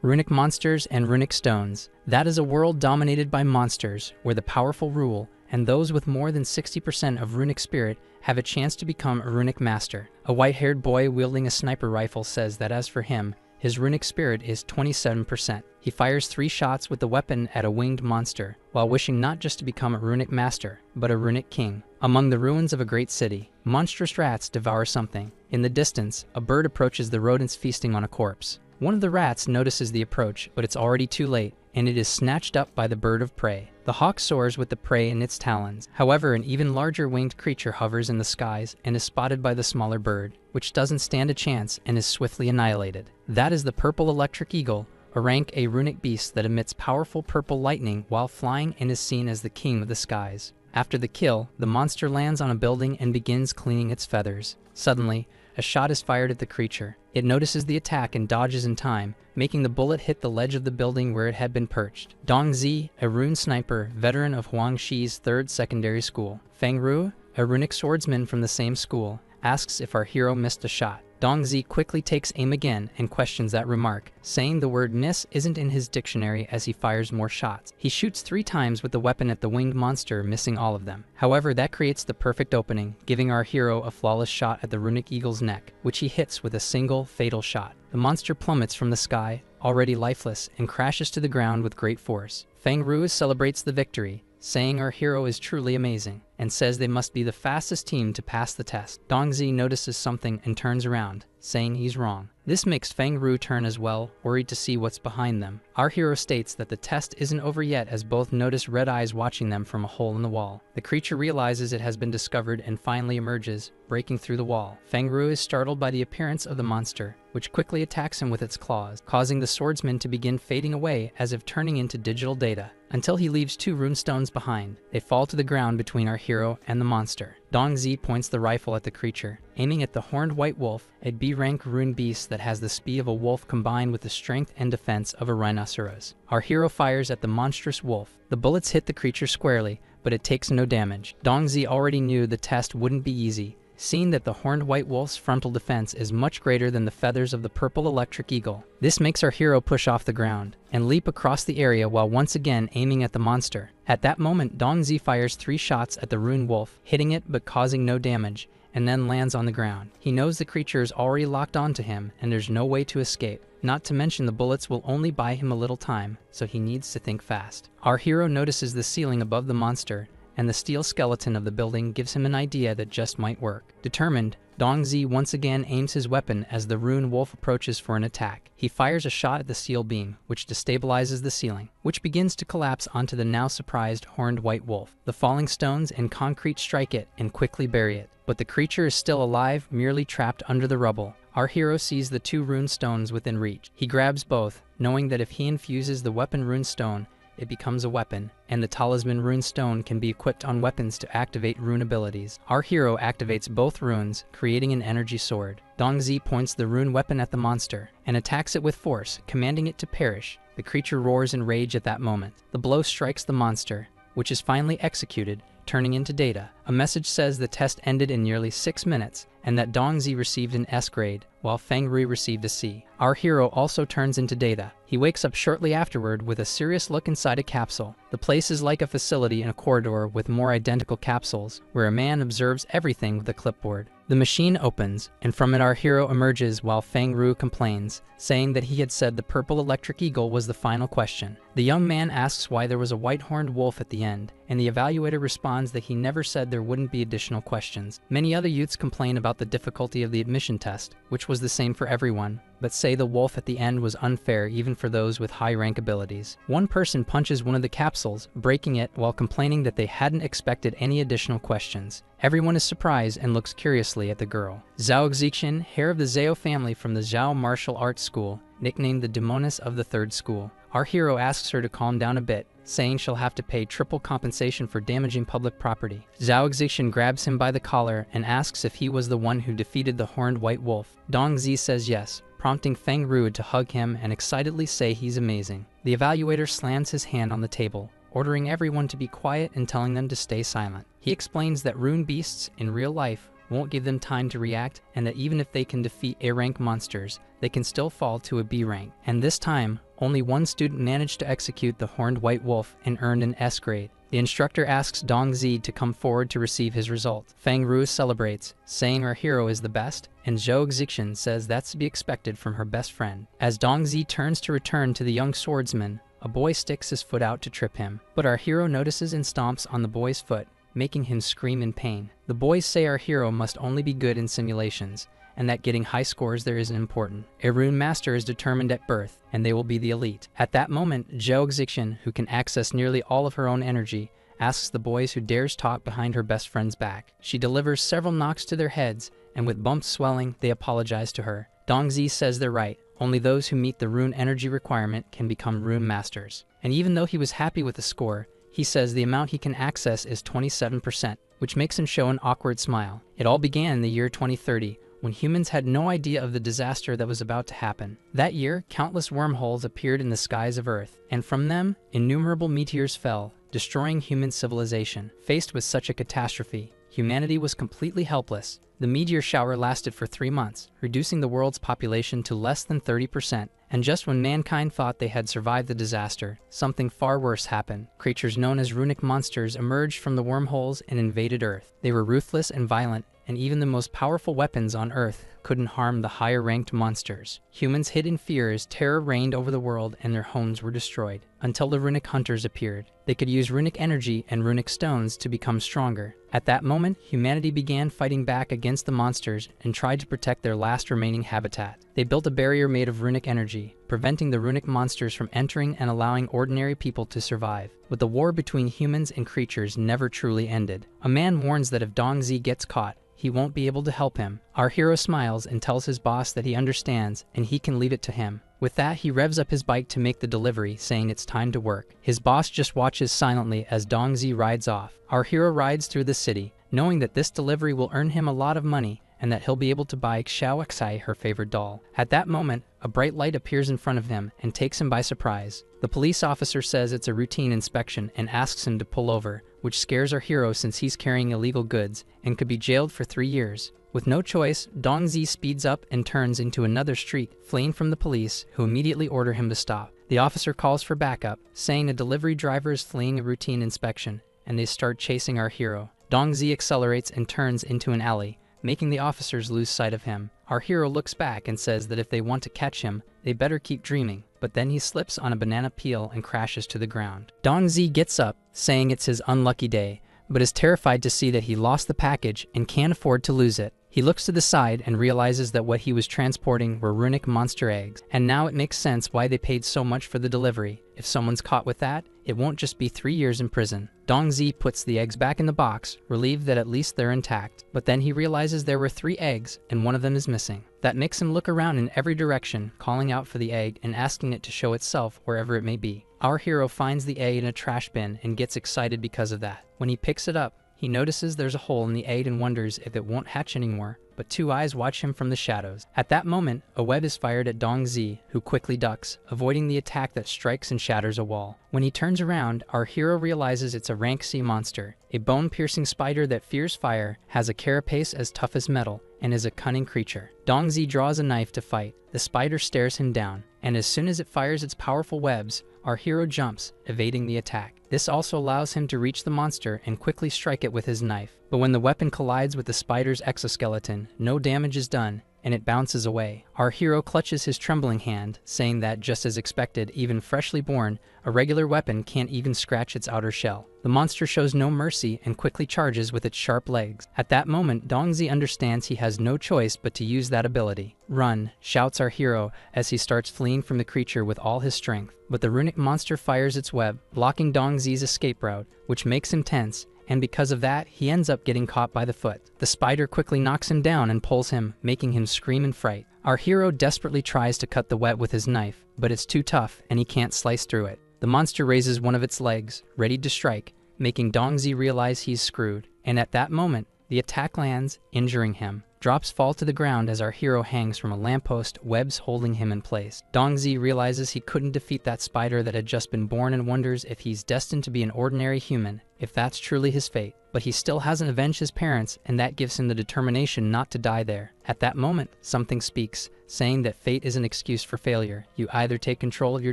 Runic monsters and runic stones. That is a world dominated by monsters, where the powerful rule, and those with more than 60% of runic spirit have a chance to become a runic master. A white-haired boy wielding a sniper rifle says that as for him, his runic spirit is 27%. He fires 3 shots with the weapon at a winged monster, while wishing not just to become a runic master, but a runic king. Among the ruins of a great city, monstrous rats devour something. In the distance, a bird approaches the rodents feasting on a corpse. One of the rats notices the approach, but it's already too late, and it is snatched up by the bird of prey. The hawk soars with the prey in its talons. However, an even larger winged creature hovers in the skies and is spotted by the smaller bird, which doesn't stand a chance and is swiftly annihilated. That is the purple electric eagle, a runic beast that emits powerful purple lightning while flying and is seen as the king of the skies. After the kill, the monster lands on a building and begins cleaning its feathers. Suddenly, a shot is fired at the creature. It notices the attack and dodges in time, making the bullet hit the ledge of the building where it had been perched. Dong Zi, a rune sniper, veteran of Huang Shi's 3rd secondary school. Feng Ru, a runic swordsman from the same school, asks if our hero missed a shot. Dong Zi quickly takes aim again and questions that remark, saying the word miss isn't in his dictionary as he fires more shots. He shoots 3 times with the weapon at the winged monster, missing all of them. However, that creates the perfect opening, giving our hero a flawless shot at the runic eagle's neck, which he hits with a single, fatal shot. The monster plummets from the sky, already lifeless, and crashes to the ground with great force. Feng Ru celebrates the victory, saying our hero is truly amazing, and says they must be the fastest team to pass the test. Dong Zi notices something and turns around, saying he's wrong. This makes Feng Ru turn as well, worried to see what's behind them. Our hero states that the test isn't over yet as both notice red eyes watching them from a hole in the wall. The creature realizes it has been discovered and finally emerges, breaking through the wall. Feng Ru is startled by the appearance of the monster, which quickly attacks him with its claws, causing the swordsman to begin fading away as if turning into digital data, until he leaves 2 rune stones behind. They fall to the ground between our hero and the monster. Dong Zi points the rifle at the creature, aiming at the horned white wolf, a B-rank rune beast that has the speed of a wolf combined with the strength and defense of a rhinoceros. Our hero fires at the monstrous wolf. The bullets hit the creature squarely, but it takes no damage. Dong Zi already knew the test wouldn't be easy, seeing that the horned white wolf's frontal defense is much greater than the feathers of the purple electric eagle. This makes our hero push off the ground and leap across the area while once again aiming at the monster. At that moment, Dong Zi fires 3 shots at the rune wolf, hitting it but causing no damage, and then lands on the ground. He knows the creature is already locked onto him and there's no way to escape. Not to mention the bullets will only buy him a little time, so he needs to think fast. Our hero notices the ceiling above the monster, and the steel skeleton of the building gives him an idea that just might work. Determined, Dong Zi once again aims his weapon as the rune wolf approaches for an attack. He fires a shot at the steel beam, which destabilizes the ceiling, which begins to collapse onto the now surprised horned white wolf. The falling stones and concrete strike it and quickly bury it, but the creature is still alive, merely trapped under the rubble. Our hero sees the 2 rune stones within reach. He grabs both, knowing that if he infuses the weapon rune stone, it becomes a weapon, and the talisman rune stone can be equipped on weapons to activate rune abilities. Our hero activates both runes, creating an energy sword. Dong Zi points the rune weapon at the monster and attacks it with force, commanding it to perish. The creature roars in rage at that moment. The blow strikes the monster, which is finally executed, turning into data. A message says the test ended in nearly 6 minutes, and that Dong Zi received an S grade, while Feng Ru received a C. Our hero also turns into data. He wakes up shortly afterward with a serious look inside a capsule. The place is like a facility in a corridor with more identical capsules, where a man observes everything with a clipboard. The machine opens, and from it our hero emerges while Feng Ru complains, saying that he had said the purple electric eagle was the final question. The young man asks why there was a white-horned wolf at the end, and the evaluator responds that he never said there wouldn't be additional questions. Many other youths complain about the difficulty of the admission test, which was the same for everyone, but say the wolf at the end was unfair even for those with high rank abilities. One person punches one of the capsules, breaking it while complaining that they hadn't expected any additional questions. Everyone is surprised and looks curiously at the girl. Zhao Xixin, heir of the Zhao family from the Zhao martial arts school, nicknamed the Demoness of the 3rd school. Our hero asks her to calm down a bit, saying she'll have to pay triple compensation for damaging public property. Zhao Xixin grabs him by the collar and asks if he was the one who defeated the horned white wolf. Dong Zi says yes, prompting Feng Ru to hug him and excitedly say he's amazing. The evaluator slams his hand on the table, ordering everyone to be quiet and telling them to stay silent. He explains that rune beasts, in real life, won't give them time to react, and that even if they can defeat A-rank monsters, they can still fall to a B rank. And this time, only one student managed to execute the horned white wolf and earned an S grade. The instructor asks Dongzi to come forward to receive his result. Fang Ru celebrates, saying our hero is the best, and Zhou Zixin says that's to be expected from her best friend. As Dongzi turns to return to the young swordsman, a boy sticks his foot out to trip him, but our hero notices and stomps on the boy's foot, making him scream in pain. The boys say our hero must only be good in simulations, and that getting high scores there isn't important. A rune master is determined at birth, and they will be the elite. At that moment, Zhou Zixin, who can access nearly all of her own energy, asks the boys who dares talk behind her best friend's back. She delivers several knocks to their heads, and with bumps swelling, they apologize to her. Dongzi says they're right. Only those who meet the rune energy requirement can become rune masters. And even though he was happy with the score, he says the amount he can access is 27%, which makes him show an awkward smile. It all began in the year 2030, when humans had no idea of the disaster that was about to happen. That year, countless wormholes appeared in the skies of Earth, and from them, innumerable meteors fell, destroying human civilization. Faced with such a catastrophe, humanity was completely helpless. The meteor shower lasted for 3 months, reducing the world's population to less than 30%. And just when mankind thought they had survived the disaster, something far worse happened. Creatures known as runic monsters emerged from the wormholes and invaded Earth. They were ruthless and violent, and even the most powerful weapons on Earth couldn't harm the higher-ranked monsters. Humans hid in fear as terror reigned over the world and their homes were destroyed, until the runic hunters appeared. They could use runic energy and runic stones to become stronger. At that moment, humanity began fighting back against the monsters and tried to protect their last remaining habitat. They built a barrier made of runic energy, preventing the runic monsters from entering and allowing ordinary people to survive. But the war between humans and creatures never truly ended. A man warns that if Dongzi gets caught, he won't be able to help him. Our hero smiles and tells his boss that he understands and he can leave it to him. With that, he revs up his bike to make the delivery, saying it's time to work. His boss just watches silently as Dongzi rides off. Our hero rides through the city, knowing that this delivery will earn him a lot of money and that he'll be able to buy Xiaoxai her favorite doll. At that moment, a bright light appears in front of him and takes him by surprise. The police officer says it's a routine inspection and asks him to pull over, which scares our hero since he's carrying illegal goods and could be jailed for 3 years. With no choice, Dongzi speeds up and turns into another street, fleeing from the police, who immediately order him to stop. The officer calls for backup, saying a delivery driver is fleeing a routine inspection, and they start chasing our hero. Dongzi accelerates and turns into an alley, making the officers lose sight of him. Our hero looks back and says that if they want to catch him, they better keep dreaming, but then he slips on a banana peel and crashes to the ground. Dongzi gets up, saying it's his unlucky day, but is terrified to see that he lost the package and can't afford to lose it. He looks to the side and realizes that what he was transporting were runic monster eggs, and now it makes sense why they paid so much for the delivery. If someone's caught with that, it won't just be 3 years in prison. Dongzi puts the eggs back in the box, relieved that at least they're intact, but then he realizes there were 3 eggs and one of them is missing. That makes him look around in every direction, calling out for the egg and asking it to show itself wherever it may be. Our hero finds the egg in a trash bin and gets excited because of that. When he picks it up, he notices there's a hole in the egg and wonders if it won't hatch anymore, but 2 eyes watch him from the shadows. At that moment, a web is fired at Dongzi, who quickly ducks, avoiding the attack that strikes and shatters a wall. When he turns around, our hero realizes it's a rank C monster, a bone-piercing spider that fears fire, has a carapace as tough as metal, and is a cunning creature. Dongzi draws a knife to fight. The spider stares him down, and as soon as it fires its powerful webs, our hero jumps, evading the attack. This also allows him to reach the monster and quickly strike it with his knife. But when the weapon collides with the spider's exoskeleton, no damage is done, and it bounces away. Our hero clutches his trembling hand, saying that, just as expected, even freshly born, a regular weapon can't even scratch its outer shell. The monster shows no mercy and quickly charges with its sharp legs. At that moment, Dongzi understands he has no choice but to use that ability. "Run," shouts our hero as he starts fleeing from the creature with all his strength. But the runic monster fires its web, blocking Dongzi's escape route, which makes him tense, and because of that, he ends up getting caught by the foot. The spider quickly knocks him down and pulls him, making him scream in fright. Our hero desperately tries to cut the web with his knife, but it's too tough and he can't slice through it. The monster raises one of its legs, ready to strike, making Dongzi realize he's screwed. And at that moment, the attack lands, injuring him. Drops fall to the ground as our hero hangs from a lamppost, webs holding him in place. Dongzi realizes he couldn't defeat that spider that had just been born and wonders if he's destined to be an ordinary human, if that's truly his fate. but he still hasn't avenged his parents, and that gives him the determination not to die there. At that moment, something speaks, saying that fate is an excuse for failure. You either take control of your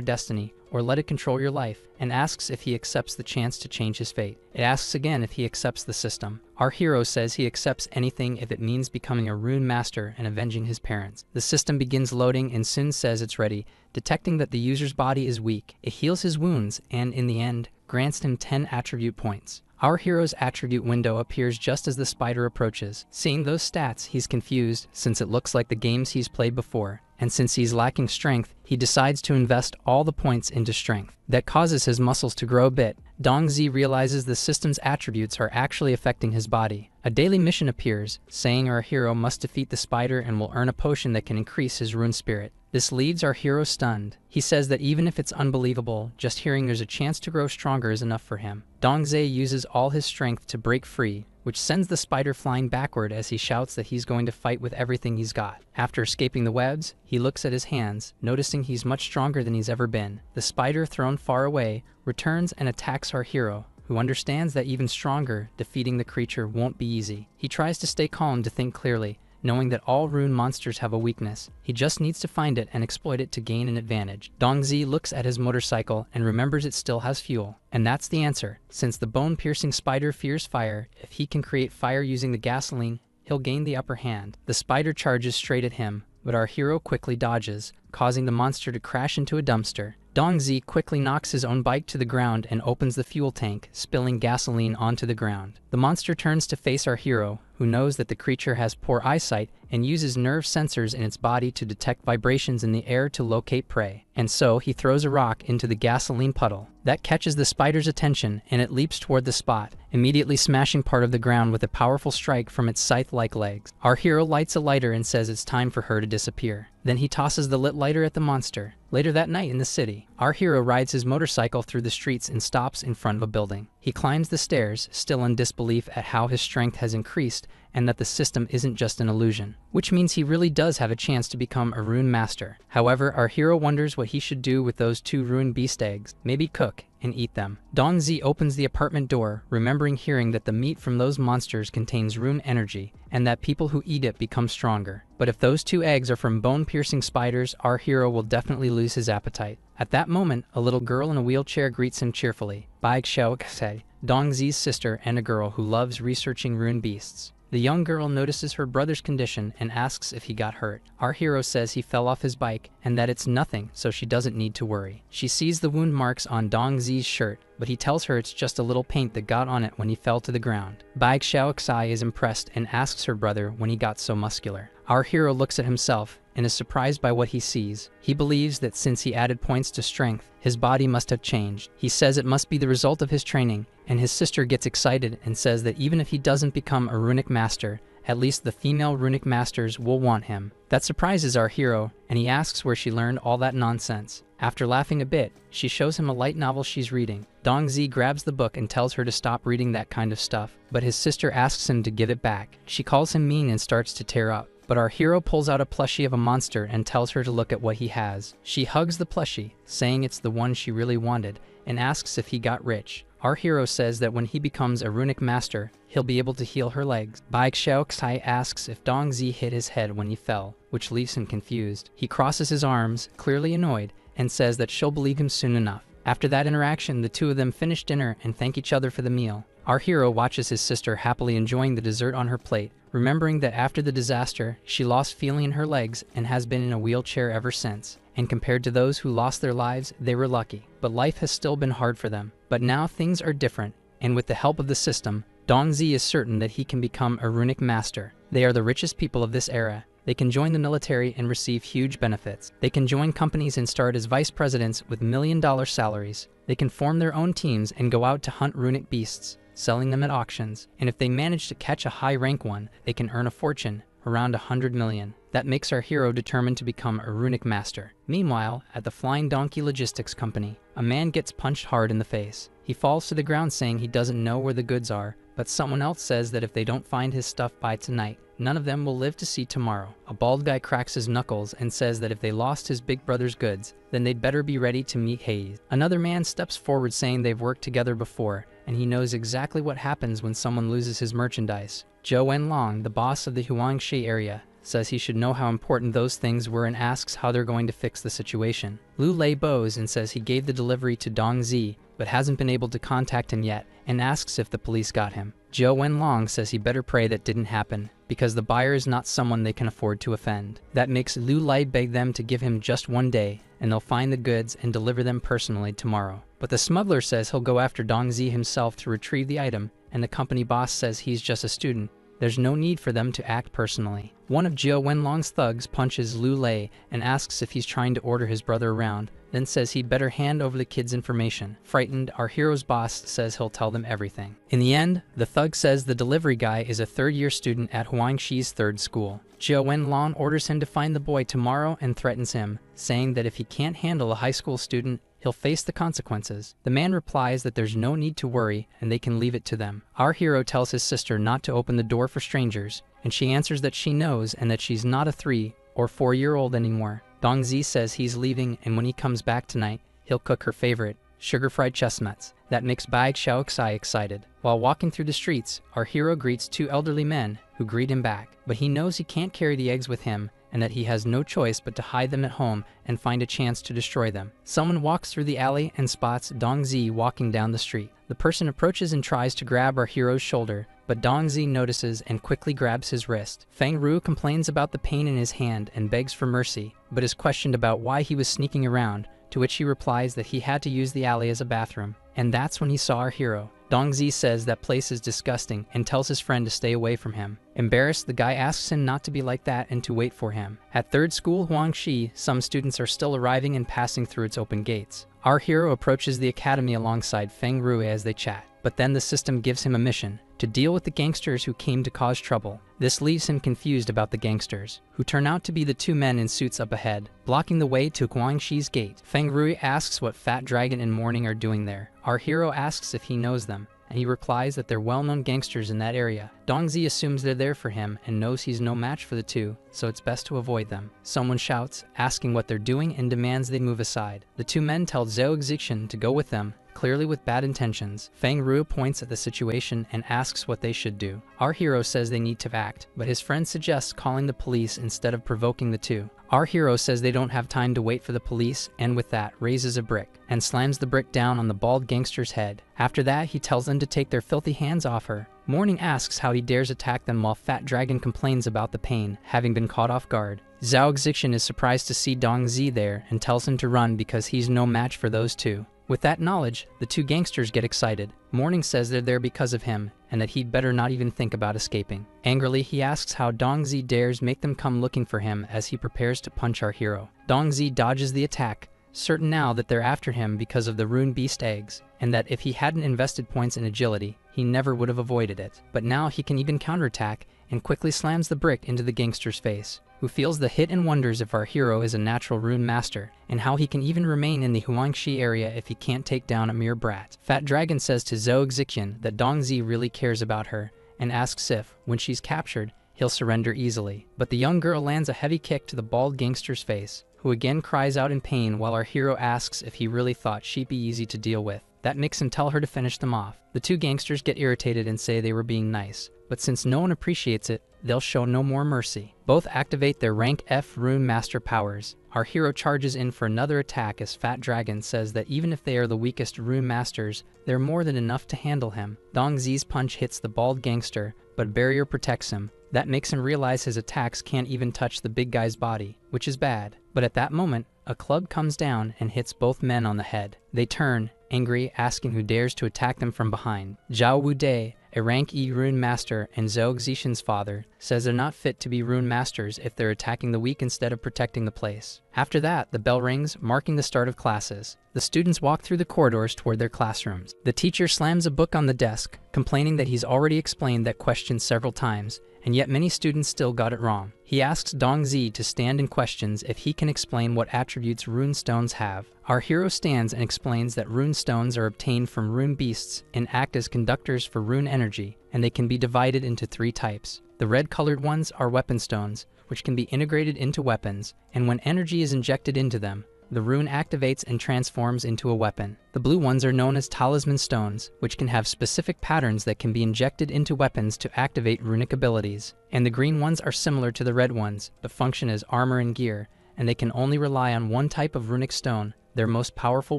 destiny or let it control your life, and asks if he accepts the chance to change his fate. It asks again if he accepts the system. Our hero says he accepts anything if it means becoming a rune master and avenging his parents. The system begins loading and soon says it's ready, detecting that the user's body is weak. It heals his wounds and, in the end, grants him 10 attribute points. Our hero's attribute window appears just as the spider approaches. Seeing those stats, he's confused since it looks like the games he's played before. And since he's lacking strength, he decides to invest all the points into strength. That causes his muscles to grow a bit. Dongzi realizes the system's attributes are actually affecting his body. A daily mission appears, saying our hero must defeat the spider and will earn a potion that can increase his rune spirit. This leaves our hero stunned. He says that even if it's unbelievable, just hearing there's a chance to grow stronger is enough for him. Dongzi uses all his strength to break free, which sends the spider flying backward as he shouts that he's going to fight with everything he's got. After escaping the webs, he looks at his hands, noticing he's much stronger than he's ever been. The spider, thrown far away, returns and attacks our hero, who understands that even stronger, defeating the creature won't be easy. He tries to stay calm to think clearly, knowing that all rune monsters have a weakness. He just needs to find it and exploit it to gain an advantage. Dongzi looks at his motorcycle and remembers it still has fuel. And that's the answer. Since the bone-piercing spider fears fire, if he can create fire using the gasoline, he'll gain the upper hand. The spider charges straight at him, but our hero quickly dodges, causing the monster to crash into a dumpster. Dongzi quickly knocks his own bike to the ground and opens the fuel tank, spilling gasoline onto the ground. The monster turns to face our hero, who knows that the creature has poor eyesight and uses nerve sensors in its body to detect vibrations in the air to locate prey. And so he throws a rock into the gasoline puddle. That catches the spider's attention and it leaps toward the spot, immediately smashing part of the ground with a powerful strike from its scythe-like legs. Our hero lights a lighter and says it's time for her to disappear. Then he tosses the lit lighter at the monster. Later that night in the city, our hero rides his motorcycle through the streets and stops in front of a building. He climbs the stairs, still in disbelief at how his strength has increased and that the system isn't just an illusion, which means he really does have a chance to become a rune master. However, our hero wonders what he should do with those 2 rune beast eggs. Maybe cook and eat them. Dongzi opens the apartment door, remembering hearing that the meat from those monsters contains rune energy and that people who eat it become stronger. But if those 2 eggs are from bone-piercing spiders, our hero will definitely lose his appetite. At that moment, a little girl in a wheelchair greets him cheerfully. Bai Xiaoxi, Dongzi's sister and a girl who loves researching rune beasts. The young girl notices her brother's condition and asks if he got hurt. Our hero says he fell off his bike and that it's nothing, so she doesn't need to worry. She sees the wound marks on Dongzi's shirt, but he tells her it's just a little paint that got on it when he fell to the ground. Bai Xiaoxi is impressed and asks her brother when he got so muscular. Our hero looks at himself and is surprised by what he sees. He believes that since he added points to strength, his body must have changed. He says it must be the result of his training, and his sister gets excited and says that even if he doesn't become a runic master, at least the female runic masters will want him. That surprises our hero, and he asks where she learned all that nonsense. After laughing a bit, she shows him a light novel she's reading. Dongzi grabs the book and tells her to stop reading that kind of stuff, but his sister asks him to give it back. She calls him mean and starts to tear up. But our hero pulls out a plushie of a monster and tells her to look at what he has. She hugs the plushie, saying it's the one she really wanted, and asks if he got rich. Our hero says that when he becomes a runic master, he'll be able to heal her legs. Bai Xiaoxi asks if Dongzi hit his head when he fell, which leaves him confused. He crosses his arms, clearly annoyed, and says that she'll believe him soon enough. After that interaction, the 2 of them finish dinner and thank each other for the meal. Our hero watches his sister happily enjoying the dessert on her plate, remembering that after the disaster, she lost feeling in her legs and has been in a wheelchair ever since. And compared to those who lost their lives, they were lucky. But life has still been hard for them. But now things are different, and with the help of the system, Dongzi is certain that he can become a runic master. They are the richest people of this era. They can join the military and receive huge benefits. They can join companies and start as vice presidents with $1,000,000 salaries. They can form their own teams and go out to hunt runic beasts, selling them at auctions. And if they manage to catch a high-rank one, they can earn a fortune, around 100 million. That makes our hero determined to become a runic master. Meanwhile, at the Flying Donkey Logistics Company, a man gets punched hard in the face. He falls to the ground saying he doesn't know where the goods are, but someone else says that if they don't find his stuff by tonight, none of them will live to see tomorrow. A bald guy cracks his knuckles and says that if they lost his big brother's goods, then they'd better be ready to meet Hayes. Another man steps forward saying they've worked together before, and he knows exactly what happens when someone loses his merchandise. Zhou Wenlong, the boss of the Huangshi area, says he should know how important those things were and asks how they're going to fix the situation. Lu Lei bows and says he gave the delivery to Dong Zi, but hasn't been able to contact him yet, and asks if the police got him. Zhou Wenlong says he better pray that didn't happen, because the buyer is not someone they can afford to offend. That makes Lu Lei beg them to give him just one day, and they'll find the goods and deliver them personally tomorrow. But the smuggler says he'll go after Dong Zi himself to retrieve the item, and the company boss says he's just a student. There's no need for them to act personally. One of Zhou Wenlong's thugs punches Lu Lei and asks if he's trying to order his brother around, then says he'd better hand over the kid's information. Frightened, our hero's boss says he'll tell them everything. In the end, the thug says the delivery guy is a third-year student at Huangshi's third school. Zhou Wenlong orders him to find the boy tomorrow and threatens him, saying that if he can't handle a high school student, he'll face the consequences. The man replies that there's no need to worry and they can leave it to them. Our hero tells his sister not to open the door for strangers, and she answers that she knows and that she's not a 3 or 4-year-old anymore. Dong Zi says he's leaving, and when he comes back tonight, he'll cook her favorite, sugar-fried chestnuts. That makes Bai Xiaoxai excited. While walking through the streets, our hero greets 2 elderly men who greet him back, but he knows he can't carry the eggs with him and that he has no choice but to hide them at home and find a chance to destroy them. Someone walks through the alley and spots Dong Zi walking down the street. The person approaches and tries to grab our hero's shoulder, but Dong Zi notices and quickly grabs his wrist. Feng Ru complains about the pain in his hand and begs for mercy, but is questioned about why he was sneaking around, to which he replies that he had to use the alley as a bathroom. And that's when he saw our hero. Dong Zi says that place is disgusting and tells his friend to stay away from him. Embarrassed, the guy asks him not to be like that and to wait for him. At third school Huangshi, some students are still arriving and passing through its open gates. Our hero approaches the academy alongside Feng Rui as they chat. But then the system gives him a mission: to deal with the gangsters who came to cause trouble. This leaves him confused about the gangsters, who turn out to be the 2 men in suits up ahead, blocking the way to Guangshi's gate. Feng Rui asks what Fat Dragon and Morning are doing there. Our hero asks if he knows them, and he replies that they're well-known gangsters in that area. Dong Zi assumes they're there for him and knows he's no match for the 2, so it's best to avoid them. Someone shouts, asking what they're doing, and demands they move aside. The 2 men tell Zhou Zixian to go with them, clearly with bad intentions. Feng Ru points at the situation and asks what they should do. Our hero says they need to act, but his friend suggests calling the police instead of provoking the 2. Our hero says they don't have time to wait for the police, and with that, raises a brick and slams the brick down on the bald gangster's head. After that, he tells them to take their filthy hands off her. Morning asks how he dares attack them, while Fat Dragon complains about the pain, having been caught off guard. Zhao Zixian is surprised to see Dong Zi there and tells him to run because he's no match for those 2. With that knowledge, the 2 gangsters get excited. Morning says they're there because of him, and that he'd better not even think about escaping. Angrily, he asks how Dong Zi dares make them come looking for him as he prepares to punch our hero. Dong Zi dodges the attack, certain now that they're after him because of the rune beast eggs, and that if he hadn't invested points in agility, he never would have avoided it. But now he can even counterattack, and quickly slams the brick into the gangster's face, who feels the hit and wonders if our hero is a natural rune master, and how he can even remain in the Huangshi area if he can't take down a mere brat. Fat Dragon says to Zhou Zixian that Dong Zi really cares about her, and asks if, when she's captured, he'll surrender easily. But the young girl lands a heavy kick to the bald gangster's face, who again cries out in pain while our hero asks if he really thought she'd be easy to deal with. That makes him tell her to finish them off. The 2 gangsters get irritated and say they were being nice, but since no one appreciates it, they'll show no more mercy. Both activate their rank F rune master powers. Our hero charges in for another attack as Fat Dragon says that even if they are the weakest rune masters, they're more than enough to handle him. Dong Zi's punch hits the bald gangster, but barrier protects him. That makes him realize his attacks can't even touch the big guy's body, which is bad. But at that moment, a club comes down and hits both men on the head. They turn, angry, asking who dares to attack them from behind. Zhao Wudai, a rank E rune master and Zhou Zixian's father, says they're not fit to be rune masters if they're attacking the weak instead of protecting the place. After that, the bell rings, marking the start of classes. The students walk through the corridors toward their classrooms. The teacher slams a book on the desk, complaining that he's already explained that question several times, and yet many students still got it wrong. He asks Dong Zi to stand and questions if he can explain what attributes rune stones have. Our hero stands and explains that rune stones are obtained from rune beasts and act as conductors for rune energy, and they can be divided into 3 types. The red-colored ones are weapon stones, which can be integrated into weapons, and when energy is injected into them, the rune activates and transforms into a weapon. The blue ones are known as talisman stones, which can have specific patterns that can be injected into weapons to activate runic abilities. And the green ones are similar to the red ones, but function as armor and gear, and they can only rely on one type of runic stone, their most powerful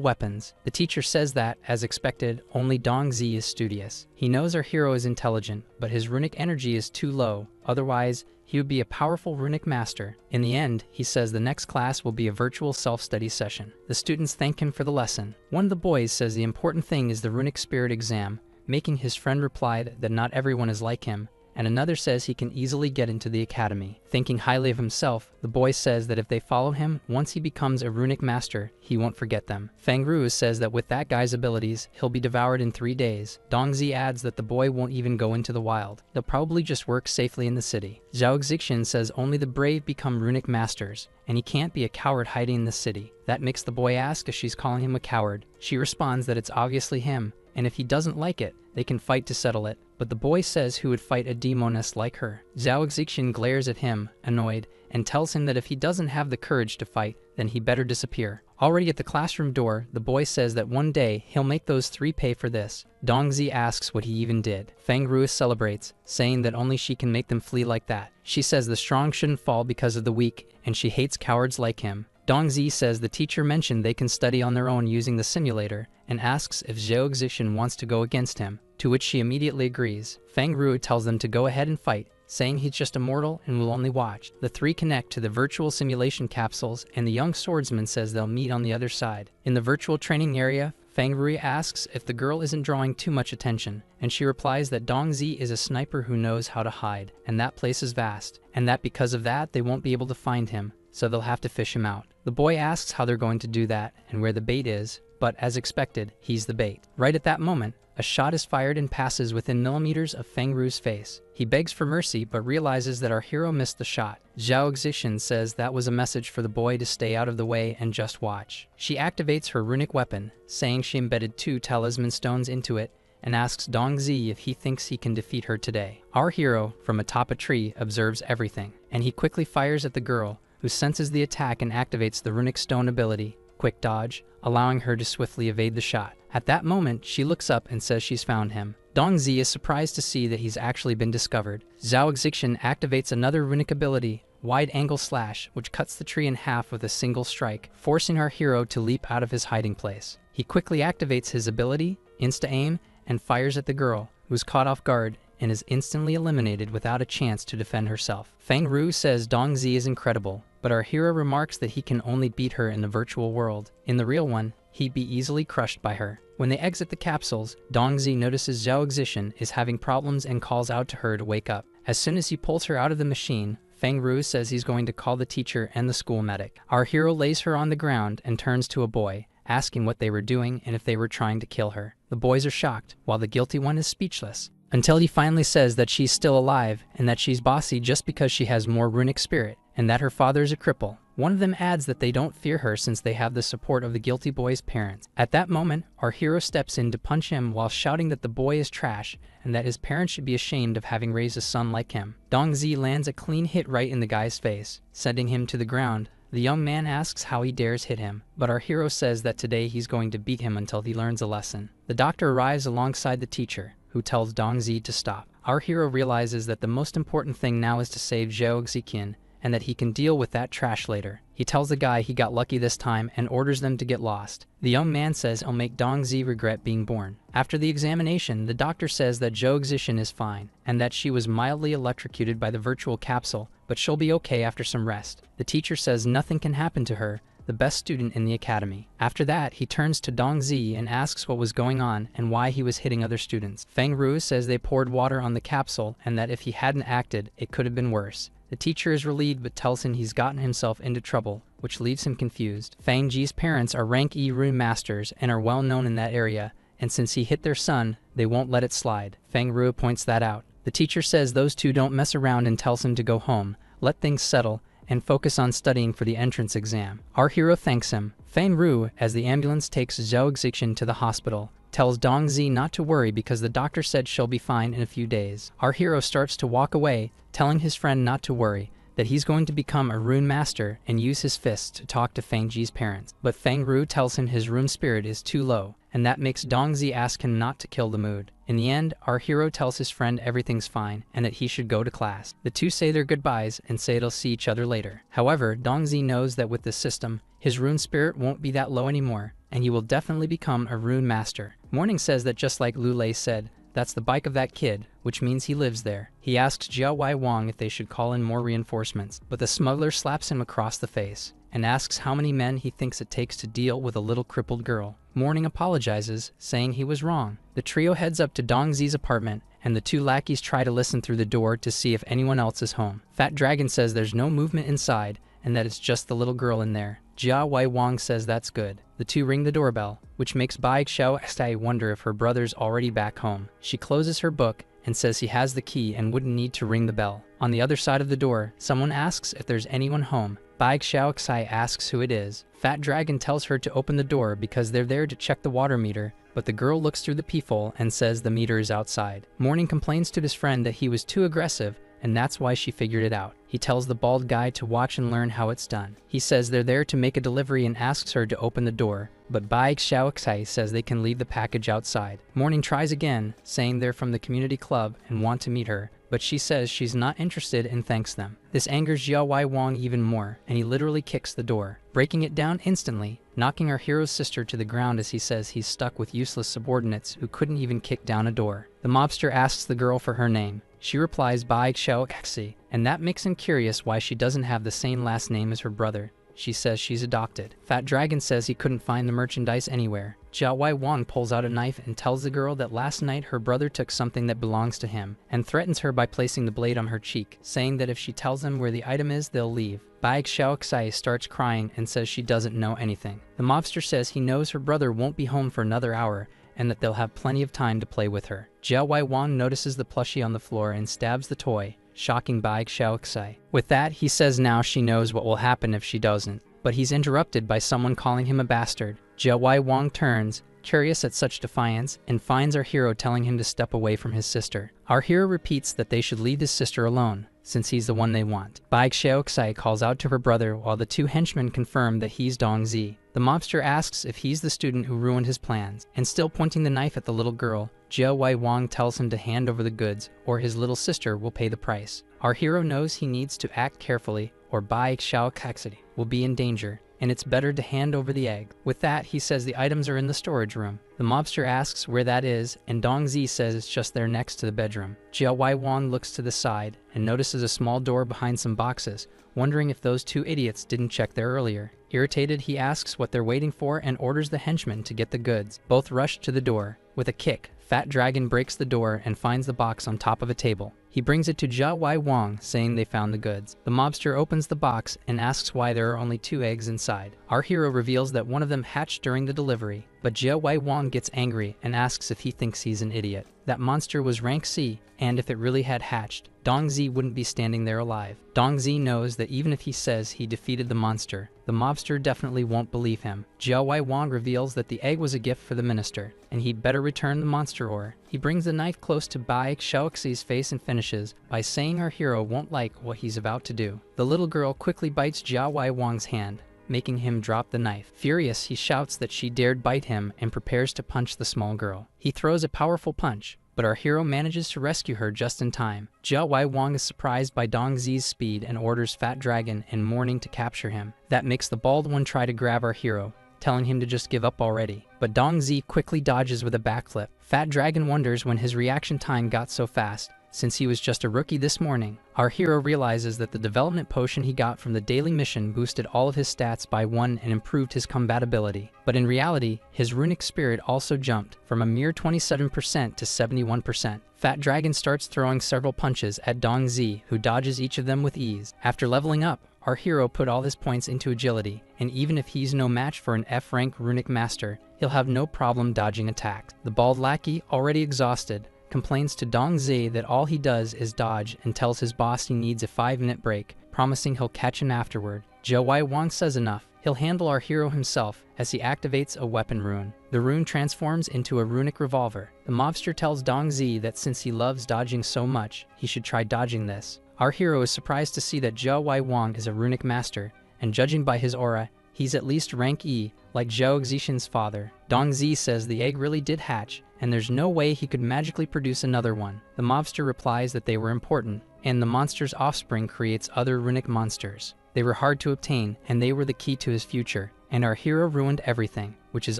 weapons. The teacher says that, as expected, only Dongzi is studious. He knows our hero is intelligent, but his runic energy is too low, otherwise he would be a powerful runic master. In the end, he says the next class will be a virtual self-study session. The students thank him for the lesson. One of the boys says the important thing is the runic spirit exam, making his friend reply that not everyone is like him, and another says he can easily get into the academy. Thinking highly of himself, the boy says that if they follow him, once he becomes a runic master, he won't forget them. Feng Ru says that with that guy's abilities, he'll be devoured in 3 days. Dongzi adds that the boy won't even go into the wild. They'll probably just work safely in the city. Zhao Xixin says only the brave become runic masters, and he can't be a coward hiding in the city. That makes the boy ask if she's calling him a coward. She responds that it's obviously him, and if he doesn't like it, they can fight to settle it. But the boy says who would fight a demoness like her. Zhao Xixin glares at him, annoyed, and tells him that if he doesn't have the courage to fight, then he better disappear. Already at the classroom door, the boy says that one day he'll make those 3 pay for this. Dongzi asks what he even did. Feng Ru celebrates, saying that only she can make them flee like that. She says the strong shouldn't fall because of the weak, and she hates cowards like him. Dongzi says the teacher mentioned they can study on their own using the simulator, and asks if Zhao Xixin wants to go against him, to which she immediately agrees. Feng Ru tells them to go ahead and fight, saying he's just a mortal and will only watch. The 3 connect to the virtual simulation capsules, and the young swordsman says they'll meet on the other side. In the virtual training area, Feng Ru asks if the girl isn't drawing too much attention, and she replies that Dongzi is a sniper who knows how to hide, and that place is vast, and that because of that they won't be able to find him, so they'll have to fish him out. The boy asks how they're going to do that and where the bait is, but as expected, he's the bait. Right at that moment, a shot is fired and passes within millimeters of Feng Ru's face. He begs for mercy but realizes that our hero missed the shot. Zhao Xixin says that was a message for the boy to stay out of the way and just watch. She activates her runic weapon, saying she embedded 2 talisman stones into it, and asks Dongzi if he thinks he can defeat her today. Our hero, from atop a tree, observes everything, and he quickly fires at the girl, who senses the attack and activates the runic stone ability, Quick Dodge, allowing her to swiftly evade the shot. At that moment, she looks up and says she's found him. Dongzi is surprised to see that he's actually been discovered. Zhao Xixin activates another runic ability, Wide Angle Slash, which cuts the tree in half with a single strike, forcing our hero to leap out of his hiding place. He quickly activates his ability, Insta-Aim, and fires at the girl, who's caught off guard and is instantly eliminated without a chance to defend herself. Feng Ru says Dongzi is incredible, but our hero remarks that he can only beat her in the virtual world. In the real one, he'd be easily crushed by her. When they exit the capsules, Dongzi notices Zhao Xixin is having problems and calls out to her to wake up. As soon as he pulls her out of the machine, Feng Ru says he's going to call the teacher and the school medic. Our hero lays her on the ground and turns to a boy, asking what they were doing and if they were trying to kill her. The boys are shocked, while the guilty one is speechless, until he finally says that she's still alive and that she's bossy just because she has more runic spirit, and that her father is a cripple. One of them adds that they don't fear her since they have the support of the guilty boy's parents. At that moment, our hero steps in to punch him while shouting that the boy is trash and that his parents should be ashamed of having raised a son like him. Dongzi lands a clean hit right in the guy's face, sending him to the ground. The young man asks how he dares hit him, but our hero says that today he's going to beat him until he learns a lesson. The doctor arrives alongside the teacher, who tells Dongzi to stop. Our hero realizes that the most important thing now is to save Zhao Xixin, and that he can deal with that trash later. He tells the guy he got lucky this time and orders them to get lost. The young man says he'll make Dongzi regret being born. After the examination, the doctor says that Zhao Xixin is fine, and that she was mildly electrocuted by the virtual capsule, but she'll be okay after some rest. The teacher says nothing can happen to her, the best student in the academy. After that, he turns to Dongzi and asks what was going on and why he was hitting other students. Feng Ru says they poured water on the capsule and that if he hadn't acted, it could have been worse. The teacher is relieved but tells him he's gotten himself into trouble, which leaves him confused. Fang Ji's parents are rank E rune masters and are well known in that area, and since he hit their son, they won't let it slide. Feng Ru points that out. The teacher says those two don't mess around and tells him to go home, let things settle, and focus on studying for the entrance exam. Our hero thanks him. Feng Ru, as the ambulance takes Zhao Xixin to the hospital, tells Dongzi not to worry because the doctor said she'll be fine in a few days. Our hero starts to walk away, telling his friend not to worry, that he's going to become a rune master and use his fists to talk to Fang Ji's parents. But Fang Ru tells him his rune spirit is too low, and that makes Dongzi ask him not to kill the mood. In the end, our hero tells his friend everything's fine and that he should go to class. The two say their goodbyes and say they'll see each other later. However, Dongzi knows that with this system, his rune spirit won't be that low anymore, and he will definitely become a rune master. Morning says that just like Lu Lei said, that's the bike of that kid, which means he lives there. He asks Jia Wai Wang if they should call in more reinforcements, but the smuggler slaps him across the face and asks how many men he thinks it takes to deal with a little crippled girl. Morning apologizes, saying he was wrong. The trio heads up to Dongzi's apartment, and the two lackeys try to listen through the door to see if anyone else is home. Fat Dragon says there's no movement inside, and that it's just the little girl in there. Jia Wai Wang says that's good. The two ring the doorbell, which makes Bai Xiao wonder if her brother's already back home. She closes her book and says he has the key and wouldn't need to ring the bell. On the other side of the door, someone asks if there's anyone home. Bai Xiao asks who it is. Fat Dragon tells her to open the door because they're there to check the water meter, but the girl looks through the peephole and says the meter is outside. Morning complains to his friend that he was too aggressive, and that's why she figured it out. He tells the bald guy to watch and learn how it's done. He says they're there to make a delivery and asks her to open the door, but Bai Xiao says they can leave the package outside. Morning tries again, saying they're from the community club and want to meet her, but she says she's not interested and thanks them. This angers Jia Wai Wang even more, and he literally kicks the door, breaking it down instantly, knocking our hero's sister to the ground as he says he's stuck with useless subordinates who couldn't even kick down a door. The mobster asks the girl for her name. She replies Bai Xiao, and that makes him curious why she doesn't have the same last name as her brother. She says she's adopted. Fat Dragon says he couldn't find the merchandise anywhere. Jia Wai Wang pulls out a knife and tells the girl that last night her brother took something that belongs to him, and threatens her by placing the blade on her cheek, saying that if she tells him where the item is, they'll leave. Bai Xiao starts crying and says she doesn't know anything. The mobster says he knows her brother won't be home for another hour, and that they'll have plenty of time to play with her. Jia Wai Wang notices the plushie on the floor and stabs the toy, shocking Bai Xiao. With that, he says now she knows what will happen if she doesn't, but he's interrupted by someone calling him a bastard. Jia Wai Wang turns, curious at such defiance, and finds our hero telling him to step away from his sister. Our hero repeats that they should leave his sister alone, since he's the one they want. Bai Xiao calls out to her brother while the two henchmen confirm that he's Dongzi. The mobster asks if he's the student who ruined his plans, and still pointing the knife at the little girl, Jia Wai Wang tells him to hand over the goods, or his little sister will pay the price. Our hero knows he needs to act carefully, or Bai Xiao will be in danger, and it's better to hand over the egg. With that, he says the items are in the storage room. The mobster asks where that is, and Dongzi says it's just there next to the bedroom. Jia Wai Wang looks to the side and notices a small door behind some boxes, wondering if those two idiots didn't check there earlier. Irritated, he asks what they're waiting for and orders the henchmen to get the goods. Both rush to the door. With a kick, Fat Dragon breaks the door and finds the box on top of a table. He brings it to Jia Wai Wang, saying they found the goods. The mobster opens the box and asks why there are only 2 eggs inside. Our hero reveals that one of them hatched during the delivery, but Jia Wai Wang gets angry and asks if he thinks he's an idiot. That monster was rank C, and if it really had hatched, Dongzi wouldn't be standing there alive. Dongzi knows that even if he says he defeated the monster, the mobster definitely won't believe him. Jia Wai Wang reveals that the egg was a gift for the minister, and he'd better return the monster ore. He brings the knife close to Bai Xiaoxi's face and finishes by saying our hero won't like what he's about to do. The little girl quickly bites Jia Wai Wang's hand, making him drop the knife. Furious, he shouts that she dared bite him and prepares to punch the small girl. He throws a powerful punch, but our hero manages to rescue her just in time. Jia Wai Wang is surprised by Dongzi's speed and orders Fat Dragon and Morning to capture him. That makes the bald one try to grab our hero, telling him to just give up already. But Dongzi quickly dodges with a backflip. Fat Dragon wonders when his reaction time got so fast, since he was just a rookie this morning. Our hero realizes that the development potion he got from the daily mission boosted all of his stats by 1 and improved his combatability. But in reality, his runic spirit also jumped from a mere 27% to 71%. Fat Dragon starts throwing several punches at Dongzi, who dodges each of them with ease. After leveling up, our hero put all his points into agility, and even if he's no match for an F-rank runic master, he'll have no problem dodging attacks. The bald lackey, already exhausted, complains to Dongzi that all he does is dodge and tells his boss he needs a 5-minute break, promising he'll catch him afterward. Jia Wai Wang says enough. He'll handle our hero himself as he activates a weapon rune. The rune transforms into a runic revolver. The mobster tells Dongzi that since he loves dodging so much, he should try dodging this. Our hero is surprised to see that Zhao Wai Wang is a runic master, and judging by his aura, he's at least rank E, like Zhao Xishan's father. Dong Zi says the egg really did hatch, and there's no way he could magically produce another one. The mobster replies that they were important, and the monster's offspring creates other runic monsters. They were hard to obtain, and they were the key to his future, and our hero ruined everything, which is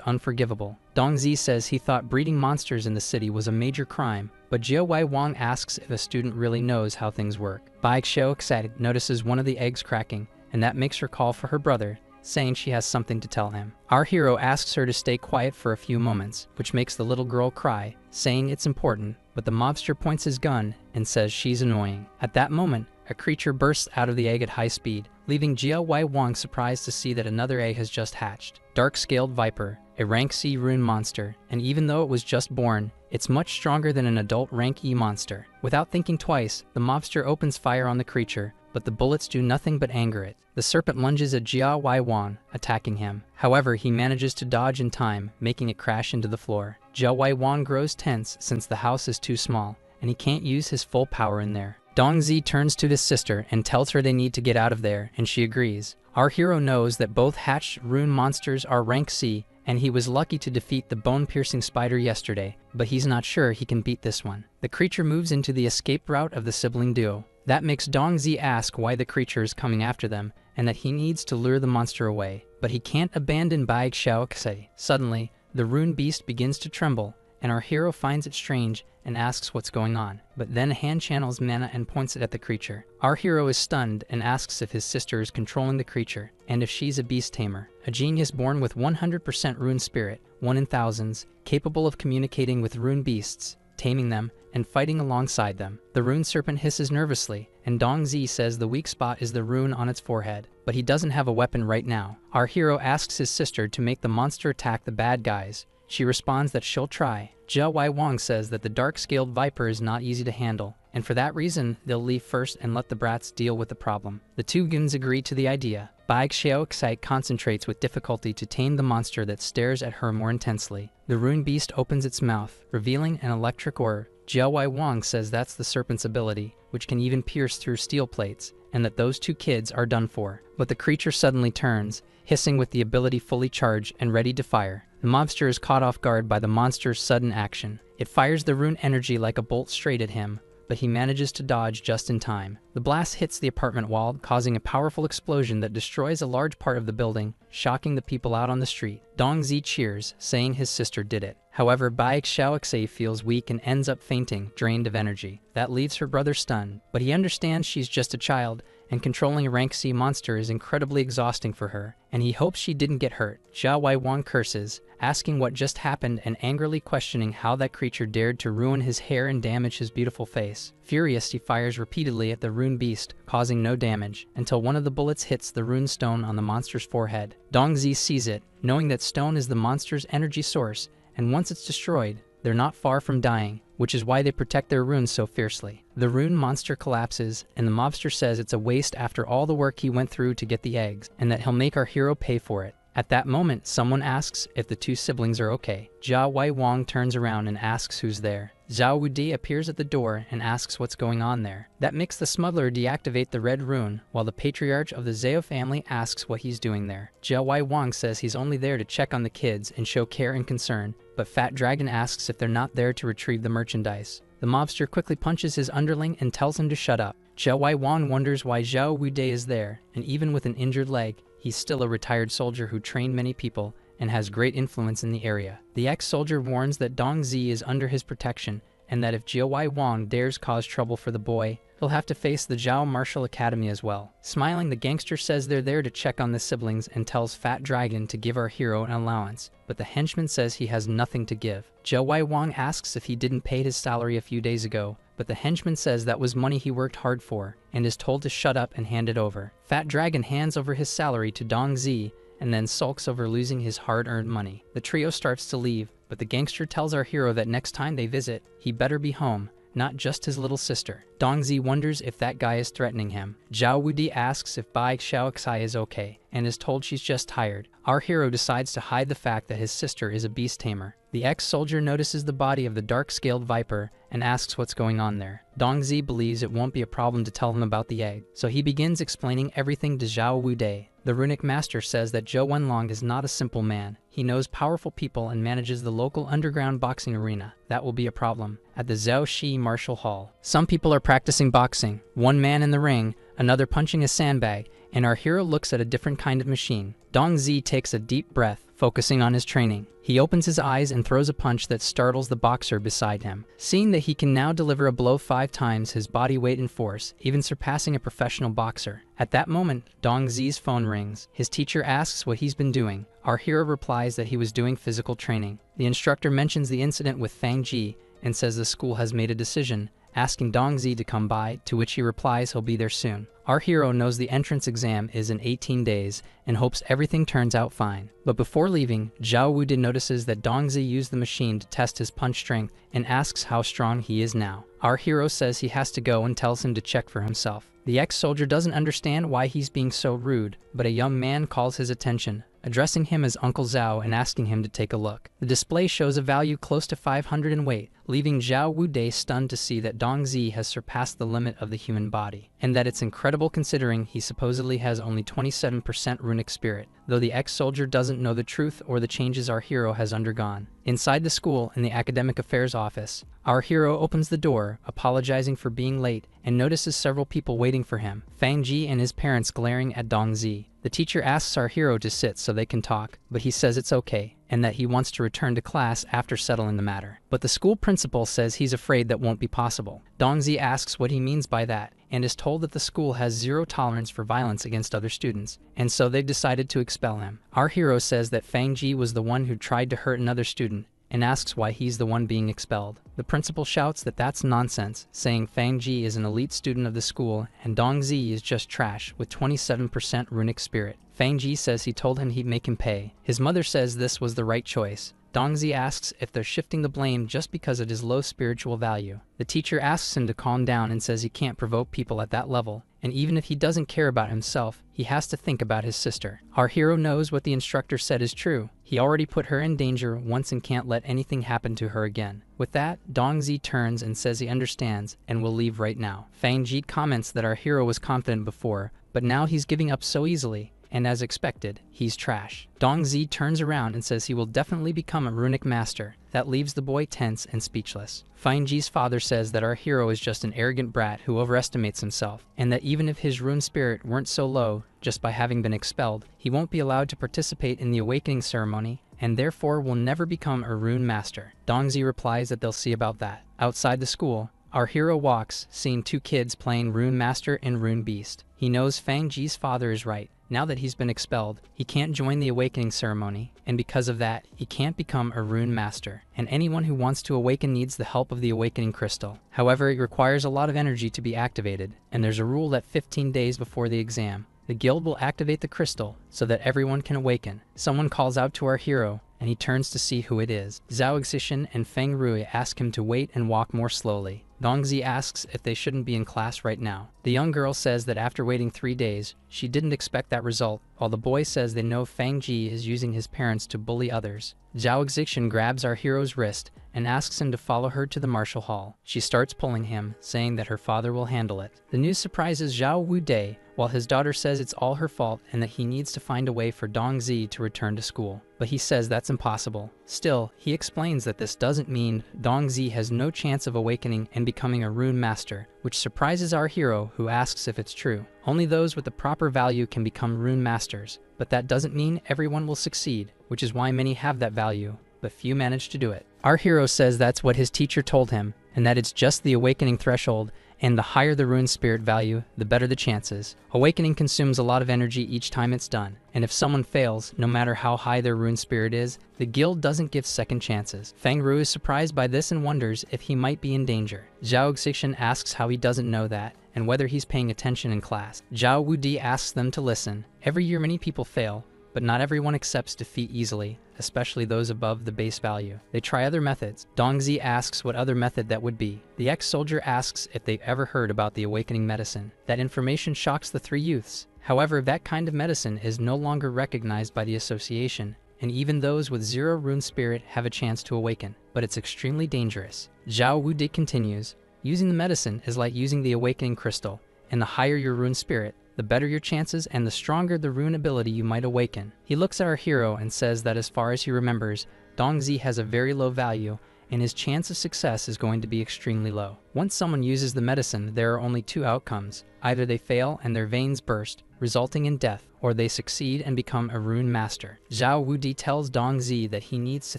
unforgivable. Dong Zi says he thought breeding monsters in the city was a major crime, but Zhao Wai Wang asks if a student really knows how things work. Bai Xiao notices one of the eggs cracking, and that makes her call for her brother, saying she has something to tell him. Our hero asks her to stay quiet for a few moments, which makes the little girl cry, saying it's important, but the mobster points his gun and says she's annoying. At that moment, a creature bursts out of the egg at high speed, leaving Zhao Wai Wang surprised to see that another egg has just hatched. Dark-scaled viper, a rank C rune monster, and even though it was just born, it's much stronger than an adult rank E monster. Without thinking twice, the mobster opens fire on the creature, but the bullets do nothing but anger it. The serpent lunges at Zhao Wai Wang, attacking him. However, he manages to dodge in time, making it crash into the floor. Zhao Wai Wang grows tense since the house is too small, and he can't use his full power in there. Dong Zi turns to his sister and tells her they need to get out of there, and she agrees. Our hero knows that both hatched rune monsters are rank C, and he was lucky to defeat the bone-piercing spider yesterday, but he's not sure he can beat this one. The creature moves into the escape route of the sibling duo. That makes Dong Zi ask why the creature is coming after them, and that he needs to lure the monster away. But he can't abandon Bai Xiao. Suddenly, the rune beast begins to tremble, and our hero finds it strange and asks what's going on. But then a hand channels mana and points it at the creature. Our hero is stunned and asks if his sister is controlling the creature, and if she's a beast tamer. A genius born with 100% rune spirit, 1 in thousands, capable of communicating with rune beasts, taming them, and fighting alongside them. The rune serpent hisses nervously, and Dong Zi says the weak spot is the rune on its forehead, but he doesn't have a weapon right now. Our hero asks his sister to make the monster attack the bad guys. She responds that she'll try. Zhao Wai Wang says that the dark-scaled viper is not easy to handle, and for that reason, they'll leave first and let the brats deal with the problem. The two goons agree to the idea. Bai Xiao concentrates with difficulty to tame the monster that stares at her more intensely. The rune beast opens its mouth, revealing an electric orb. Zhao Wai Wang says that's the serpent's ability, which can even pierce through steel plates, and that those two kids are done for. But the creature suddenly turns, hissing with the ability fully charged and ready to fire. The mobster is caught off guard by the monster's sudden action. It fires the rune energy like a bolt straight at him, but he manages to dodge just in time. The blast hits the apartment wall, causing a powerful explosion that destroys a large part of the building, shocking the people out on the street. Dong Zi cheers, saying his sister did it. However, Bai Xiao feels weak and ends up fainting, drained of energy. That leaves her brother stunned, but he understands she's just a child, and controlling a rank C monster is incredibly exhausting for her, and he hopes she didn't get hurt. Zhao Wai Wang curses, asking what just happened and angrily questioning how that creature dared to ruin his hair and damage his beautiful face. Furious, he fires repeatedly at the rune beast, causing no damage, until one of the bullets hits the rune stone on the monster's forehead. Dong Zi sees it, knowing that stone is the monster's energy source, and once it's destroyed, they're not far from dying, which is why they protect their runes so fiercely. The rune monster collapses, and the mobster says it's a waste after all the work he went through to get the eggs, and that he'll make our hero pay for it. At that moment, someone asks if the two siblings are okay. Zhao Wai Wang turns around and asks who's there. Zhao Wudi appears at the door and asks what's going on there. That makes the smuggler deactivate the red rune, while the patriarch of the Zhao family asks what he's doing there. Zhao Wai Wang says he's only there to check on the kids and show care and concern, but Fat Dragon asks if they're not there to retrieve the merchandise. The mobster quickly punches his underling and tells him to shut up. Zhao Wai Wang wonders why Zhao Wudi is there, and even with an injured leg, he's still a retired soldier who trained many people and has great influence in the area. The ex-soldier warns that Dong Zi is under his protection, and that if Zhao Wai Wang dares cause trouble for the boy, he'll have to face the Zhao Martial Academy as well. Smiling, the gangster says they're there to check on the siblings and tells Fat Dragon to give our hero an allowance, but the henchman says he has nothing to give. Zhao Wai Wang asks if he didn't pay his salary a few days ago, but the henchman says that was money he worked hard for, and is told to shut up and hand it over. Fat Dragon hands over his salary to Dong Zi, and then sulks over losing his hard-earned money. The trio starts to leave, but the gangster tells our hero that next time they visit, he better be home, not just his little sister. Dongzi wonders if that guy is threatening him. Zhao Wudi asks if Bai Xiaoxai is okay, and is told she's just tired. Our hero decides to hide the fact that his sister is a beast tamer. The ex-soldier notices the body of the dark-scaled viper and asks what's going on there. Dongzi believes it won't be a problem to tell him about the egg, so he begins explaining everything to Zhao Wude. The runic master says that Zhou Wenlong is not a simple man. He knows powerful people and manages the local underground boxing arena. That will be a problem. At the Zhao Shi Martial Hall, some people are practicing boxing. One man in the ring, another punching a sandbag, and our hero looks at a different kind of machine. Dongzi takes a deep breath, focusing on his training. He opens his eyes and throws a punch that startles the boxer beside him. Seeing that he can now deliver a blow 5 times his body weight and force, even surpassing a professional boxer. At that moment, Dongzi's phone rings. His teacher asks what he's been doing. Our hero replies that he was doing physical training. The instructor mentions the incident with Fang Ji and says the school has made a decision, asking Dongzi to come by, to which he replies he'll be there soon. Our hero knows the entrance exam is in 18 days and hopes everything turns out fine. But before leaving, Zhao Wudin notices that Dongzi used the machine to test his punch strength and asks how strong he is now. Our hero says he has to go and tells him to check for himself. The ex-soldier doesn't understand why he's being so rude, but a young man calls his attention, addressing him as Uncle Zhao and asking him to take a look. The display shows a value close to 500 in weight, leaving Zhao Wude stunned to see that Dongzi has surpassed the limit of the human body, and that it's incredible considering he supposedly has only 27% runic spirit, though the ex-soldier doesn't know the truth or the changes our hero has undergone. Inside the school, in the academic affairs office, our hero opens the door, apologizing for being late, and notices several people waiting for him, Fang Ji and his parents glaring at Dongzi. The teacher asks our hero to sit so they can talk, but he says it's okay, and that he wants to return to class after settling the matter. But the school principal says he's afraid that won't be possible. Dongzi asks what he means by that, and is told that the school has zero tolerance for violence against other students, and so they've decided to expel him. Our hero says that Fang Ji was the one who tried to hurt another student, and asks why he's the one being expelled. The principal shouts that that's nonsense, saying Fang Ji is an elite student of the school and Dongzi is just trash with 27% runic spirit. Fang Ji says he told him he'd make him pay. His mother says this was the right choice. Dongzi asks if they're shifting the blame just because of his low spiritual value. The teacher asks him to calm down and says he can't provoke people at that level, and even if he doesn't care about himself, he has to think about his sister. Our hero knows what the instructor said is true. He already put her in danger once and can't let anything happen to her again. With that, Dongzi turns and says he understands and will leave right now. Fang Ji comments that our hero was confident before, but now he's giving up so easily. And as expected, he's trash. Dongzi turns around and says he will definitely become a runic master. That leaves the boy tense and speechless. Fang Ji's father says that our hero is just an arrogant brat who overestimates himself, and that even if his rune spirit weren't so low, just by having been expelled, he won't be allowed to participate in the awakening ceremony, and therefore will never become a rune master. Dongzi replies that they'll see about that. Outside the school, our hero walks, seeing 2 kids playing Rune Master and Rune Beast. He knows Fang Ji's father is right. Now that he's been expelled, he can't join the awakening ceremony, and because of that, he can't become a rune master, and anyone who wants to awaken needs the help of the awakening crystal. However, it requires a lot of energy to be activated, and there's a rule that 15 days before the exam, the guild will activate the crystal so that everyone can awaken. Someone calls out to our hero, and he turns to see who it is. Zhao Xishan and Feng Rui ask him to wait and walk more slowly. Dongzi asks if they shouldn't be in class right now. The young girl says that after waiting 3 days, she didn't expect that result, while the boy says they know Fang Ji is using his parents to bully others. Zhao Xixin grabs our hero's wrist and asks him to follow her to the martial hall. She starts pulling him, saying that her father will handle it. The news surprises Zhao Wude, while his daughter says it's all her fault and that he needs to find a way for Dongzi to return to school. But he says that's impossible. Still, he explains that this doesn't mean Dongzi has no chance of awakening and becoming a rune master, which surprises our hero, who asks if it's true. Only those with the proper value can become rune masters, but that doesn't mean everyone will succeed, which is why many have that value, but few manage to do it. Our hero says that's what his teacher told him, and that it's just the awakening threshold, and the higher the rune spirit value, the better the chances. Awakening consumes a lot of energy each time it's done, and if someone fails, no matter how high their rune spirit is, the guild doesn't give second chances. Feng Ru is surprised by this and wonders if he might be in danger. Zhao Xixin asks how he doesn't know that, and whether he's paying attention in class. Zhao Wudi asks them to listen. Every year many people fail, but not everyone accepts defeat easily, especially those above the base value. They try other methods. Dongzi asks what other method that would be. The ex-soldier asks if they've ever heard about the awakening medicine. That information shocks the three youths. However, that kind of medicine is no longer recognized by the association, and even those with 0 rune spirit have a chance to awaken, but it's extremely dangerous. Zhao Wude continues, using the medicine is like using the awakening crystal, and the higher your rune spirit, the better your chances and the stronger the rune ability you might awaken. He looks at our hero and says that as far as he remembers, Dongzi has a very low value, and his chance of success is going to be extremely low. Once someone uses the medicine, there are only 2 outcomes. Either they fail and their veins burst, resulting in death, or they succeed and become a rune master. Zhao Wudi tells Dongzi that he needs to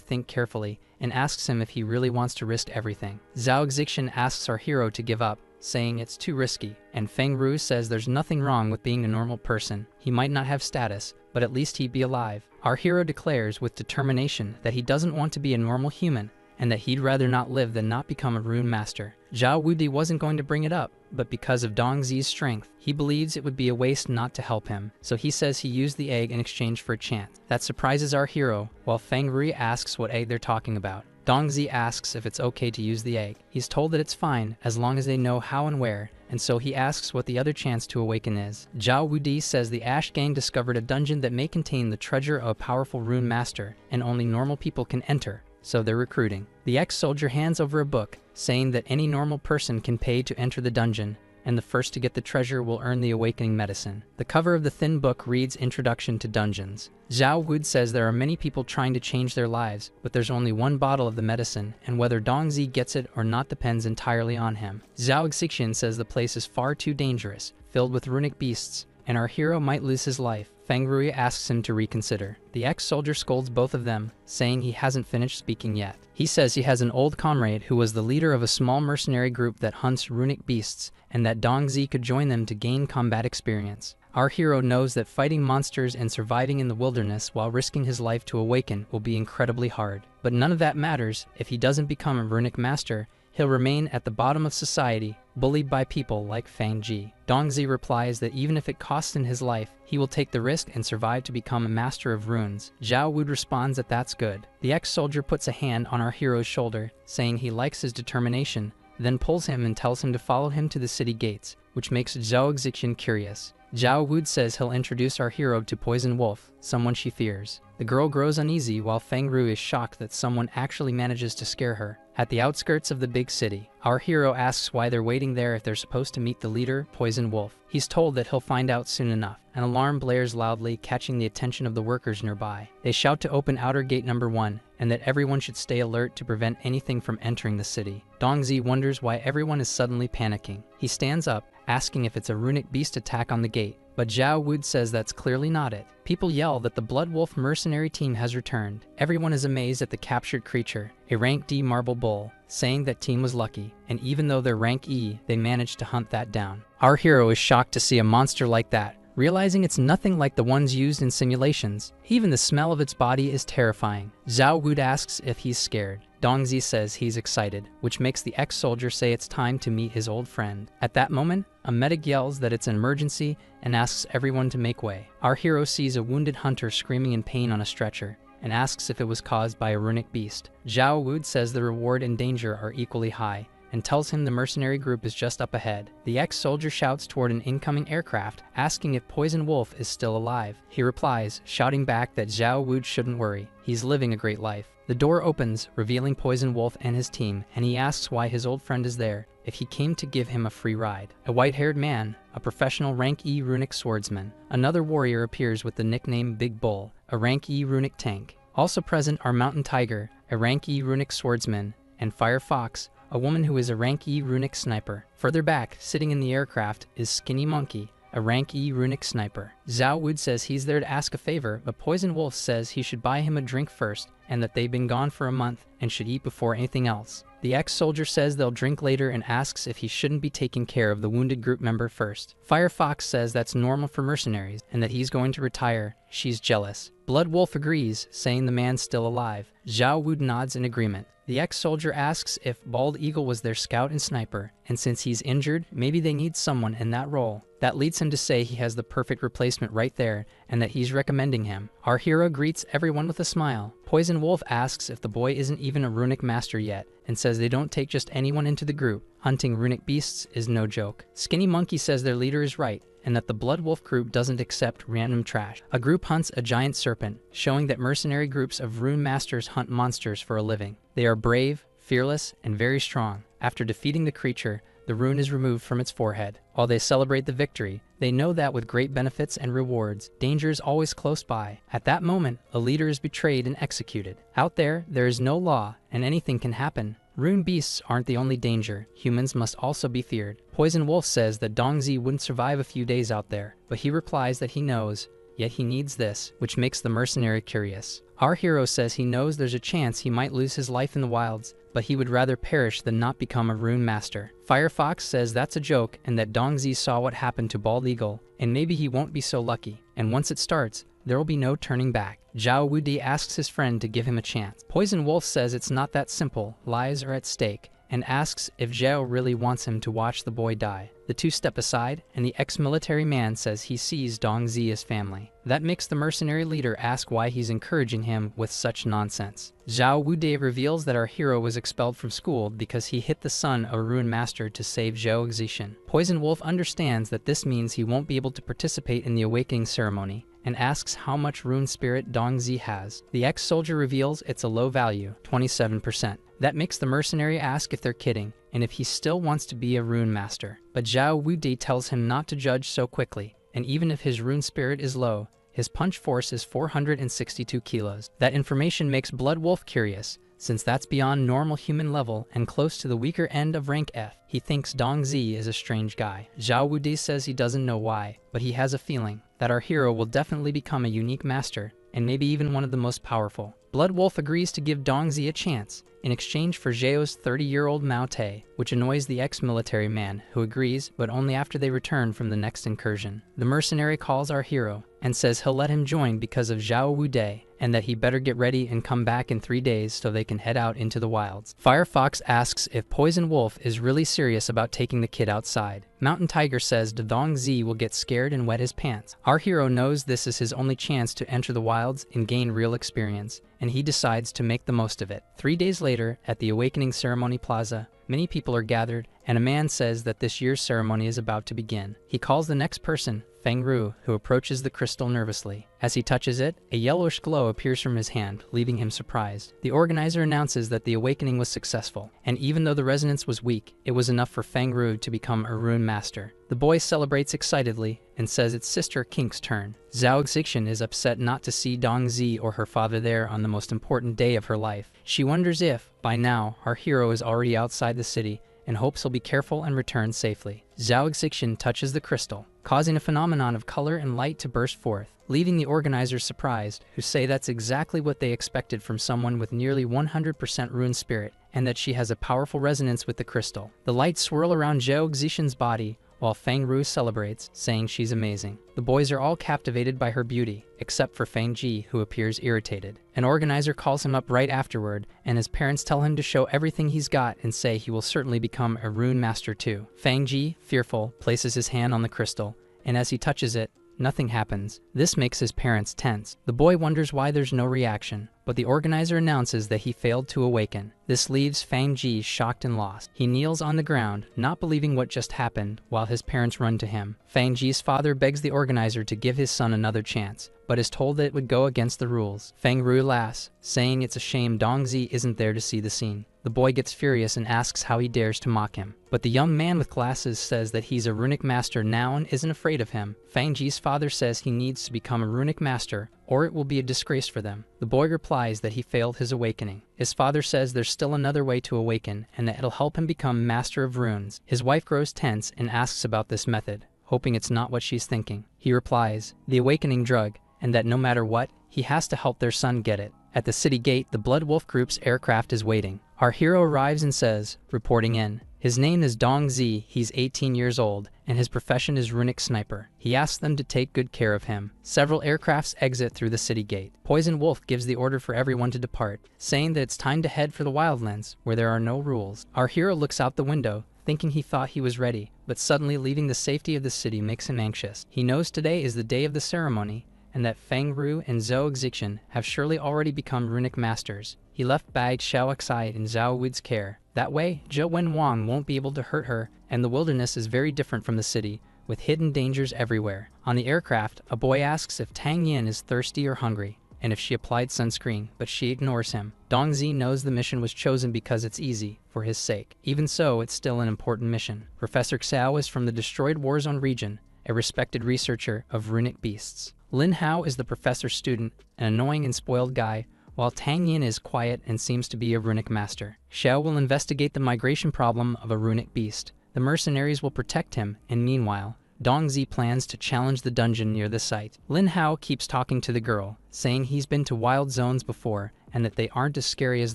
think carefully and asks him if he really wants to risk everything. Zhao Zixian asks our hero to give up, saying it's too risky, and Feng Ru says there's nothing wrong with being a normal person. He might not have status, but at least he'd be alive. Our hero declares with determination that he doesn't want to be a normal human, and that he'd rather not live than not become a rune master. Zhao Wudi wasn't going to bring it up, but because of Dongzi's strength, he believes it would be a waste not to help him, so he says he used the egg in exchange for a chance. That surprises our hero, while Feng Rui asks what egg they're talking about. Dongzi asks if it's okay to use the egg. He's told that it's fine, as long as they know how and where, and so he asks what the other chance to awaken is. Zhao Wudi says the Ash Gang discovered a dungeon that may contain the treasure of a powerful rune master, and only normal people can enter, so they're recruiting. The ex-soldier hands over a book, saying that any normal person can pay to enter the dungeon, and the first to get the treasure will earn the awakening medicine. The cover of the thin book reads Introduction to Dungeons. Zhao Wud says there are many people trying to change their lives, but there's only one bottle of the medicine, and whether Dongzi gets it or not depends entirely on him. Zhao Xixian says the place is far too dangerous, filled with runic beasts, and our hero might lose his life. Feng Rui asks him to reconsider. The ex-soldier scolds both of them, saying he hasn't finished speaking yet. He says he has an old comrade who was the leader of a small mercenary group that hunts runic beasts, and that Dongzi could join them to gain combat experience. Our hero knows that fighting monsters and surviving in the wilderness while risking his life to awaken will be incredibly hard. But none of that matters. If he doesn't become a runic master, he'll remain at the bottom of society, bullied by people like Fang Ji. Dongzi replies that even if it costs him his life, he will take the risk and survive to become a master of runes. Zhao Wud responds that that's good. The ex-soldier puts a hand on our hero's shoulder, saying he likes his determination, then pulls him and tells him to follow him to the city gates, which makes Zhao Xixian curious. Zhao Wud says he'll introduce our hero to Poison Wolf, someone she fears. The girl grows uneasy while Feng Ru is shocked that someone actually manages to scare her. At the outskirts of the big city, our hero asks why they're waiting there if they're supposed to meet the leader, Poison Wolf. He's told that he'll find out soon enough. An alarm blares loudly, catching the attention of the workers nearby. They shout to open outer gate number 1, and that everyone should stay alert to prevent anything from entering the city. Dongzi wonders why everyone is suddenly panicking. He stands up, asking if it's a runic beast attack on the gate, but Zhao Wud says that's clearly not it. People yell that the Blood Wolf mercenary team has returned. Everyone is amazed at the captured creature, a rank D marble bull, saying that team was lucky, and even though they're rank E, they managed to hunt that down. Our hero is shocked to see a monster like that, realizing it's nothing like the ones used in simulations. Even the smell of its body is terrifying. Zhao Wud asks if he's scared. Dongzi says he's excited, which makes the ex-soldier say it's time to meet his old friend. At that moment, a medic yells that it's an emergency and asks everyone to make way. Our hero sees a wounded hunter screaming in pain on a stretcher, and asks if it was caused by a runic beast. Zhao Wud says the reward and danger are equally high, and tells him the mercenary group is just up ahead. The ex-soldier shouts toward an incoming aircraft, asking if Poison Wolf is still alive. He replies, shouting back that Zhao Wud shouldn't worry. He's living a great life. The door opens, revealing Poison Wolf and his team, and he asks why his old friend is there, if he came to give him a free ride. A white-haired man, a professional rank E runic swordsman. Another warrior appears with the nickname Big Bull, a rank E runic tank. Also present are Mountain Tiger, a rank E runic swordsman, and Fire Fox, a woman who is a rank E runic sniper. Further back, sitting in the aircraft, is Skinny Monkey, a rank E runic sniper. Zhao Wud says he's there to ask a favor, but Poison Wolf says he should buy him a drink first, and that they've been gone for a month and should eat before anything else. The ex-soldier says they'll drink later and asks if he shouldn't be taking care of the wounded group member first. Firefox says that's normal for mercenaries and that he's going to retire. She's jealous. Blood Wolf agrees, saying the man's still alive. Zhao Wud nods in agreement. The ex-soldier asks if Bald Eagle was their scout and sniper, and since he's injured, maybe they need someone in that role. That leads him to say he has the perfect replacement right there and that he's recommending him. Our hero greets everyone with a smile. Poison Wolf asks if the boy isn't even a runic master yet and says they don't take just anyone into the group. Hunting runic beasts is no joke. Skinny Monkey says their leader is right and that the Blood Wolf group doesn't accept random trash. A group hunts a giant serpent, showing that mercenary groups of rune masters hunt monsters for a living. They are brave, fearless, and very strong. After defeating the creature, the rune is removed from its forehead. While they celebrate the victory, they know that with great benefits and rewards, danger is always close by. At that moment, a leader is betrayed and executed. Out there is no law, and anything can happen. Rune beasts aren't the only danger. Humans must also be feared. Poison Wolf says that Dongzi wouldn't survive a few days out there, but he replies that he knows, yet he needs this, which makes the mercenary curious. Our hero says he knows there's a chance he might lose his life in the wilds, but he would rather perish than not become a rune master. Firefox says that's a joke and that Dongzi saw what happened to Bald Eagle, and maybe he won't be so lucky. And once it starts, there will be no turning back. Zhao Wudi asks his friend to give him a chance. Poison Wolf says it's not that simple, lives are at stake, and asks if Zhao really wants him to watch the boy die. The two step aside, and the ex-military man says he sees Dongzi as family. That makes the mercenary leader ask why he's encouraging him with such nonsense. Zhao Wude reveals that our hero was expelled from school because he hit the son of a rune master to save Zhao Xixin. Poison Wolf understands that this means he won't be able to participate in the awakening ceremony, and asks how much rune spirit Dongzi has. The ex-soldier reveals it's a low value, 27%. That makes the mercenary ask if they're kidding, and if he still wants to be a rune master. But Zhao Wudi tells him not to judge so quickly, and even if his rune spirit is low, his punch force is 462 kilos. That information makes Blood Wolf curious, since that's beyond normal human level and close to the weaker end of rank F. He thinks Dongzi is a strange guy. Zhao Wudi says he doesn't know why, but he has a feeling that our hero will definitely become a unique master, and maybe even one of the most powerful. Blood Wolf agrees to give Dongzi a chance, in exchange for Zhao's 30-year-old Mao Te, which annoys the ex-military man, who agrees, but only after they return from the next incursion. The mercenary calls our hero, and says he'll let him join because of Zhao Wude, and that he better get ready and come back in 3 days so they can head out into the wilds. Firefox asks if Poison Wolf is really serious about taking the kid outside. Mountain Tiger says Dongzi will get scared and wet his pants. Our hero knows this is his only chance to enter the wilds and gain real experience, and he decides to make the most of it. 3 days later, at the Awakening Ceremony Plaza, many people are gathered, and a man says that this year's ceremony is about to begin. He calls the next person Feng Ru, who approaches the crystal nervously. As he touches it, a yellowish glow appears from his hand, leaving him surprised. The organizer announces that the awakening was successful, and even though the resonance was weak, it was enough for Feng Ru to become a rune master. The boy celebrates excitedly and says it's Sister Kink's turn. Zhao Xixin is upset not to see Dongzi or her father there on the most important day of her life. She wonders if, by now, our hero is already outside the city, and hopes he'll be careful and return safely. Zhao Xixin touches the crystal, causing a phenomenon of color and light to burst forth, leaving the organizers surprised, who say that's exactly what they expected from someone with nearly 100% rune spirit, and that she has a powerful resonance with the crystal. The lights swirl around Zhao Xixin's body, while Feng Ru celebrates, saying she's amazing. The boys are all captivated by her beauty, except for Feng Ji, who appears irritated. An organizer calls him up right afterward, and his parents tell him to show everything he's got and say he will certainly become a rune master too. Feng Ji, fearful, places his hand on the crystal, and as he touches it, nothing happens. This makes his parents tense. The boy wonders why there's no reaction, but the organizer announces that he failed to awaken. This leaves Feng Ji shocked and lost. He kneels on the ground, not believing what just happened, while his parents run to him. Feng Ji's father begs the organizer to give his son another chance, but is told that it would go against the rules. Feng Ru laughs, saying it's a shame Dongzi isn't there to see the scene. The boy gets furious and asks how he dares to mock him. But the young man with glasses says that he's a runic master now and isn't afraid of him. Feng Ji's father says he needs to become a runic master, or it will be a disgrace for them. The boy replies that he failed his awakening. His father says there's still another way to awaken, and that it'll help him become master of runes. His wife grows tense and asks about this method, hoping it's not what she's thinking. He replies, the awakening drug, and that no matter what, he has to help their son get it. At the city gate, the Blood Wolf Group's aircraft is waiting. Our hero arrives and says, reporting in. His name is Dongzi, he's 18 years old, and his profession is runic sniper. He asks them to take good care of him. Several aircrafts exit through the city gate. Poison Wolf gives the order for everyone to depart, saying that it's time to head for the Wildlands, where there are no rules. Our hero looks out the window, thinking he thought he was ready, but suddenly leaving the safety of the city makes him anxious. He knows today is the day of the ceremony, and that Feng Ru and Zhou Zixian have surely already become runic masters. He left Bai Xiaoxai in Zhao Wu's care. That way, Zhou Wenwang won't be able to hurt her, and the wilderness is very different from the city, with hidden dangers everywhere. On the aircraft, a boy asks if Tang Yin is thirsty or hungry, and if she applied sunscreen, but she ignores him. Dong Zi knows the mission was chosen because it's easy, for his sake. Even so, it's still an important mission. Professor Xiao is from the destroyed Warzone region, a respected researcher of runic beasts. Lin Hao is the professor's student, an annoying and spoiled guy, while Tang Yin is quiet and seems to be a runic master. Xiao will investigate the migration problem of a runic beast. The mercenaries will protect him, and meanwhile, Dong Zi plans to challenge the dungeon near the site. Lin Hao keeps talking to the girl, saying he's been to wild zones before and that they aren't as scary as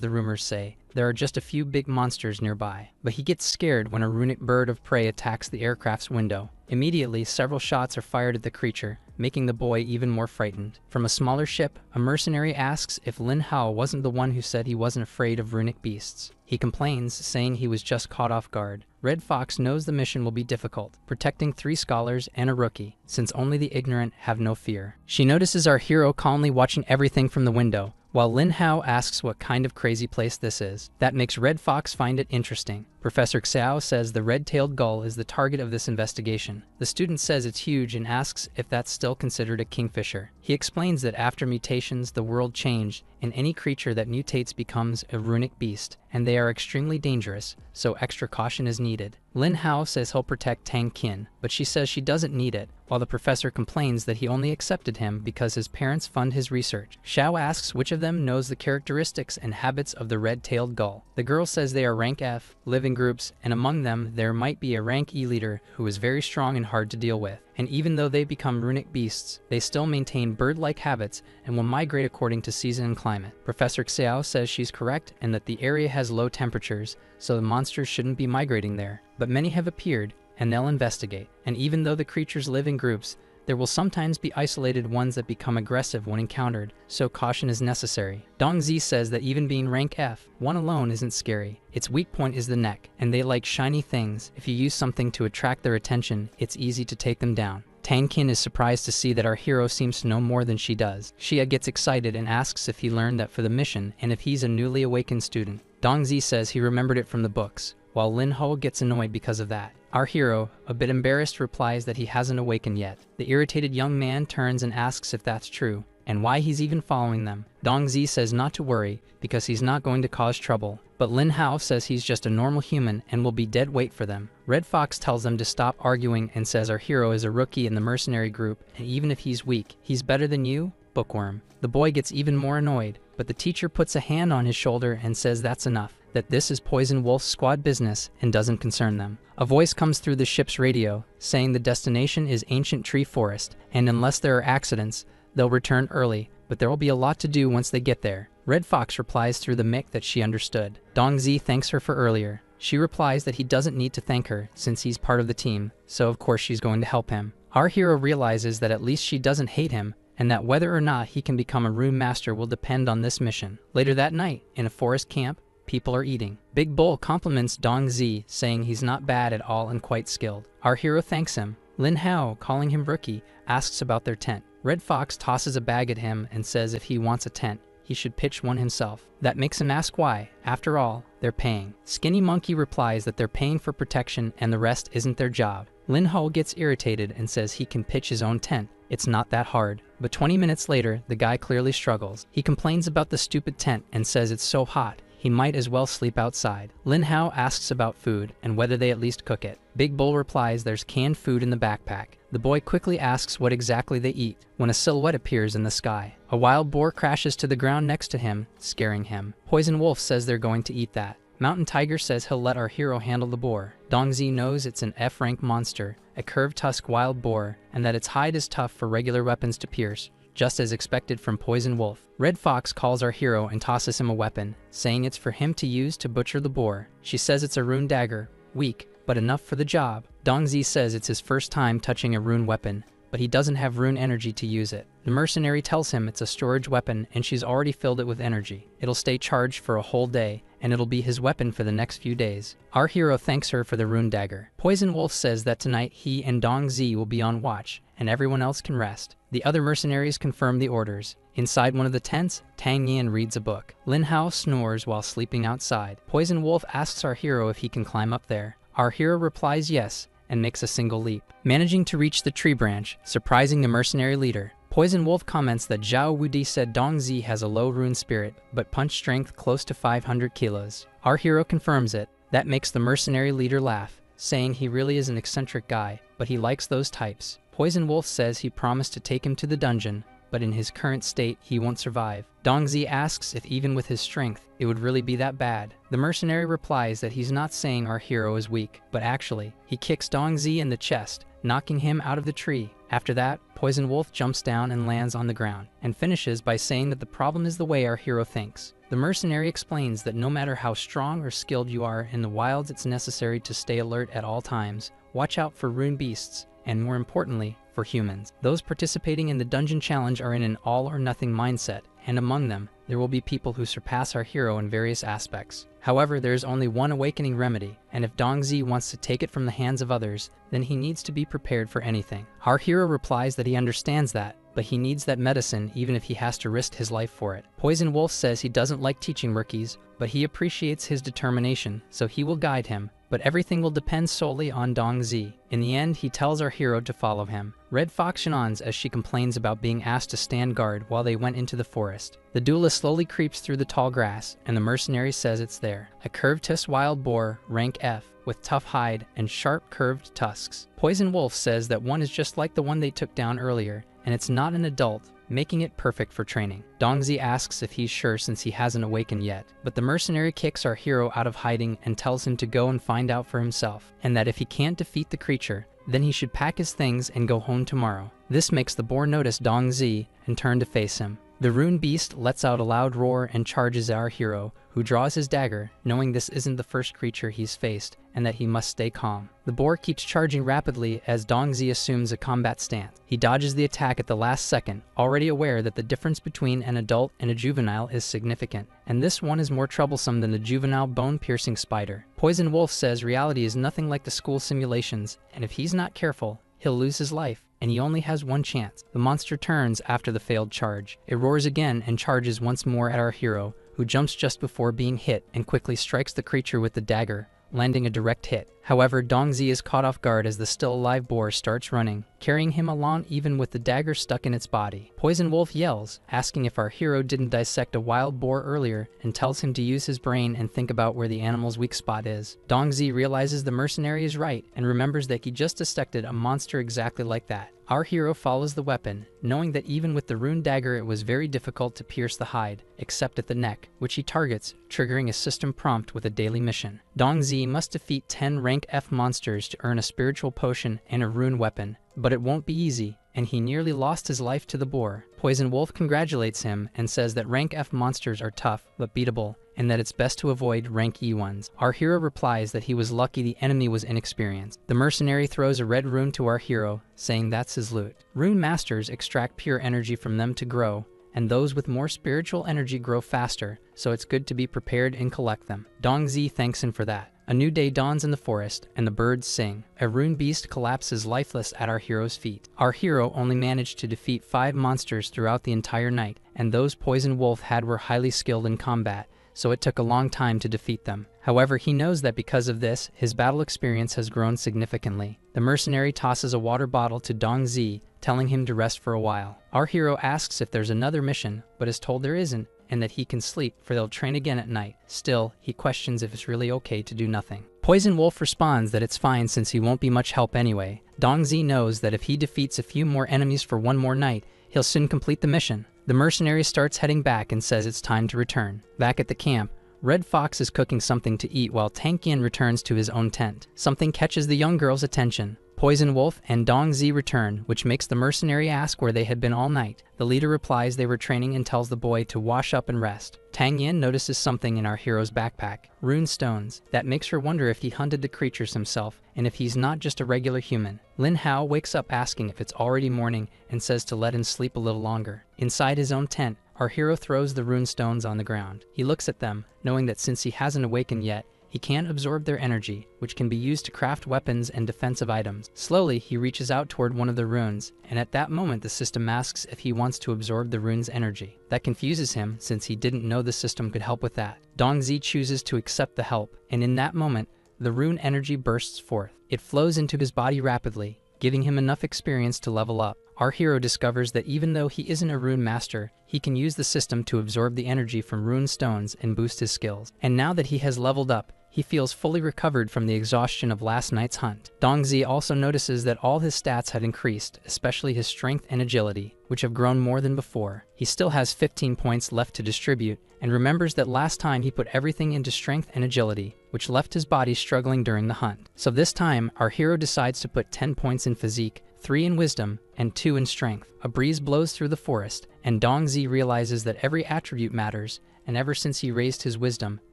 the rumors say. There are just a few big monsters nearby. But he gets scared when a runic bird of prey attacks the aircraft's window. Immediately, several shots are fired at the creature, making the boy even more frightened. From a smaller ship, a mercenary asks if Lin Hao wasn't the one who said he wasn't afraid of runic beasts. He complains, saying he was just caught off guard. Red Fox knows the mission will be difficult, protecting 3 scholars and a rookie, since only the ignorant have no fear. She notices our hero calmly watching everything from the window, while Lin Hao asks what kind of crazy place this is. That makes Red Fox find it interesting. Professor Xiao says the red-tailed gull is the target of this investigation. The student says it's huge and asks if that's still considered a kingfisher. He explains that after mutations, the world changed, and any creature that mutates becomes a runic beast, and they are extremely dangerous, so extra caution is needed. Lin Hao says he'll protect Tang Qin, but she says she doesn't need it, while the professor complains that he only accepted him because his parents fund his research. Xiao asks which of them knows the characteristics and habits of the red-tailed gull. The girl says they are rank F, live in groups, and among them there might be a rank E leader who is very strong and hard to deal with. And even though they become runic beasts, they still maintain bird-like habits and will migrate according to season and climate. Professor Xiao says she's correct and that the area has low temperatures, so the monsters shouldn't be migrating there. But many have appeared, and they'll investigate. And even though the creatures live in groups, there will sometimes be isolated ones that become aggressive when encountered, so caution is necessary. Dong Zi says that even being rank F, one alone isn't scary. Its weak point is the neck, and they like shiny things. If you use something to attract their attention, it's easy to take them down. Tang Qin is surprised to see that our hero seems to know more than she does. Xia gets excited and asks if he learned that for the mission and if he's a newly awakened student. Dong Zi says he remembered it from the books, while Lin Ho gets annoyed because of that. Our hero, a bit embarrassed, replies that he hasn't awakened yet. The irritated young man turns and asks if that's true, and why he's even following them. Dong Zi says not to worry, because he's not going to cause trouble. But Lin Hao says he's just a normal human and will be dead weight for them. Red Fox tells them to stop arguing and says our hero is a rookie in the mercenary group, and even if he's weak, he's better than you, Bookworm. The boy gets even more annoyed, but the teacher puts a hand on his shoulder and says that's enough, that this is Poison Wolf's squad business and doesn't concern them. A voice comes through the ship's radio, saying the destination is Ancient Tree Forest, and unless there are accidents, they'll return early, but there will be a lot to do once they get there. Red Fox replies through the mic that she understood. Dong Zi thanks her for earlier. She replies that he doesn't need to thank her, since he's part of the team, so of course she's going to help him. Our hero realizes that at least she doesn't hate him, and that whether or not he can become a rune master will depend on this mission. Later that night, in a forest camp, people are eating. Big Bull compliments Dong Zi, saying he's not bad at all and quite skilled. Our hero thanks him. Lin Hao, calling him rookie, asks about their tent. Red Fox tosses a bag at him and says if he wants a tent, he should pitch one himself. That makes him ask why. After all, they're paying. Skinny Monkey replies that they're paying for protection and the rest isn't their job. Lin Ho gets irritated and says he can pitch his own tent. It's not that hard. But 20 minutes later, the guy clearly struggles. He complains about the stupid tent and says it's so hot, he might as well sleep outside. Lin Hao asks about food and whether they at least cook it. Big Bull replies there's canned food in the backpack. The boy quickly asks what exactly they eat when a silhouette appears in the sky. A wild boar crashes to the ground next to him, scaring him. Poison Wolf says they're going to eat that. Mountain Tiger says he'll let our hero handle the boar. Dong Zi knows it's an F-rank monster, a curved tusk wild boar, and that its hide is tough for regular weapons to pierce, just as expected from Poison Wolf. Red Fox calls our hero and tosses him a weapon, saying it's for him to use to butcher the boar. She says it's a rune dagger, weak, but enough for the job. Dong Zi says it's his first time touching a rune weapon, but he doesn't have rune energy to use it. The mercenary tells him it's a storage weapon and she's already filled it with energy. It'll stay charged for a whole day, and it'll be his weapon for the next few days. Our hero thanks her for the rune dagger. Poison Wolf says that tonight he and Dong Zi will be on watch, and everyone else can rest. The other mercenaries confirm the orders. Inside one of the tents, Tang Yan reads a book. Lin Hao snores while sleeping outside. Poison Wolf asks our hero if he can climb up there. Our hero replies yes, and makes a single leap, managing to reach the tree branch, surprising the mercenary leader. Poison Wolf comments that Zhao Wudi said Dong Zi has a low rune spirit, but punch strength close to 500 kilos. Our hero confirms it. That makes the mercenary leader laugh, saying he really is an eccentric guy, but he likes those types. Poison Wolf says he promised to take him to the dungeon, but in his current state, he won't survive. Dong Zi asks if even with his strength, it would really be that bad. The mercenary replies that he's not saying our hero is weak, but actually, he kicks Dong Zi in the chest, knocking him out of the tree. After that, Poison Wolf jumps down and lands on the ground, and finishes by saying that the problem is the way our hero thinks. The mercenary explains that no matter how strong or skilled you are in the wilds, it's necessary to stay alert at all times, watch out for rune beasts, and more importantly, for humans. Those participating in the dungeon challenge are in an all-or-nothing mindset, and among them, there will be people who surpass our hero in various aspects. However, there is only one awakening remedy, and if Dong Zi wants to take it from the hands of others, then he needs to be prepared for anything. Our hero replies that he understands that, but he needs that medicine even if he has to risk his life for it. Poison Wolf says he doesn't like teaching rookies, but he appreciates his determination, so he will guide him, but everything will depend solely on Dong Zi. In the end, he tells our hero to follow him. Red Fox yawns as she complains about being asked to stand guard while they went into the forest. The duelist slowly creeps through the tall grass, and the mercenary says it's there. A curved-tusked wild boar, rank F, with tough hide and sharp curved tusks. Poison Wolf says that one is just like the one they took down earlier, and it's not an adult, making it perfect for training. Dong Zi asks if he's sure since he hasn't awakened yet, but the mercenary kicks our hero out of hiding and tells him to go and find out for himself, and that if he can't defeat the creature, then he should pack his things and go home tomorrow. This makes the boar notice Dong Zi and turn to face him. The rune beast lets out a loud roar and charges our hero, who draws his dagger, knowing this isn't the first creature he's faced, and that he must stay calm. The boar keeps charging rapidly as Dong Zi assumes a combat stance. He dodges the attack at the last second, already aware that the difference between an adult and a juvenile is significant, and this one is more troublesome than the juvenile bone-piercing spider. Poison Wolf says reality is nothing like the school simulations, and if he's not careful, he'll lose his life, and he only has one chance. The monster turns after the failed charge. It roars again and charges once more at our hero, who jumps just before being hit and quickly strikes the creature with the dagger, landing a direct hit. However, Dong Zi is caught off guard as the still-alive boar starts running, carrying him along even with the dagger stuck in its body. Poison Wolf yells, asking if our hero didn't dissect a wild boar earlier, and tells him to use his brain and think about where the animal's weak spot is. Dong Zi realizes the mercenary is right and remembers that he just dissected a monster exactly like that. Our hero follows the weapon, knowing that even with the rune dagger it was very difficult to pierce the hide, except at the neck, which he targets, triggering a system prompt with a daily mission. Dong Zi must defeat 10 rank F monsters to earn a spiritual potion and a rune weapon, but it won't be easy, and he nearly lost his life to the boar. Poison Wolf congratulates him and says that rank F monsters are tough but beatable, and that it's best to avoid rank E ones. Our hero replies that he was lucky the enemy was inexperienced. The mercenary throws a red rune to our hero, saying that's his loot. Rune masters extract pure energy from them to grow, and those with more spiritual energy grow faster, so it's good to be prepared and collect them. Dong Zi thanks him for that. A new day dawns in the forest, and the birds sing. A rune beast collapses lifeless at our hero's feet. Our hero only managed to defeat 5 monsters throughout the entire night, and those Poison Wolf had were highly skilled in combat, so it took a long time to defeat them. However, he knows that because of this, his battle experience has grown significantly. The mercenary tosses a water bottle to Dong Zi, telling him to rest for a while. Our hero asks if there's another mission, but is told there isn't, and that he can sleep, for they'll train again at night. Still, he questions if it's really okay to do nothing. Poison Wolf responds that it's fine since he won't be much help anyway. Dong Zi knows that if he defeats a few more enemies for one more night, he'll soon complete the mission. The mercenary starts heading back and says it's time to return. Back at the camp, Red Fox is cooking something to eat while Tankian returns to his own tent. Something catches the young girl's attention. Poison Wolf and Dong Zi return, which makes the mercenary ask where they had been all night. The leader replies they were training and tells the boy to wash up and rest. Tang Yin notices something in our hero's backpack, rune stones, that makes her wonder if he hunted the creatures himself and if he's not just a regular human. Lin Hao wakes up asking if it's already morning and says to let him sleep a little longer. Inside his own tent, our hero throws the rune stones on the ground. He looks at them, knowing that since he hasn't awakened yet, he can't absorb their energy, which can be used to craft weapons and defensive items. Slowly, he reaches out toward one of the runes, and at that moment the system asks if he wants to absorb the rune's energy. That confuses him, since he didn't know the system could help with that. Dong Zi chooses to accept the help, and in that moment, the rune energy bursts forth. It flows into his body rapidly, giving him enough experience to level up. Our hero discovers that even though he isn't a rune master, he can use the system to absorb the energy from rune stones and boost his skills. And now that he has leveled up, he feels fully recovered from the exhaustion of last night's hunt. Dong Zi also notices that all his stats had increased, especially his strength and agility, which have grown more than before. He still has 15 points left to distribute, and remembers that last time he put everything into strength and agility, which left his body struggling during the hunt. So this time, our hero decides to put 10 points in physique, 3 in wisdom, and 2 in strength. A breeze blows through the forest, and Dong Zi realizes that every attribute matters, and ever since he raised his wisdom,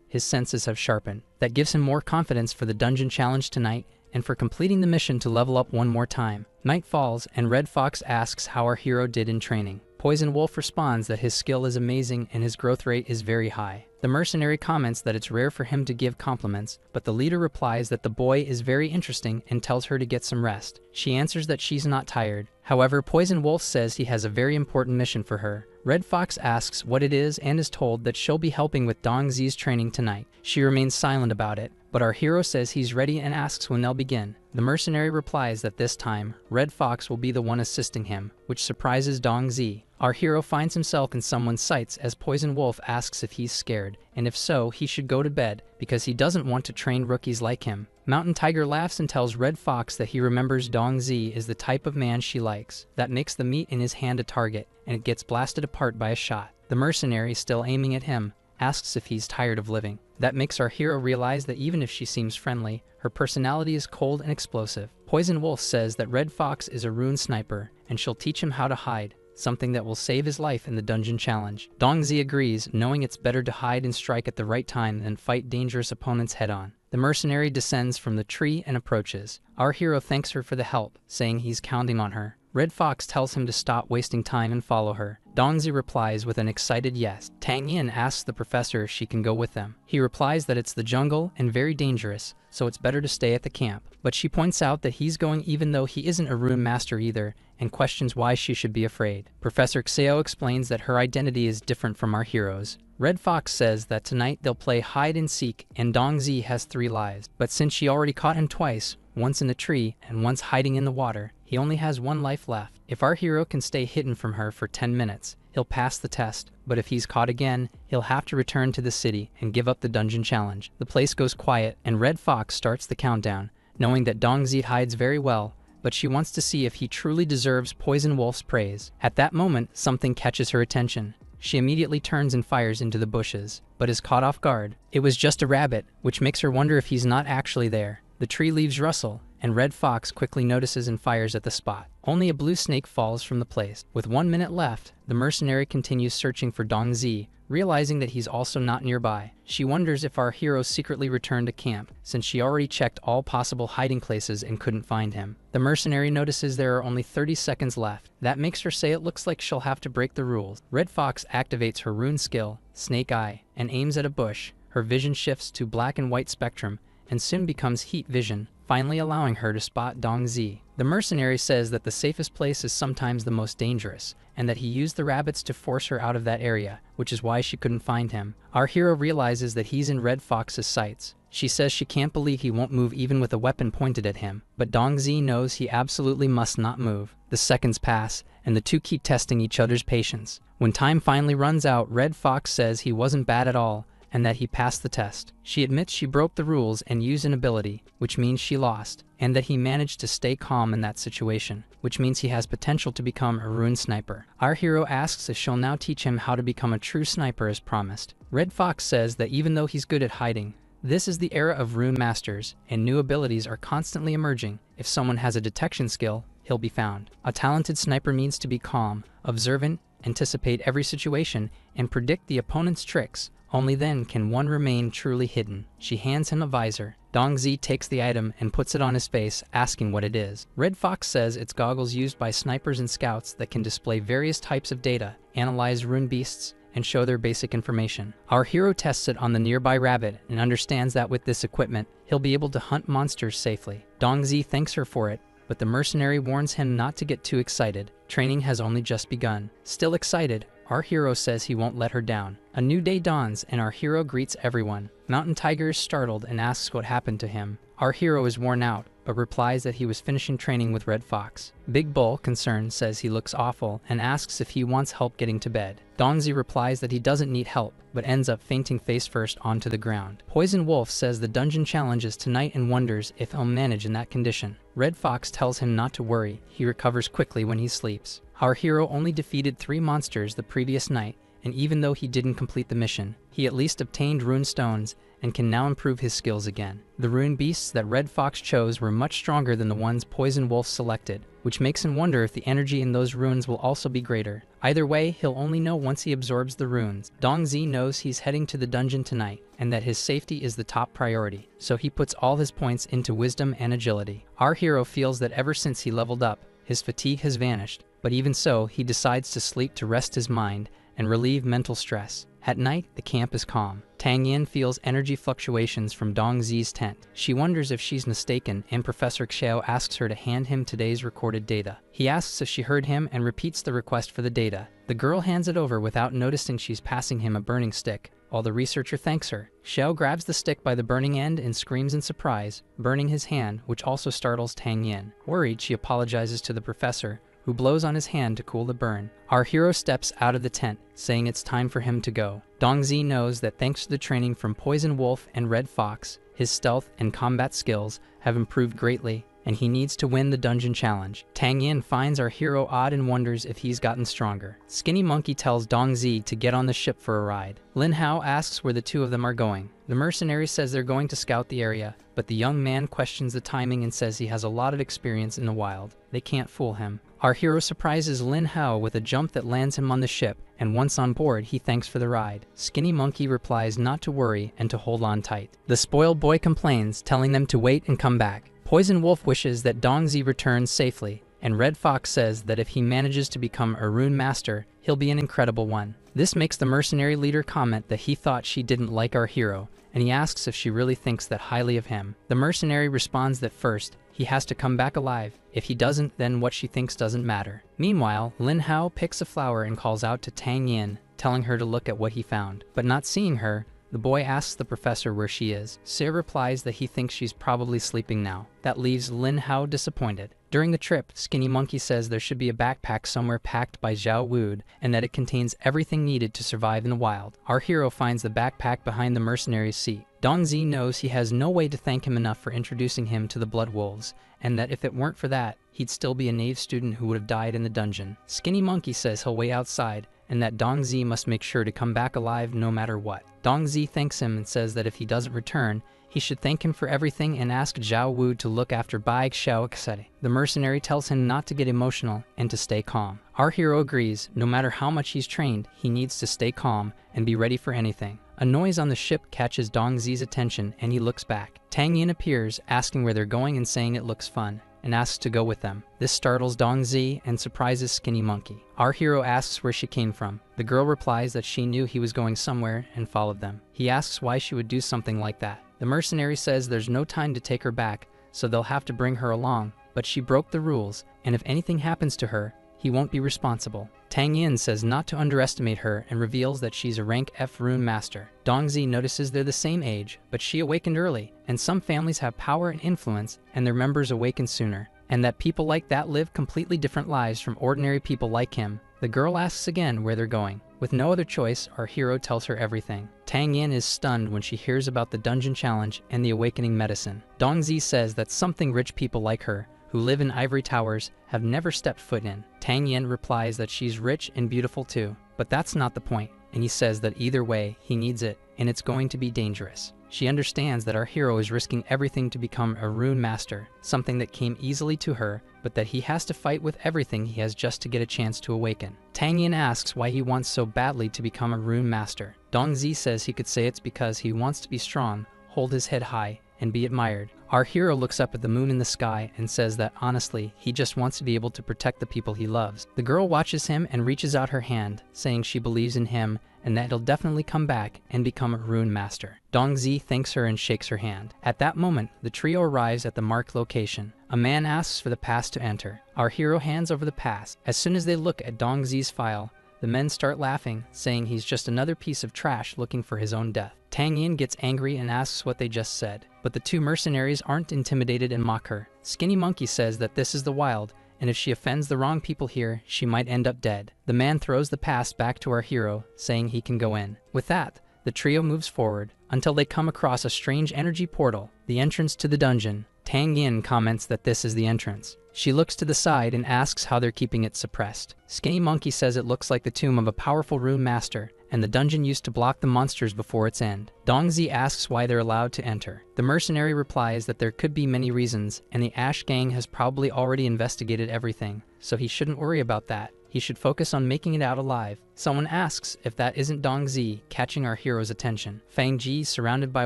his senses have sharpened. That gives him more confidence for the dungeon challenge tonight, and for completing the mission to level up one more time. Night falls, and Red Fox asks how our hero did in training. Poison Wolf responds that his skill is amazing and his growth rate is very high. The mercenary comments that it's rare for him to give compliments, but the leader replies that the boy is very interesting and tells her to get some rest. She answers that she's not tired. However, Poison Wolf says he has a very important mission for her. Red Fox asks what it is and is told that she'll be helping with Dong Zi's training tonight. She remains silent about it, but our hero says he's ready and asks when they'll begin. The mercenary replies that this time, Red Fox will be the one assisting him, which surprises Dong Zi. Our hero finds himself in someone's sights as Poison Wolf asks if he's scared, and if so, he should go to bed, because he doesn't want to train rookies like him. Mountain Tiger laughs and tells Red Fox that he remembers Dong Zi is the type of man she likes. That makes the meat in his hand a target, and it gets blasted apart by a shot. The mercenary, still aiming at him, asks if he's tired of living. That makes our hero realize that even if she seems friendly, her personality is cold and explosive. Poison Wolf says that Red Fox is a rune sniper, and she'll teach him how to hide, something that will save his life in the dungeon challenge. Dong Zi agrees, knowing it's better to hide and strike at the right time than fight dangerous opponents head-on. The mercenary descends from the tree and approaches. Our hero thanks her for the help, saying he's counting on her. Red Fox tells him to stop wasting time and follow her. Dong Zi replies with an excited yes. Tang Yin asks the professor if she can go with them. He replies that it's the jungle and very dangerous, so it's better to stay at the camp. But she points out that he's going even though he isn't a rune master either, and questions why she should be afraid. Professor Xeo explains that her identity is different from our hero's. Red Fox says that tonight they'll play hide and seek, and Dong Zi has 3 lives. But since she already caught him twice, once in the tree and once hiding in the water, he only has 1 life left. If our hero can stay hidden from her for 10 minutes, he'll pass the test, but if he's caught again, he'll have to return to the city and give up the dungeon challenge. The place goes quiet, and Red Fox starts the countdown, knowing that Dong Zi hides very well, but she wants to see if he truly deserves Poison Wolf's praise. At that moment, something catches her attention. She immediately turns and fires into the bushes, but is caught off guard. It was just a rabbit, which makes her wonder if he's not actually there. The tree leaves rustle, and Red Fox quickly notices and fires at the spot. Only a blue snake falls from the place. With 1 minute left, the mercenary continues searching for Dong Zi, realizing that he's also not nearby. She wonders if our hero secretly returned to camp, since she already checked all possible hiding places and couldn't find him. The mercenary notices there are only 30 seconds left. That makes her say it looks like she'll have to break the rules. Red Fox activates her rune skill, Snake Eye, and aims at a bush. Her vision shifts to black and white spectrum, and soon becomes heat vision, finally allowing her to spot Dong Zi. The mercenary says that the safest place is sometimes the most dangerous, and that he used the rabbits to force her out of that area, which is why she couldn't find him. Our hero realizes that he's in Red Fox's sights. She says she can't believe he won't move even with a weapon pointed at him, but Dong Zi knows he absolutely must not move. The seconds pass, and the two keep testing each other's patience. When time finally runs out, Red Fox says he wasn't bad at all, and that he passed the test. She admits she broke the rules and used an ability, which means she lost, and that he managed to stay calm in that situation, which means he has potential to become a rune sniper. Our hero asks if she'll now teach him how to become a true sniper as promised. Red Fox says that even though he's good at hiding, This is the era of rune masters, and new abilities are constantly emerging. If someone has a detection skill, he'll be found. A talented sniper needs to be calm, observant, anticipate every situation, and predict the opponent's tricks. Only then can one remain truly hidden. She hands him a visor. Dongzi takes the item and puts it on his face, asking what it is. Red Fox says it's goggles used by snipers and scouts that can display various types of data, analyze rune beasts, and show their basic information. Our hero tests it on the nearby rabbit and understands that with this equipment, he'll be able to hunt monsters safely. Dongzi thanks her for it, but the mercenary warns him not to get too excited. Training has only just begun. Still excited, our hero says he won't let her down. A new day dawns and our hero greets everyone. Mountain Tiger is startled and asks what happened to him. Our hero is worn out, but replies that he was finishing training with Red Fox. Big Bull, concerned, says he looks awful and asks if he wants help getting to bed. Dongzi replies that he doesn't need help, but ends up fainting face first onto the ground. Poison Wolf says the dungeon challenge is tonight and wonders if he'll manage in that condition. Red Fox tells him not to worry, he recovers quickly when he sleeps. Our hero only defeated 3 monsters the previous night, and even though he didn't complete the mission, he at least obtained rune stones and can now improve his skills again. The rune beasts that Red Fox chose were much stronger than the ones Poison Wolf selected, which makes him wonder if the energy in those runes will also be greater. Either way, he'll only know once he absorbs the runes. Dongzi knows he's heading to the dungeon tonight, and that his safety is the top priority, so he puts all his points into wisdom and agility. Our hero feels that ever since he leveled up, his fatigue has vanished, but even so, he decides to sleep to rest his mind and relieve mental stress. At night, the camp is calm. Tang Yin feels energy fluctuations from Dongzi's tent. She wonders if she's mistaken, and Professor Xiao asks her to hand him today's recorded data. He asks if she heard him and repeats the request for the data. The girl hands it over without noticing she's passing him a burning stick, while the researcher thanks her. Xiao grabs the stick by the burning end and screams in surprise, burning his hand, which also startles Tang Yin. Worried, she apologizes to the professor, who blows on his hand to cool the burn. Our hero steps out of the tent, saying it's time for him to go. Dongzi knows that thanks to the training from Poison Wolf and Red Fox, his stealth and combat skills have improved greatly, and he needs to win the dungeon challenge. Tang Yin finds our hero odd and wonders if he's gotten stronger. Skinny Monkey tells Dongzi to get on the ship for a ride. Lin Hao asks where the two of them are going. The mercenary says they're going to scout the area, but the young man questions the timing and says he has a lot of experience in the wild. They can't fool him. Our hero surprises Lin Hao with a jump that lands him on the ship, and once on board, he thanks for the ride. Skinny Monkey replies not to worry and to hold on tight. The spoiled boy complains, telling them to wait and come back. Poison Wolf wishes that Dongzi returns safely, and Red Fox says that if he manages to become a rune master, he'll be an incredible one. This makes the mercenary leader comment that he thought she didn't like our hero, and he asks if she really thinks that highly of him. The mercenary responds that first, he has to come back alive. If he doesn't, then what she thinks doesn't matter. Meanwhile, Lin Hao picks a flower and calls out to Tang Yin, telling her to look at what he found. But not seeing her, the boy asks the professor where she is. Se replies that he thinks she's probably sleeping now. That leaves Lin Hao disappointed. During the trip, Skinny Monkey says there should be a backpack somewhere packed by Zhao Wood, and that it contains everything needed to survive in the wild. Our hero finds the backpack behind the mercenary's seat. Dongzi knows he has no way to thank him enough for introducing him to the Blood Wolves, and that if it weren't for that, he'd still be a knave student who would have died in the dungeon. Skinny Monkey says he'll wait outside, and that Dongzi must make sure to come back alive no matter what. Dongzi thanks him and says that if he doesn't return, he should thank him for everything and ask Zhao Wu to look after Bai Xiao. The mercenary tells him not to get emotional and to stay calm. Our hero agrees, no matter how much he's trained, he needs to stay calm and be ready for anything. A noise on the ship catches Dongzi's attention and he looks back. Tang Yin appears, asking where they're going and saying it looks fun, and asks to go with them. This startles Dongzi and surprises Skinny Monkey. Our hero asks where she came from. The girl replies that she knew he was going somewhere and followed them. He asks why she would do something like that. The mercenary says there's no time to take her back, so they'll have to bring her along, but she broke the rules, and if anything happens to her, he won't be responsible. Tang Yin says not to underestimate her and reveals that she's a rank F rune master. Dongzi notices they're the same age, but she awakened early, and some families have power and influence, and their members awaken sooner, and that people like that live completely different lives from ordinary people like him. The girl asks again where they're going. With no other choice, our hero tells her everything. Tang Yin is stunned when she hears about the dungeon challenge and the awakening medicine. Dongzi says that's something rich people like her, who live in ivory towers, have never stepped foot in. Tang Yin replies that she's rich and beautiful too, but that's not the point, and he says that either way, he needs it, and it's going to be dangerous. She understands that our hero is risking everything to become a rune master, something that came easily to her, but that he has to fight with everything he has just to get a chance to awaken. Tang Yin asks why he wants so badly to become a rune master. Dong Zi says he could say it's because he wants to be strong, hold his head high, and be admired. Our hero looks up at the moon in the sky and says that honestly, he just wants to be able to protect the people he loves. The girl watches him and reaches out her hand, saying she believes in him and that he'll definitely come back and become a rune master. Dong Zi thanks her and shakes her hand. At that moment, the trio arrives at the marked location. A man asks for the pass to enter. Our hero hands over the pass. As soon as they look at Dong Zi's file, the men start laughing, saying he's just another piece of trash looking for his own death. Tang Yin gets angry and asks what they just said, but the two mercenaries aren't intimidated and mock her. Skinny Monkey says that this is the wild, and if she offends the wrong people here, she might end up dead. The man throws the pass back to our hero, saying he can go in. With that, the trio moves forward until they come across a strange energy portal, the entrance to the dungeon. Tang Yin comments that this is the entrance. She looks to the side and asks how they're keeping it suppressed. Skinny Monkey says it looks like the tomb of a powerful rune master, and the dungeon used to block the monsters before its end. Dong Zi asks why they're allowed to enter. The mercenary replies that there could be many reasons, and the Ash Gang has probably already investigated everything, so he shouldn't worry about that. He should focus on making it out alive. Someone asks if that isn't Dong Zi, catching our hero's attention. Fang Ji, surrounded by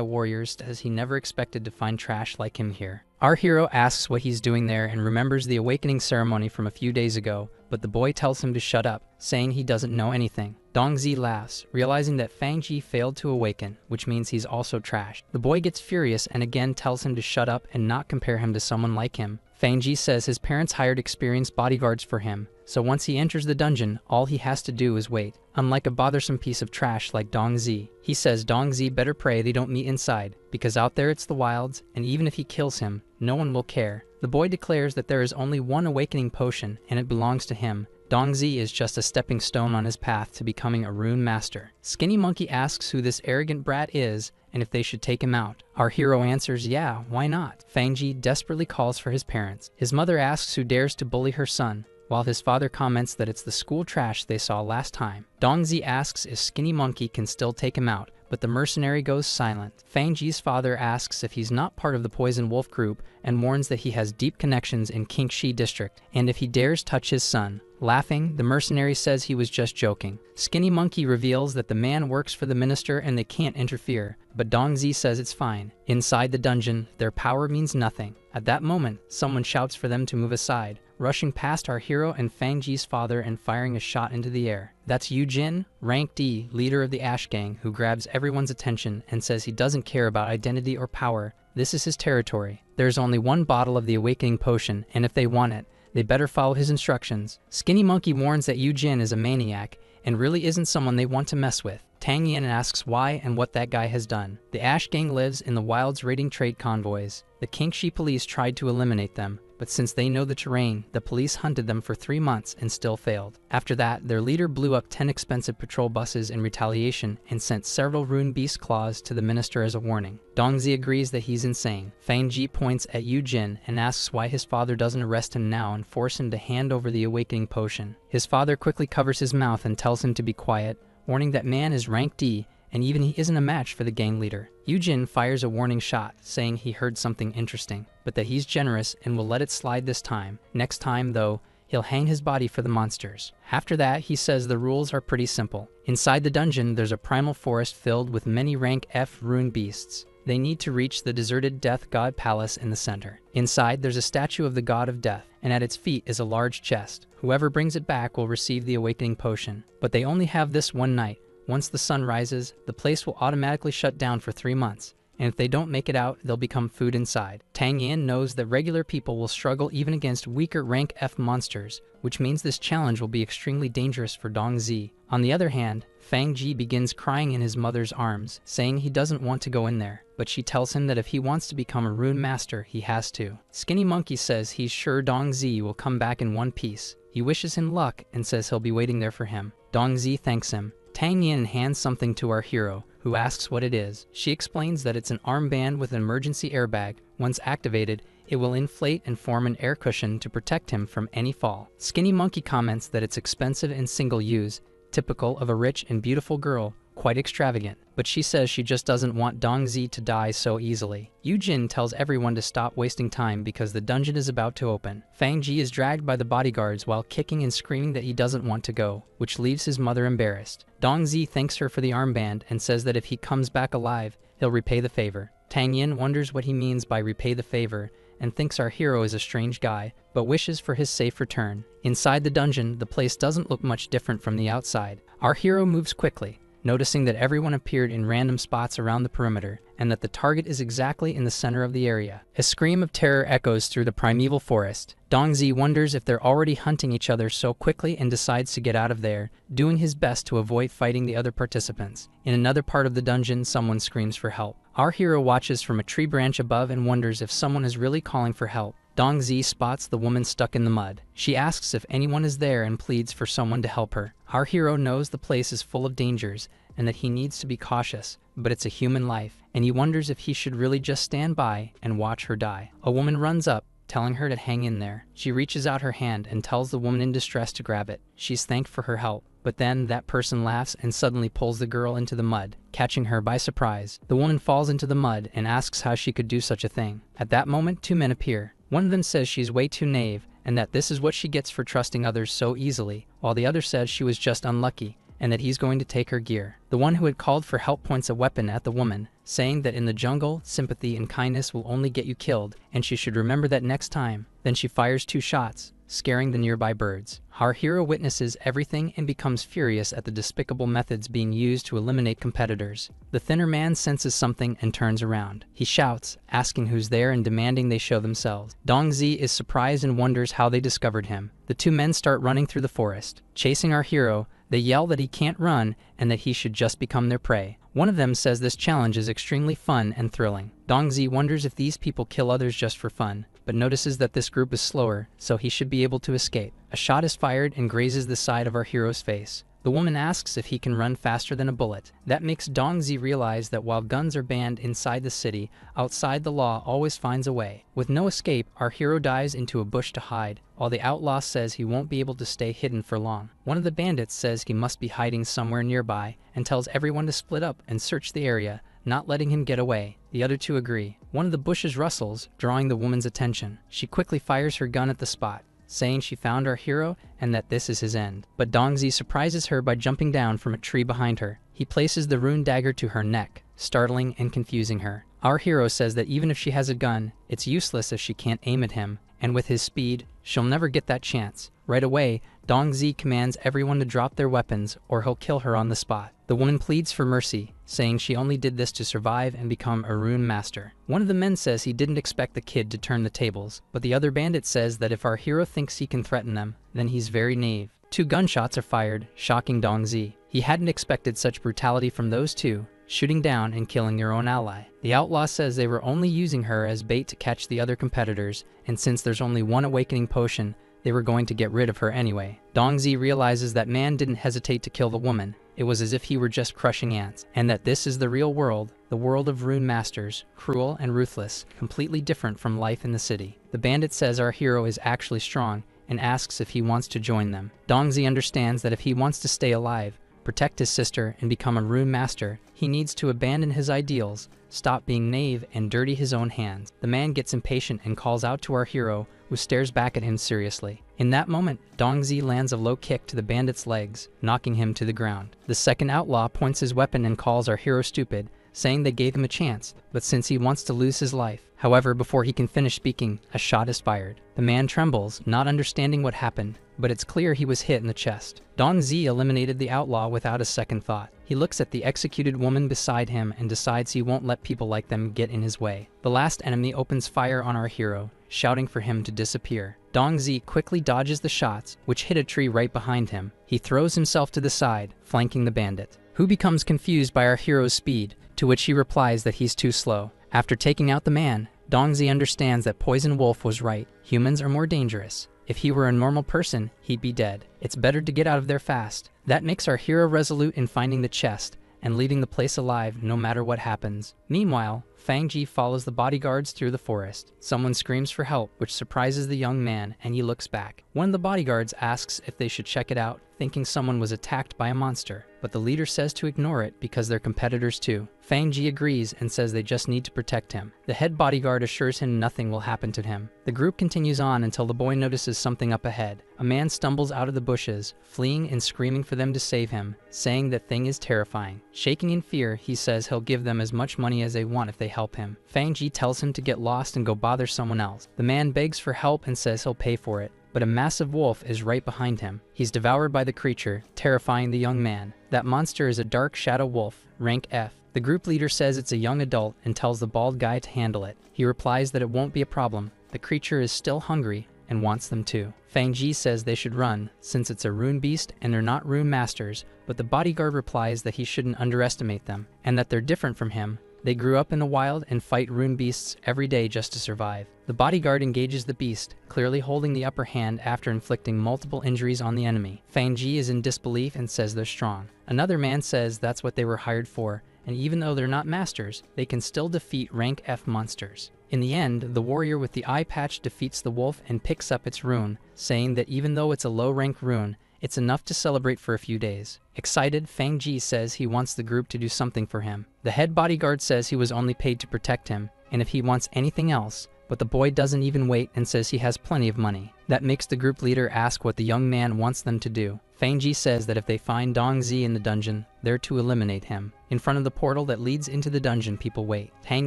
warriors, says he never expected to find trash like him here. Our hero asks what he's doing there and remembers the awakening ceremony from a few days ago, but the boy tells him to shut up, saying he doesn't know anything. Dong Zi laughs, realizing that Fang Ji failed to awaken, which means he's also trashed. The boy gets furious and again tells him to shut up and not compare him to someone like him. Fang Ji says his parents hired experienced bodyguards for him, so once he enters the dungeon, all he has to do is wait. Unlike a bothersome piece of trash like Dong Zi, he says Dong Zi better pray they don't meet inside, because out there it's the wilds, and even if he kills him, no one will care. The boy declares that there is only one awakening potion, and it belongs to him. Dong Zi is just a stepping stone on his path to becoming a rune master. Skinny Monkey asks who this arrogant brat is, and if they should take him out. Our hero answers, yeah, why not? Fang Ji desperately calls for his parents. His mother asks who dares to bully her son, while his father comments that it's the school trash they saw last time. Dong Zi asks if Skinny Monkey can still take him out, but the mercenary goes silent. Fang Ji's father asks if he's not part of the Poison Wolf group and warns that he has deep connections in Kingxi district, and if he dares touch his son. Laughing, the mercenary says he was just joking. Skinny Monkey reveals that the man works for the minister and they can't interfere, but Dong Zi says it's fine. Inside the dungeon, their power means nothing. At that moment, someone shouts for them to move aside, rushing past our hero and Fang Ji's father and firing a shot into the air. That's Yu Jin, rank D, leader of the Ash Gang, who grabs everyone's attention and says he doesn't care about identity or power. This is his territory. There's only one bottle of the awakening potion, and if they want it, they better follow his instructions. Skinny Monkey warns that Yu Jin is a maniac and really isn't someone they want to mess with. Tang Yin asks why and what that guy has done. The Ash Gang lives in the wilds raiding trade convoys. The Kingxi police tried to eliminate them, but since they know the terrain, the police hunted them for 3 months and still failed. After that, their leader blew up 10 expensive patrol buses in retaliation and sent several rune beast claws to the minister as a warning. Dong Zi agrees that he's insane. Fang Ji points at Yu Jin and asks why his father doesn't arrest him now and force him to hand over the awakening potion. His father quickly covers his mouth and tells him to be quiet, warning that man is rank D, and even he isn't a match for the gang leader. Yu Jin fires a warning shot, saying he heard something interesting, but that he's generous and will let it slide this time. Next time, though, he'll hang his body for the monsters. After that, he says the rules are pretty simple. Inside the dungeon, there's a primal forest filled with many rank F rune beasts. They need to reach the deserted death god palace in the center. Inside, there's a statue of the god of death, and at its feet is a large chest. Whoever brings it back will receive the awakening potion, but they only have this one night. Once the sun rises, the place will automatically shut down for 3 months, and if they don't make it out, they'll become food inside. Tang Yin knows that regular people will struggle even against weaker rank F monsters, which means this challenge will be extremely dangerous for Dong Zi. On the other hand, Fang Ji begins crying in his mother's arms, saying he doesn't want to go in there, but she tells him that if he wants to become a rune master, he has to. Skinny Monkey says he's sure Dong Zi will come back in one piece. He wishes him luck and says he'll be waiting there for him. Dong Zi thanks him. Tang Yin hands something to our hero, who asks what it is. She explains that it's an armband with an emergency airbag. Once activated, it will inflate and form an air cushion to protect him from any fall. Skinny Monkey comments that it's expensive and single use, typical of a rich and beautiful girl, quite extravagant, but she says she just doesn't want Dongzi to die so easily. Yujin tells everyone to stop wasting time because the dungeon is about to open. Fangji is dragged by the bodyguards while kicking and screaming that he doesn't want to go, which leaves his mother embarrassed. Dongzi thanks her for the armband and says that if he comes back alive, he'll repay the favor. Tang Yin wonders what he means by repay the favor and thinks our hero is a strange guy, but wishes for his safe return. Inside the dungeon, the place doesn't look much different from the outside. Our hero moves quickly, noticing that everyone appeared in random spots around the perimeter, and that the target is exactly in the center of the area. A scream of terror echoes through the primeval forest. Dongzi wonders if they're already hunting each other so quickly and decides to get out of there, doing his best to avoid fighting the other participants. In another part of the dungeon, someone screams for help. Our hero watches from a tree branch above and wonders if someone is really calling for help. Dongzi spots the woman stuck in the mud. She asks if anyone is there and pleads for someone to help her. Our hero knows the place is full of dangers and that he needs to be cautious, but it's a human life, and he wonders if he should really just stand by and watch her die. A woman runs up, telling her to hang in there. She reaches out her hand and tells the woman in distress to grab it. She's thanked for her help, but then that person laughs and suddenly pulls the girl into the mud, catching her by surprise. The woman falls into the mud and asks how she could do such a thing. At that moment, two men appear. One of them says she's way too naive and that this is what she gets for trusting others so easily, while the other says she was just unlucky and that he's going to take her gear. The one who had called for help points a weapon at the woman, saying that in the jungle, sympathy and kindness will only get you killed, and she should remember that next time. Then she fires 2 shots, scaring the nearby birds. Our hero witnesses everything and becomes furious at the despicable methods being used to eliminate competitors. The thinner man senses something and turns around. He shouts, asking who's there and demanding they show themselves. Dongzi is surprised and wonders how they discovered him. The 2 men start running through the forest. Chasing our hero, they yell that he can't run and that he should just become their prey. One of them says this challenge is extremely fun and thrilling. Dongzi wonders if these people kill others just for fun, but notices that this group is slower, so he should be able to escape. A shot is fired and grazes the side of our hero's face. The woman asks if he can run faster than a bullet. That makes Dongzi realize that while guns are banned inside the city, outside the law always finds a way. With no escape, our hero dives into a bush to hide, while the outlaw says he won't be able to stay hidden for long. One of the bandits says he must be hiding somewhere nearby and tells everyone to split up and search the area, not letting him get away. The other 2 agree. One of the bushes rustles, drawing the woman's attention. She quickly fires her gun at the spot, saying she found our hero and that this is his end. But Dongzi surprises her by jumping down from a tree behind her. He places the rune dagger to her neck, startling and confusing her. Our hero says that even if she has a gun, it's useless if she can't aim at him, and with his speed, she'll never get that chance. Right away, Dongzi commands everyone to drop their weapons or he'll kill her on the spot. The woman pleads for mercy, saying she only did this to survive and become a rune master. One of the men says he didn't expect the kid to turn the tables, but the other bandit says that if our hero thinks he can threaten them, then he's very naive. 2 gunshots are fired, shocking Dongzi. He hadn't expected such brutality from those 2, shooting down and killing their own ally. The outlaw says they were only using her as bait to catch the other competitors, and since there's only one awakening potion, they were going to get rid of her anyway. Dongzi realizes that man didn't hesitate to kill the woman. It was as if he were just crushing ants, and that this is the real world, the world of rune masters, cruel and ruthless, completely different from life in the city. The bandit says our hero is actually strong and asks if he wants to join them. Dongzi understands that if he wants to stay alive, protect his sister, and become a rune master, he needs to abandon his ideals, stop being naive, and dirty his own hands. The man gets impatient and calls out to our hero, who stares back at him seriously. In that moment, Dongzi lands a low kick to the bandit's legs, knocking him to the ground. The second outlaw points his weapon and calls our hero stupid, saying they gave him a chance, but since he wants to lose his life. However, before he can finish speaking, a shot is fired. The man trembles, not understanding what happened, but it's clear he was hit in the chest. Dongzi eliminated the outlaw without a second thought. He looks at the executed woman beside him and decides he won't let people like them get in his way. The last enemy opens fire on our hero, shouting for him to disappear. Dongzi quickly dodges the shots, which hit a tree right behind him. He throws himself to the side, flanking the bandit, who becomes confused by our hero's speed, to which he replies that he's too slow. After taking out the man, Dongzi understands that Poison Wolf was right. Humans are more dangerous. If he were a normal person, he'd be dead. It's better to get out of there fast. That makes our hero resolute in finding the chest and leaving the place alive no matter what happens. Meanwhile, Fangji follows the bodyguards through the forest. Someone screams for help, which surprises the young man, and he looks back. One of the bodyguards asks if they should check it out, thinking someone was attacked by a monster. but the leader says to ignore it because they're competitors too. Fang Ji agrees and says they just need to protect him. The head bodyguard assures him nothing will happen to him. The group continues on until the boy notices something up ahead. A man stumbles out of the bushes, fleeing and screaming for them to save him, saying that thing is terrifying. Shaking in fear, he says he'll give them as much money as they want if they help him. Fang Ji tells him to get lost and go bother someone else. The man begs for help and says he'll pay for it, but a massive wolf is right behind him. He's devoured by the creature, terrifying the young man. That monster is a dark shadow wolf, rank F. The group leader says it's a young adult and tells the bald guy to handle it. He replies that it won't be a problem. The creature is still hungry and wants them too. Fang Ji says they should run, since it's a rune beast and they're not rune masters, but the bodyguard replies that he shouldn't underestimate them, and that they're different from him. They grew up in the wild and fight rune beasts every day just to survive. The bodyguard engages the beast, clearly holding the upper hand after inflicting multiple injuries on the enemy. Fang Ji is in disbelief and says they're strong. Another man says that's what they were hired for, and even though they're not masters, they can still defeat rank F monsters. In the end, the warrior with the eye patch defeats the wolf and picks up its rune, saying that even though it's a low-rank rune, it's enough to celebrate for a few days. Excited, Fang Ji says he wants the group to do something for him. The head bodyguard says he was only paid to protect him, and if he wants anything else, but the boy doesn't even wait and says he has plenty of money. That makes the group leader ask what the young man wants them to do. Fang Ji says that if they find Dong Zi in the dungeon, they're to eliminate him. In front of the portal that leads into the dungeon, people wait. Tang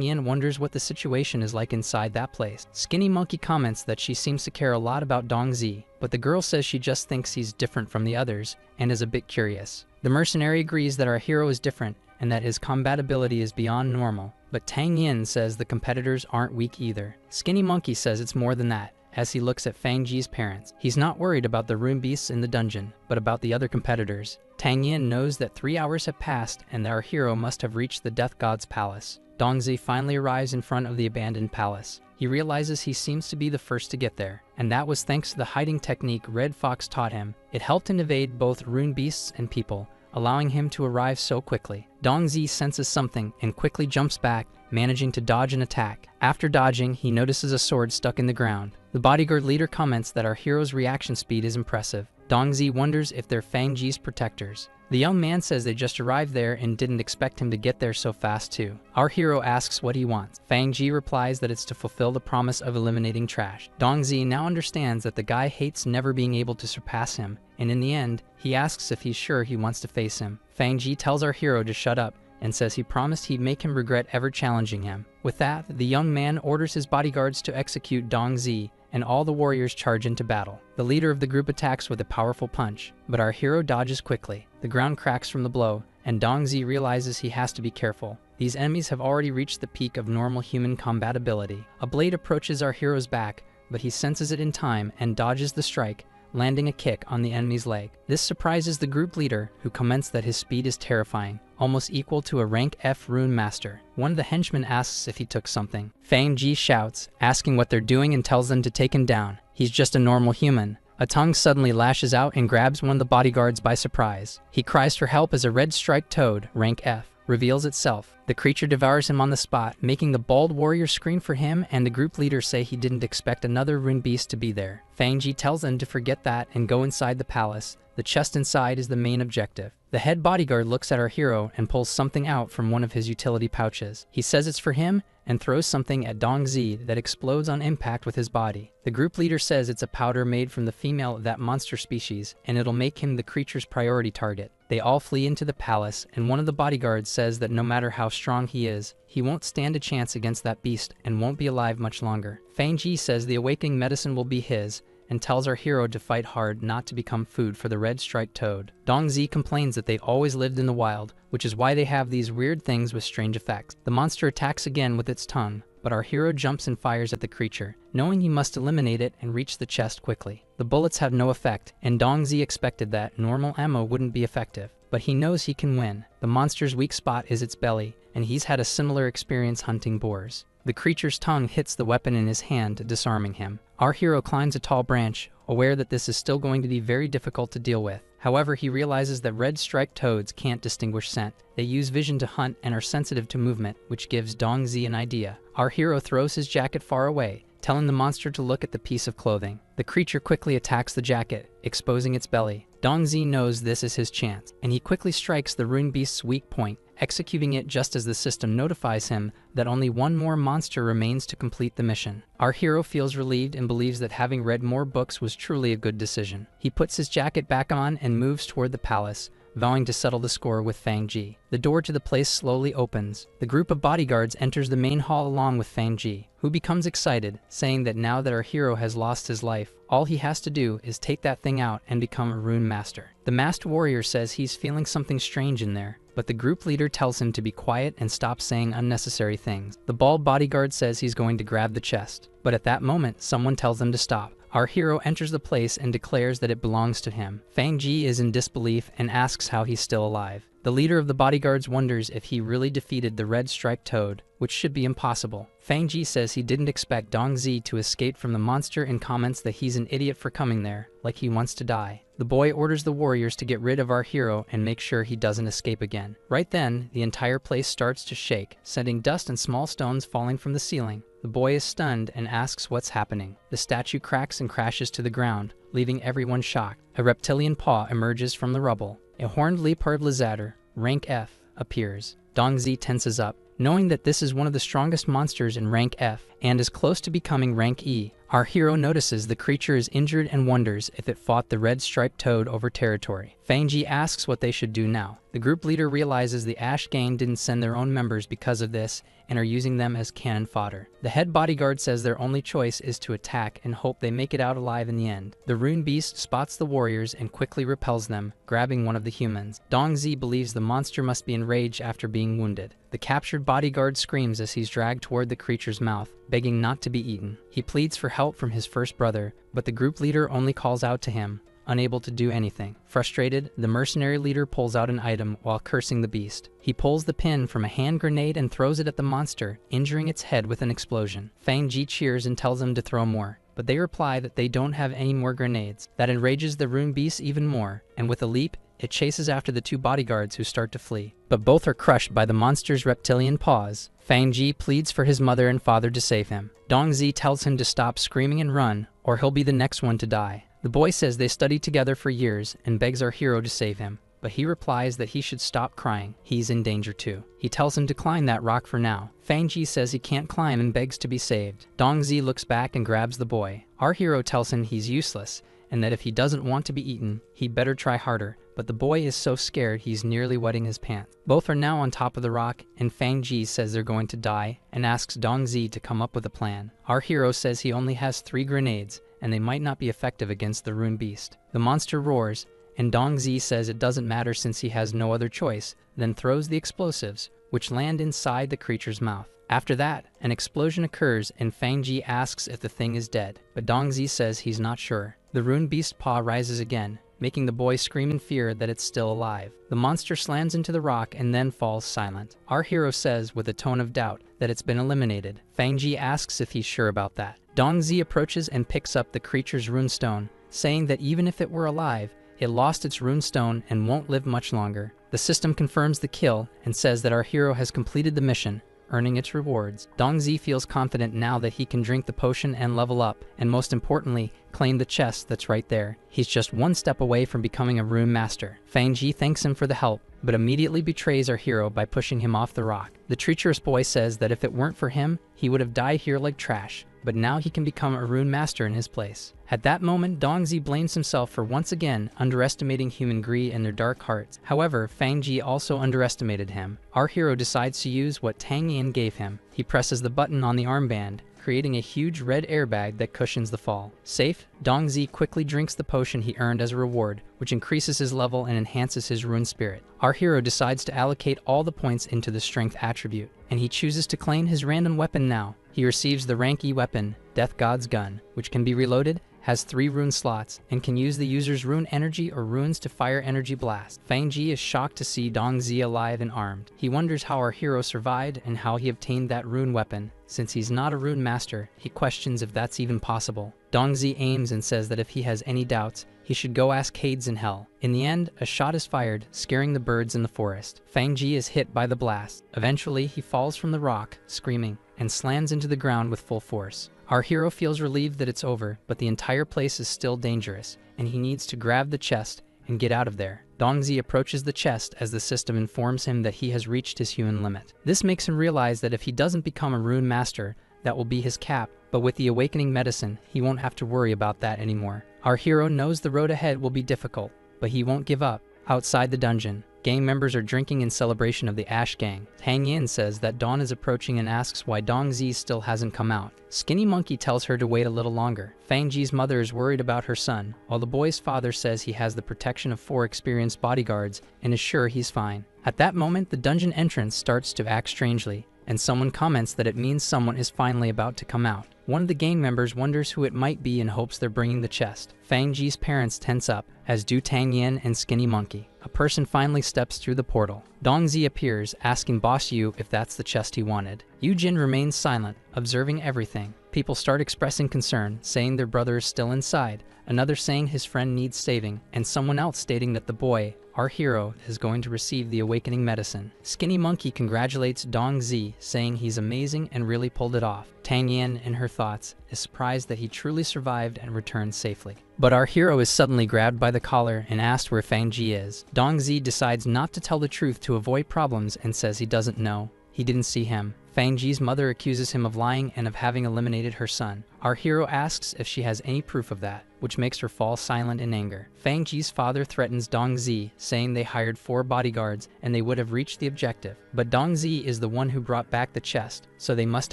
Yin wonders what the situation is like inside that place. Skinny Monkey comments that she seems to care a lot about Dong Zi, but the girl says she just thinks he's different from the others and is a bit curious. The mercenary agrees that our hero is different and that his combat ability is beyond normal, but Tang Yin says the competitors aren't weak either. Skinny Monkey says it's more than that, as he looks at Fang Ji's parents. He's not worried about the rune beasts in the dungeon, but about the other competitors. Tang Yin knows that 3 hours have passed and that our hero must have reached the Death God's palace. Dong Zi finally arrives in front of the abandoned palace. He realizes he seems to be the first to get there, and that was thanks to the hiding technique Red Fox taught him. It helped him evade both rune beasts and people, allowing him to arrive so quickly. Dong Zi senses something and quickly jumps back, managing to dodge an attack. After dodging, he notices a sword stuck in the ground. The bodyguard leader comments that our hero's reaction speed is impressive. Dong Zi wonders if they're Fang Ji's protectors. The young man says they just arrived there and didn't expect him to get there so fast too. Our hero asks what he wants. Fang Ji replies that it's to fulfill the promise of eliminating trash. Dong Zi now understands that the guy hates never being able to surpass him, and in the end, he asks if he's sure he wants to face him. Fang Ji tells our hero to shut up and says he promised he'd make him regret ever challenging him. With that, the young man orders his bodyguards to execute Dong Zi, and all the warriors charge into battle. The leader of the group attacks with a powerful punch, but our hero dodges quickly. The ground cracks from the blow, and Dong Zi realizes he has to be careful. These enemies have already reached the peak of normal human combat ability. A blade approaches our hero's back, but he senses it in time and dodges the strike, landing a kick on the enemy's leg. This surprises the group leader, who comments that his speed is terrifying, almost equal to a rank F rune master. One of the henchmen asks if he took something. Fang Ji shouts, asking what they're doing, and tells them to take him down. He's just a normal human. A tongue suddenly lashes out and grabs one of the bodyguards by surprise. He cries for help as a red striped toad, rank F, reveals itself. The creature devours him on the spot, making the bald warrior scream for him, and the group leaders say he didn't expect another rune beast to be there. Fang Ji tells them to forget that and go inside the palace. The chest inside is the main objective. The head bodyguard looks at our hero and pulls something out from one of his utility pouches. He says it's for him and throws something at Dong Zi that explodes on impact with his body. The group leader says it's a powder made from the female of that monster species, and it'll make him the creature's priority target. They all flee into the palace, and one of the bodyguards says that no matter how strong he is, he won't stand a chance against that beast and won't be alive much longer. Fang Ji says the awakening medicine will be his, and tells our hero to fight hard not to become food for the red-striped toad. Dong Zi complains that they always lived in the wild, which is why they have these weird things with strange effects. The monster attacks again with its tongue, but our hero jumps and fires at the creature, knowing he must eliminate it and reach the chest quickly. The bullets have no effect, and Dong Zi expected that normal ammo wouldn't be effective, but he knows he can win. The monster's weak spot is its belly, and he's had a similar experience hunting boars. The creature's tongue hits the weapon in his hand, disarming him. Our hero climbs a tall branch, aware that this is still going to be very difficult to deal with. However, he realizes that red-striped toads can't distinguish scent. They use vision to hunt and are sensitive to movement, which gives Dong Zi an idea. Our hero throws his jacket far away, telling the monster to look at the piece of clothing. The creature quickly attacks the jacket, exposing its belly. Dongzi knows this is his chance, and he quickly strikes the rune beast's weak point, executing it just as the system notifies him that only one more monster remains to complete the mission. Our hero feels relieved and believes that having read more books was truly a good decision. He puts his jacket back on and moves toward the palace, vowing to settle the score with Fang Ji. The door to the place slowly opens. The group of bodyguards enters the main hall along with Fang Ji, who becomes excited, saying that now that our hero has lost his life, all he has to do is take that thing out and become a rune master. The masked warrior says he's feeling something strange in there, but the group leader tells him to be quiet and stop saying unnecessary things. The bald bodyguard says he's going to grab the chest, but at that moment, someone tells them to stop. Our hero enters the place and declares that it belongs to him. Fang Ji is in disbelief and asks how he's still alive. The leader of the bodyguards wonders if he really defeated the red-striped toad, which should be impossible. Fang Ji says he didn't expect Dongzi to escape from the monster and comments that he's an idiot for coming there, like he wants to die. The boy orders the warriors to get rid of our hero and make sure he doesn't escape again. Right then, the entire place starts to shake, sending dust and small stones falling from the ceiling. The boy is stunned and asks what's happening. The statue cracks and crashes to the ground, leaving everyone shocked. A reptilian paw emerges from the rubble. A horned leopard lizard, rank F, appears. Dongzi tenses up, knowing that this is one of the strongest monsters in rank F and is close to becoming rank E. Our hero notices the creature is injured and wonders if it fought the red-striped toad over territory. Fang Ji asks what they should do now. The group leader realizes the Ash gang didn't send their own members because of this and are using them as cannon fodder. The head bodyguard says their only choice is to attack and hope they make it out alive in the end. The rune beast spots the warriors and quickly repels them, grabbing one of the humans. Dongzi believes the monster must be enraged after being wounded. The captured bodyguard screams as he's dragged toward the creature's mouth, begging not to be eaten. He pleads for help from his first brother, but the group leader only calls out to him, unable to do anything. Frustrated, the mercenary leader pulls out an item while cursing the beast. He pulls the pin from a hand grenade and throws it at the monster, injuring its head with an explosion. Fang Ji cheers and tells him to throw more, but they reply that they don't have any more grenades. That enrages the rune beast even more, and with a leap, it chases after the two bodyguards who start to flee. But both are crushed by the monster's reptilian paws. Fang Ji pleads for his mother and father to save him. Dongzi tells him to stop screaming and run, or he'll be the next one to die. The boy says they studied together for years and begs our hero to save him, but he replies that he should stop crying. He's in danger too. He tells him to climb that rock for now. Fang Ji says he can't climb and begs to be saved. Dongzi looks back and grabs the boy. Our hero tells him he's useless and that if he doesn't want to be eaten, he better try harder. But the boy is so scared he's nearly wetting his pants. Both are now on top of the rock, and Fang Ji says they're going to die and asks Dongzi to come up with a plan. Our hero says he only has 3 grenades, and they might not be effective against the rune beast. The monster roars, and Dongzi says it doesn't matter since he has no other choice, then throws the explosives, which land inside the creature's mouth. After that, an explosion occurs and Fang Ji asks if the thing is dead, but Dongzi says he's not sure. The rune beast paw rises again, making the boy scream in fear that it's still alive. The monster slams into the rock and then falls silent. Our hero says with a tone of doubt that it's been eliminated. Fang Ji asks if he's sure about that. Dongzi approaches and picks up the creature's runestone, saying that even if it were alive, it lost its runestone and won't live much longer. The system confirms the kill and says that our hero has completed the mission, earning its rewards. Dongzi feels confident now that he can drink the potion and level up, and most importantly, claim the chest that's right there. He's just one step away from becoming a rune master. Fang Ji thanks him for the help, but immediately betrays our hero by pushing him off the rock. The treacherous boy says that if it weren't for him, he would have died here like trash, but now he can become a rune master in his place. At that moment, Dongzi blames himself for once again underestimating human greed and their dark hearts. However, Fang Ji also underestimated him. Our hero decides to use what Tang Yin gave him. He presses the button on the armband, creating a huge red airbag that cushions the fall. Safe, Dongzi quickly drinks the potion he earned as a reward, which increases his level and enhances his rune spirit. Our hero decides to allocate all the points into the strength attribute, and he chooses to claim his random weapon now. He receives the rank E weapon, Death God's Gun, which can be reloaded, has 3 rune slots, and can use the user's rune energy or runes to fire energy blast. Fang Ji is shocked to see Dongzi alive and armed. He wonders how our hero survived and how he obtained that rune weapon. Since he's not a rune master, he questions if that's even possible. Dongzi aims and says that if he has any doubts, he should go ask Hades in hell. In the end, a shot is fired, scaring the birds in the forest. Fang Ji is hit by the blast. Eventually, he falls from the rock, screaming, and slams into the ground with full force. Our hero feels relieved that it's over, but the entire place is still dangerous, and he needs to grab the chest and get out of there. Dongzi approaches the chest as the system informs him that he has reached his human limit. This makes him realize that if he doesn't become a rune master, that will be his cap, but with the awakening medicine, he won't have to worry about that anymore. Our hero knows the road ahead will be difficult, but he won't give up. Outside the dungeon, gang members are drinking in celebration of the Ash Gang. Tang Yin says that dawn is approaching and asks why Dongzi still hasn't come out. Skinny Monkey tells her to wait a little longer. Fangji's mother is worried about her son, while the boy's father says he has the protection of 4 experienced bodyguards and is sure he's fine. At that moment, the dungeon entrance starts to act strangely, and someone comments that it means someone is finally about to come out. One of the gang members wonders who it might be and hopes they're bringing the chest. Fangji's parents tense up, as do Tang Yin and Skinny Monkey. A person finally steps through the portal. Dongzi appears, asking Boss Yu if that's the chest he wanted. Yujin remains silent, observing everything. People start expressing concern, saying their brother is still inside, another saying his friend needs saving, and someone else stating that the boy, our hero, is going to receive the awakening medicine. Skinny Monkey congratulates Dongzi, saying he's amazing and really pulled it off. Tang Yin, in her thoughts, is surprised that he truly survived and returned safely. But our hero is suddenly grabbed by the collar and asked where Fangji is. Dongzi decides not to tell the truth to avoid problems and says he doesn't know. He didn't see him. Fangji's mother accuses him of lying and of having eliminated her son. Our hero asks if she has any proof of that, which makes her fall silent in anger. Fangji's father threatens Dongzi, saying they hired 4 bodyguards and they would have reached the objective. But Dongzi is the one who brought back the chest, so they must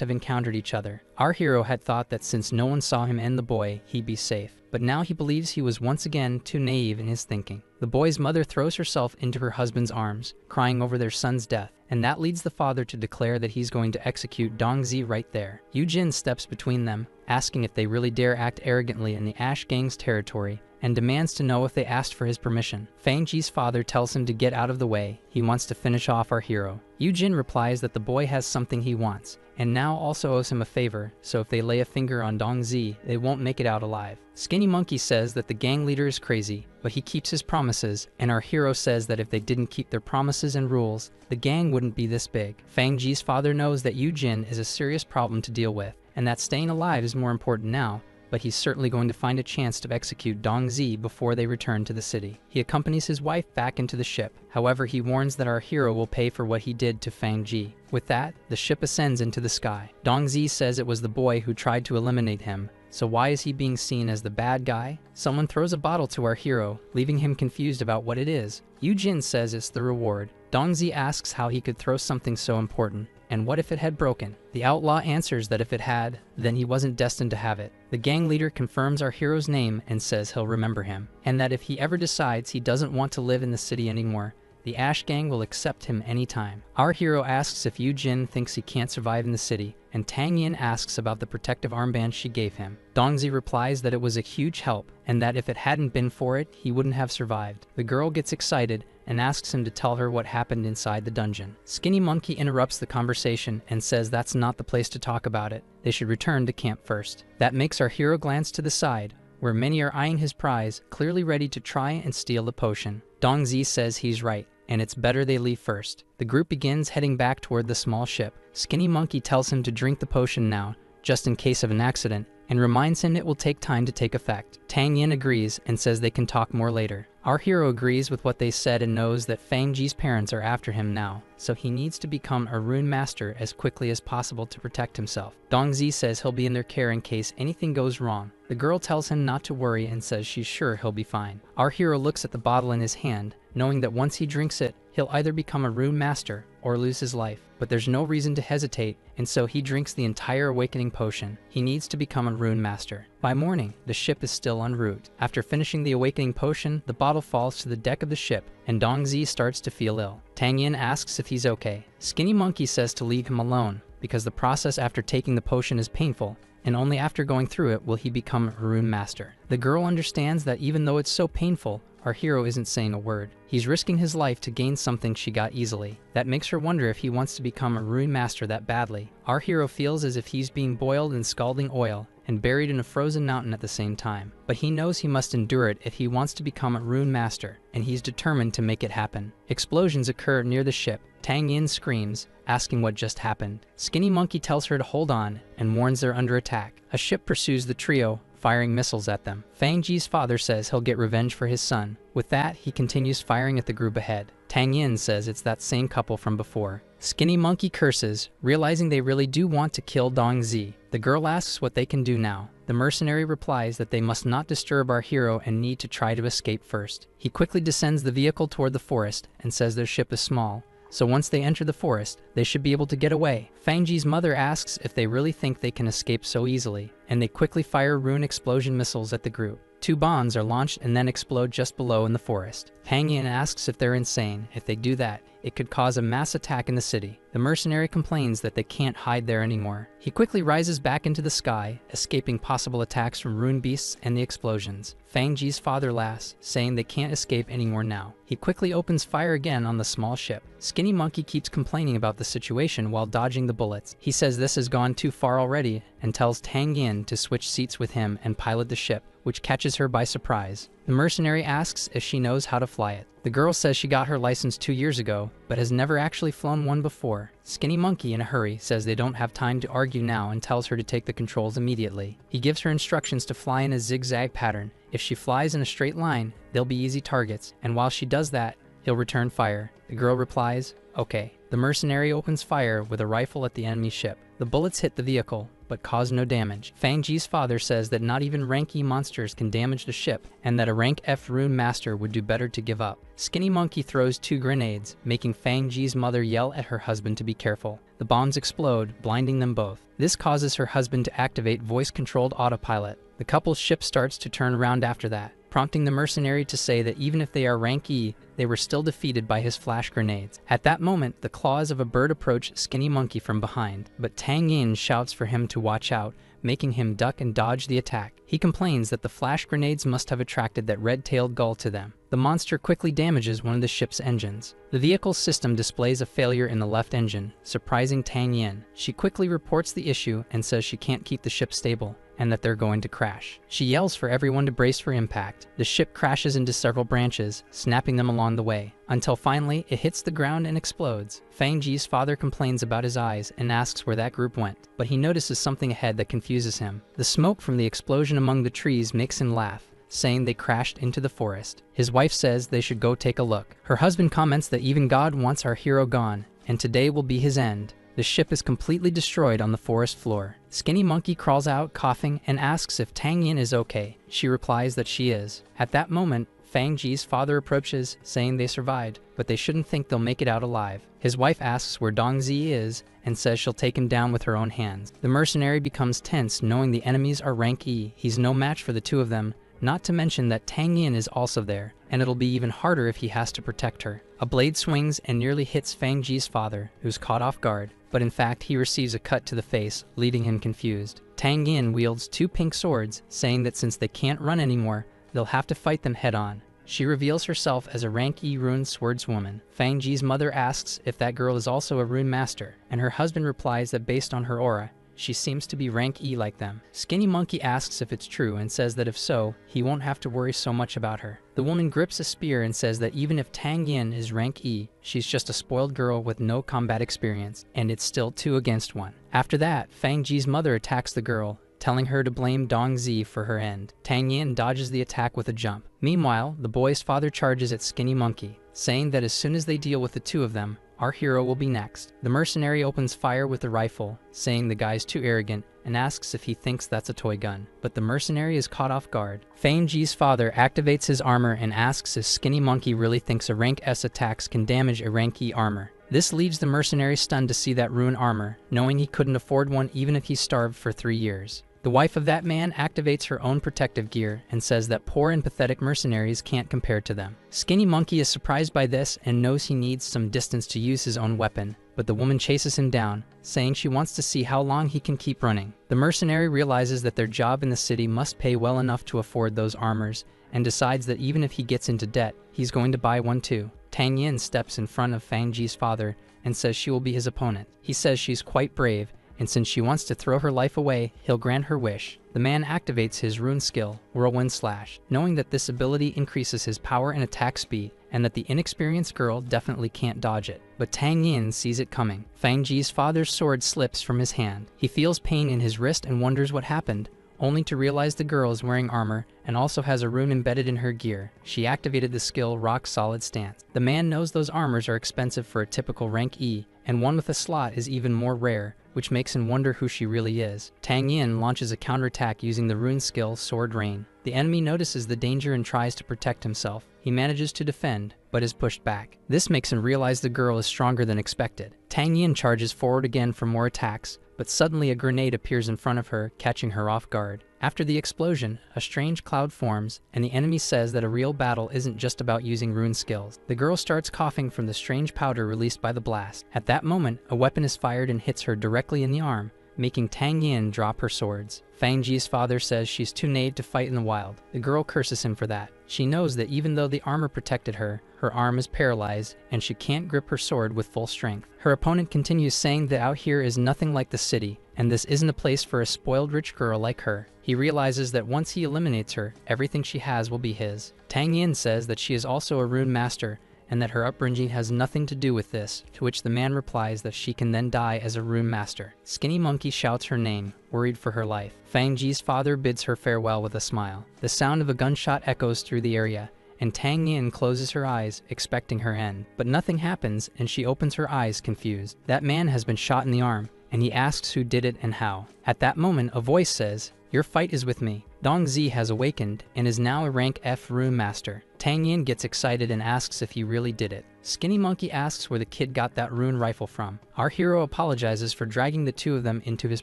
have encountered each other. Our hero had thought that since no one saw him and the boy, he'd be safe. But now he believes he was once again too naive in his thinking. The boy's mother throws herself into her husband's arms, crying over their son's death, and that leads the father to declare that he's going to execute Dongzi right there. Yujin steps between them, asking if they really dare act arrogantly in the Ash Gang's territory, and demands to know if they asked for his permission. Fangji's father tells him to get out of the way. He wants to finish off our hero. Yujin replies that the boy has something he wants, and now also owes him a favor, so if they lay a finger on Dongzi, they won't make it out alive. Skinny Monkey says that the gang leader is crazy, but he keeps his promises, and our hero says that if they didn't keep their promises and rules, the gang wouldn't be this big. Fangji's father knows that Yujin is a serious problem to deal with, and that staying alive is more important now, but he's certainly going to find a chance to execute Dongzi before they return to the city. He accompanies his wife back into the ship. However, he warns that our hero will pay for what he did to Fangji. With that, the ship ascends into the sky. Dongzi says it was the boy who tried to eliminate him, so why is he being seen as the bad guy? Someone throws a bottle to our hero, leaving him confused about what it is. Yujin says it's the reward. Dongzi asks how he could throw something so important, and what if it had broken? The outlaw answers that if it had, then he wasn't destined to have it. The gang leader confirms our hero's name and says he'll remember him, and that if he ever decides he doesn't want to live in the city anymore, the Ash Gang will accept him anytime. Our hero asks if Yujin thinks he can't survive in the city, and Tang Yin asks about the protective armband she gave him. Dongzi replies that it was a huge help, and that if it hadn't been for it, he wouldn't have survived. The girl gets excited and asks him to tell her what happened inside the dungeon. Skinny Monkey interrupts the conversation and says that's not the place to talk about it. They should return to camp first. That makes our hero glance to the side, where many are eyeing his prize, clearly ready to try and steal the potion. Dongzi says he's right, and it's better they leave first. The group begins heading back toward the small ship. Skinny Monkey tells him to drink the potion now, just in case of an accident, and reminds him it will take time to take effect. Tang Yin agrees and says they can talk more later. Our hero agrees with what they said and knows that Fangji's parents are after him now, so he needs to become a rune master as quickly as possible to protect himself. Dongzi says he'll be in their care in case anything goes wrong. The girl tells him not to worry and says she's sure he'll be fine. Our hero looks at the bottle in his hand, knowing that once he drinks it, he'll either become a rune master or lose his life. But there's no reason to hesitate, and so he drinks the entire awakening potion. He needs to become a rune master. By morning, the ship is still en route. After finishing the awakening potion, the bottle falls to the deck of the ship, and Dongzi starts to feel ill. Tang Yin asks if he's okay. Skinny Monkey says to leave him alone, because the process after taking the potion is painful, and only after going through it will he become a rune master. The girl understands that even though it's so painful, our hero isn't saying a word. He's risking his life to gain something she got easily. That makes her wonder if he wants to become a rune master that badly. Our hero feels as if he's being boiled in scalding oil and buried in a frozen mountain at the same time. But he knows he must endure it if he wants to become a rune master, and he's determined to make it happen. Explosions occur near the ship. Tang Yin screams, asking what just happened. Skinny Monkey tells her to hold on and warns they're under attack. A ship pursues the trio, firing missiles at them. Fang Ji's father says he'll get revenge for his son. With that, he continues firing at the group ahead. Tang Yin says it's that same couple from before. Skinny Monkey curses, realizing they really do want to kill Dong Zi. The girl asks what they can do now. The mercenary replies that they must not disturb our hero and need to try to escape first. He quickly descends the vehicle toward the forest and says their ship is small, so once they enter the forest, they should be able to get away. Fang Ji's mother asks if they really think they can escape so easily, and they quickly fire rune explosion missiles at the group. 2 bombs are launched and then explode just below in the forest. Tang Yin asks if they're insane. If they do that, it could cause a mass attack in the city. The mercenary complains that they can't hide there anymore. He quickly rises back into the sky, escaping possible attacks from rune beasts and the explosions. Fang Ji's father laughs, saying they can't escape anymore now. He quickly opens fire again on the small ship. Skinny Monkey keeps complaining about the situation while dodging the bullets. He says this has gone too far already and tells Tang Yin to switch seats with him and pilot the ship, which catches her by surprise. The mercenary asks if she knows how to fly it. The girl says she got her license 2 years ago, but has never actually flown one before. Skinny Monkey, in a hurry, says they don't have time to argue now and tells her to take the controls immediately. He gives her instructions to fly in a zigzag pattern. If she flies in a straight line, they'll be easy targets, and while she does that, he'll return fire. The girl replies, okay. The mercenary opens fire with a rifle at the enemy ship. The bullets hit the vehicle, but cause no damage. Fang Ji's father says that not even rank E monsters can damage the ship, and that a rank F rune master would do better to give up. Skinny Monkey throws 2 grenades, making Fang Ji's mother yell at her husband to be careful. The bombs explode, blinding them both. This causes her husband to activate voice-controlled autopilot. The couple's ship starts to turn around after that, prompting the mercenary to say that even if they are rank E, they were still defeated by his flash grenades. At that moment, the claws of a bird approach Skinny Monkey from behind, but Tang Yin shouts for him to watch out, making him duck and dodge the attack. He complains that the flash grenades must have attracted that red-tailed gull to them. The monster quickly damages one of the ship's engines. The vehicle's system displays a failure in the left engine, surprising Tang Yin. She quickly reports the issue and says she can't keep the ship stable, and that they're going to crash. She yells for everyone to brace for impact. The ship crashes into several branches, snapping them along the way, until finally it hits the ground and explodes. Fang Ji's father complains about his eyes and asks where that group went, but he notices something ahead that confuses him. The smoke from the explosion among the trees makes him laugh, saying they crashed into the forest. His wife says they should go take a look. Her husband comments that even God wants our hero gone, and today will be his end. The ship is completely destroyed on the forest floor. Skinny Monkey crawls out coughing and asks if Tang Yin is okay. She replies that she is. At that moment, Fang Ji's father approaches, saying they survived, but they shouldn't think they'll make it out alive. His wife asks where Dong Zi is and says she'll take him down with her own hands. The mercenary becomes tense knowing the enemies are rank E. He's no match for the two of them, not to mention that Tang Yin is also there, and it'll be even harder if he has to protect her. A blade swings and nearly hits Fang Ji's father, who's caught off guard, but in fact he receives a cut to the face, leaving him confused. Tang Yin wields 2 pink swords, saying that since they can't run anymore, they'll have to fight them head-on. She reveals herself as a rank E rune swordswoman. Fang Ji's mother asks if that girl is also a rune master, and her husband replies that based on her aura, she seems to be rank E like them. Skinny Monkey asks if it's true and says that if so, he won't have to worry so much about her. The woman grips a spear and says that even if Tang Yin is rank E, she's just a spoiled girl with no combat experience, and it's still 2 against 1. After that, Fang Ji's mother attacks the girl, telling her to blame Dong Zi for her end. Tang Yin dodges the attack with a jump. Meanwhile, the boy's father charges at Skinny Monkey, saying that as soon as they deal with the 2 of them, our hero will be next. The mercenary opens fire with the rifle, saying the guy's too arrogant, and asks if he thinks that's a toy gun. But the mercenary is caught off guard. Fang Ji's father activates his armor and asks if Skinny Monkey really thinks a rank S attacks can damage a rank E armor. This leaves the mercenary stunned to see that rune armor, knowing he couldn't afford one even if he starved for 3 years. The wife of that man activates her own protective gear and says that poor and pathetic mercenaries can't compare to them. Skinny Monkey is surprised by this and knows he needs some distance to use his own weapon, but the woman chases him down, saying she wants to see how long he can keep running. The mercenary realizes that their job in the city must pay well enough to afford those armors, and decides that even if he gets into debt, he's going to buy one too. Tang Yin steps in front of Fang Ji's father and says she will be his opponent. He says she's quite brave, and since she wants to throw her life away, he'll grant her wish. The man activates his rune skill, Whirlwind Slash, knowing that this ability increases his power and attack speed, and that the inexperienced girl definitely can't dodge it. But Tang Yin sees it coming. Fang Ji's father's sword slips from his hand. He feels pain in his wrist and wonders what happened, only to realize the girl is wearing armor and also has a rune embedded in her gear. She activated the skill Rock Solid Stance. The man knows those armors are expensive for a typical rank E, and one with a slot is even more rare, which makes him wonder who she really is. Tang Yin launches a counterattack using the rune skill Sword Rain. The enemy notices the danger and tries to protect himself. He manages to defend, but is pushed back. This makes him realize the girl is stronger than expected. Tang Yin charges forward again for more attacks, but suddenly a grenade appears in front of her, catching her off guard. After the explosion, a strange cloud forms, and the enemy says that a real battle isn't just about using rune skills. The girl starts coughing from the strange powder released by the blast. At that moment, a weapon is fired and hits her directly in the arm, making Tang Yin drop her swords. Fang Ji's father says she's too naive to fight in the wild. The girl curses him for that. She knows that even though the armor protected her, her arm is paralyzed and she can't grip her sword with full strength. Her opponent continues saying that out here is nothing like the city, and this isn't a place for a spoiled rich girl like her. He realizes that once he eliminates her, everything she has will be his. Tang Yin says that she is also a rune master, and that her upbringing has nothing to do with this, to which the man replies that she can then die as a rune master. Skinny Monkey shouts her name, worried for her life. Fang Ji's father bids her farewell with a smile. The sound of a gunshot echoes through the area, and Tang Yin closes her eyes, expecting her end. But nothing happens, and she opens her eyes confused. That man has been shot in the arm, and he asks who did it and how. At that moment, a voice says, "Your fight is with me." Dong Zi has awakened and is now a rank F rune master. Tang Yin gets excited and asks if he really did it. Skinny Monkey asks where the kid got that rune rifle from. Our hero apologizes for dragging the two of them into his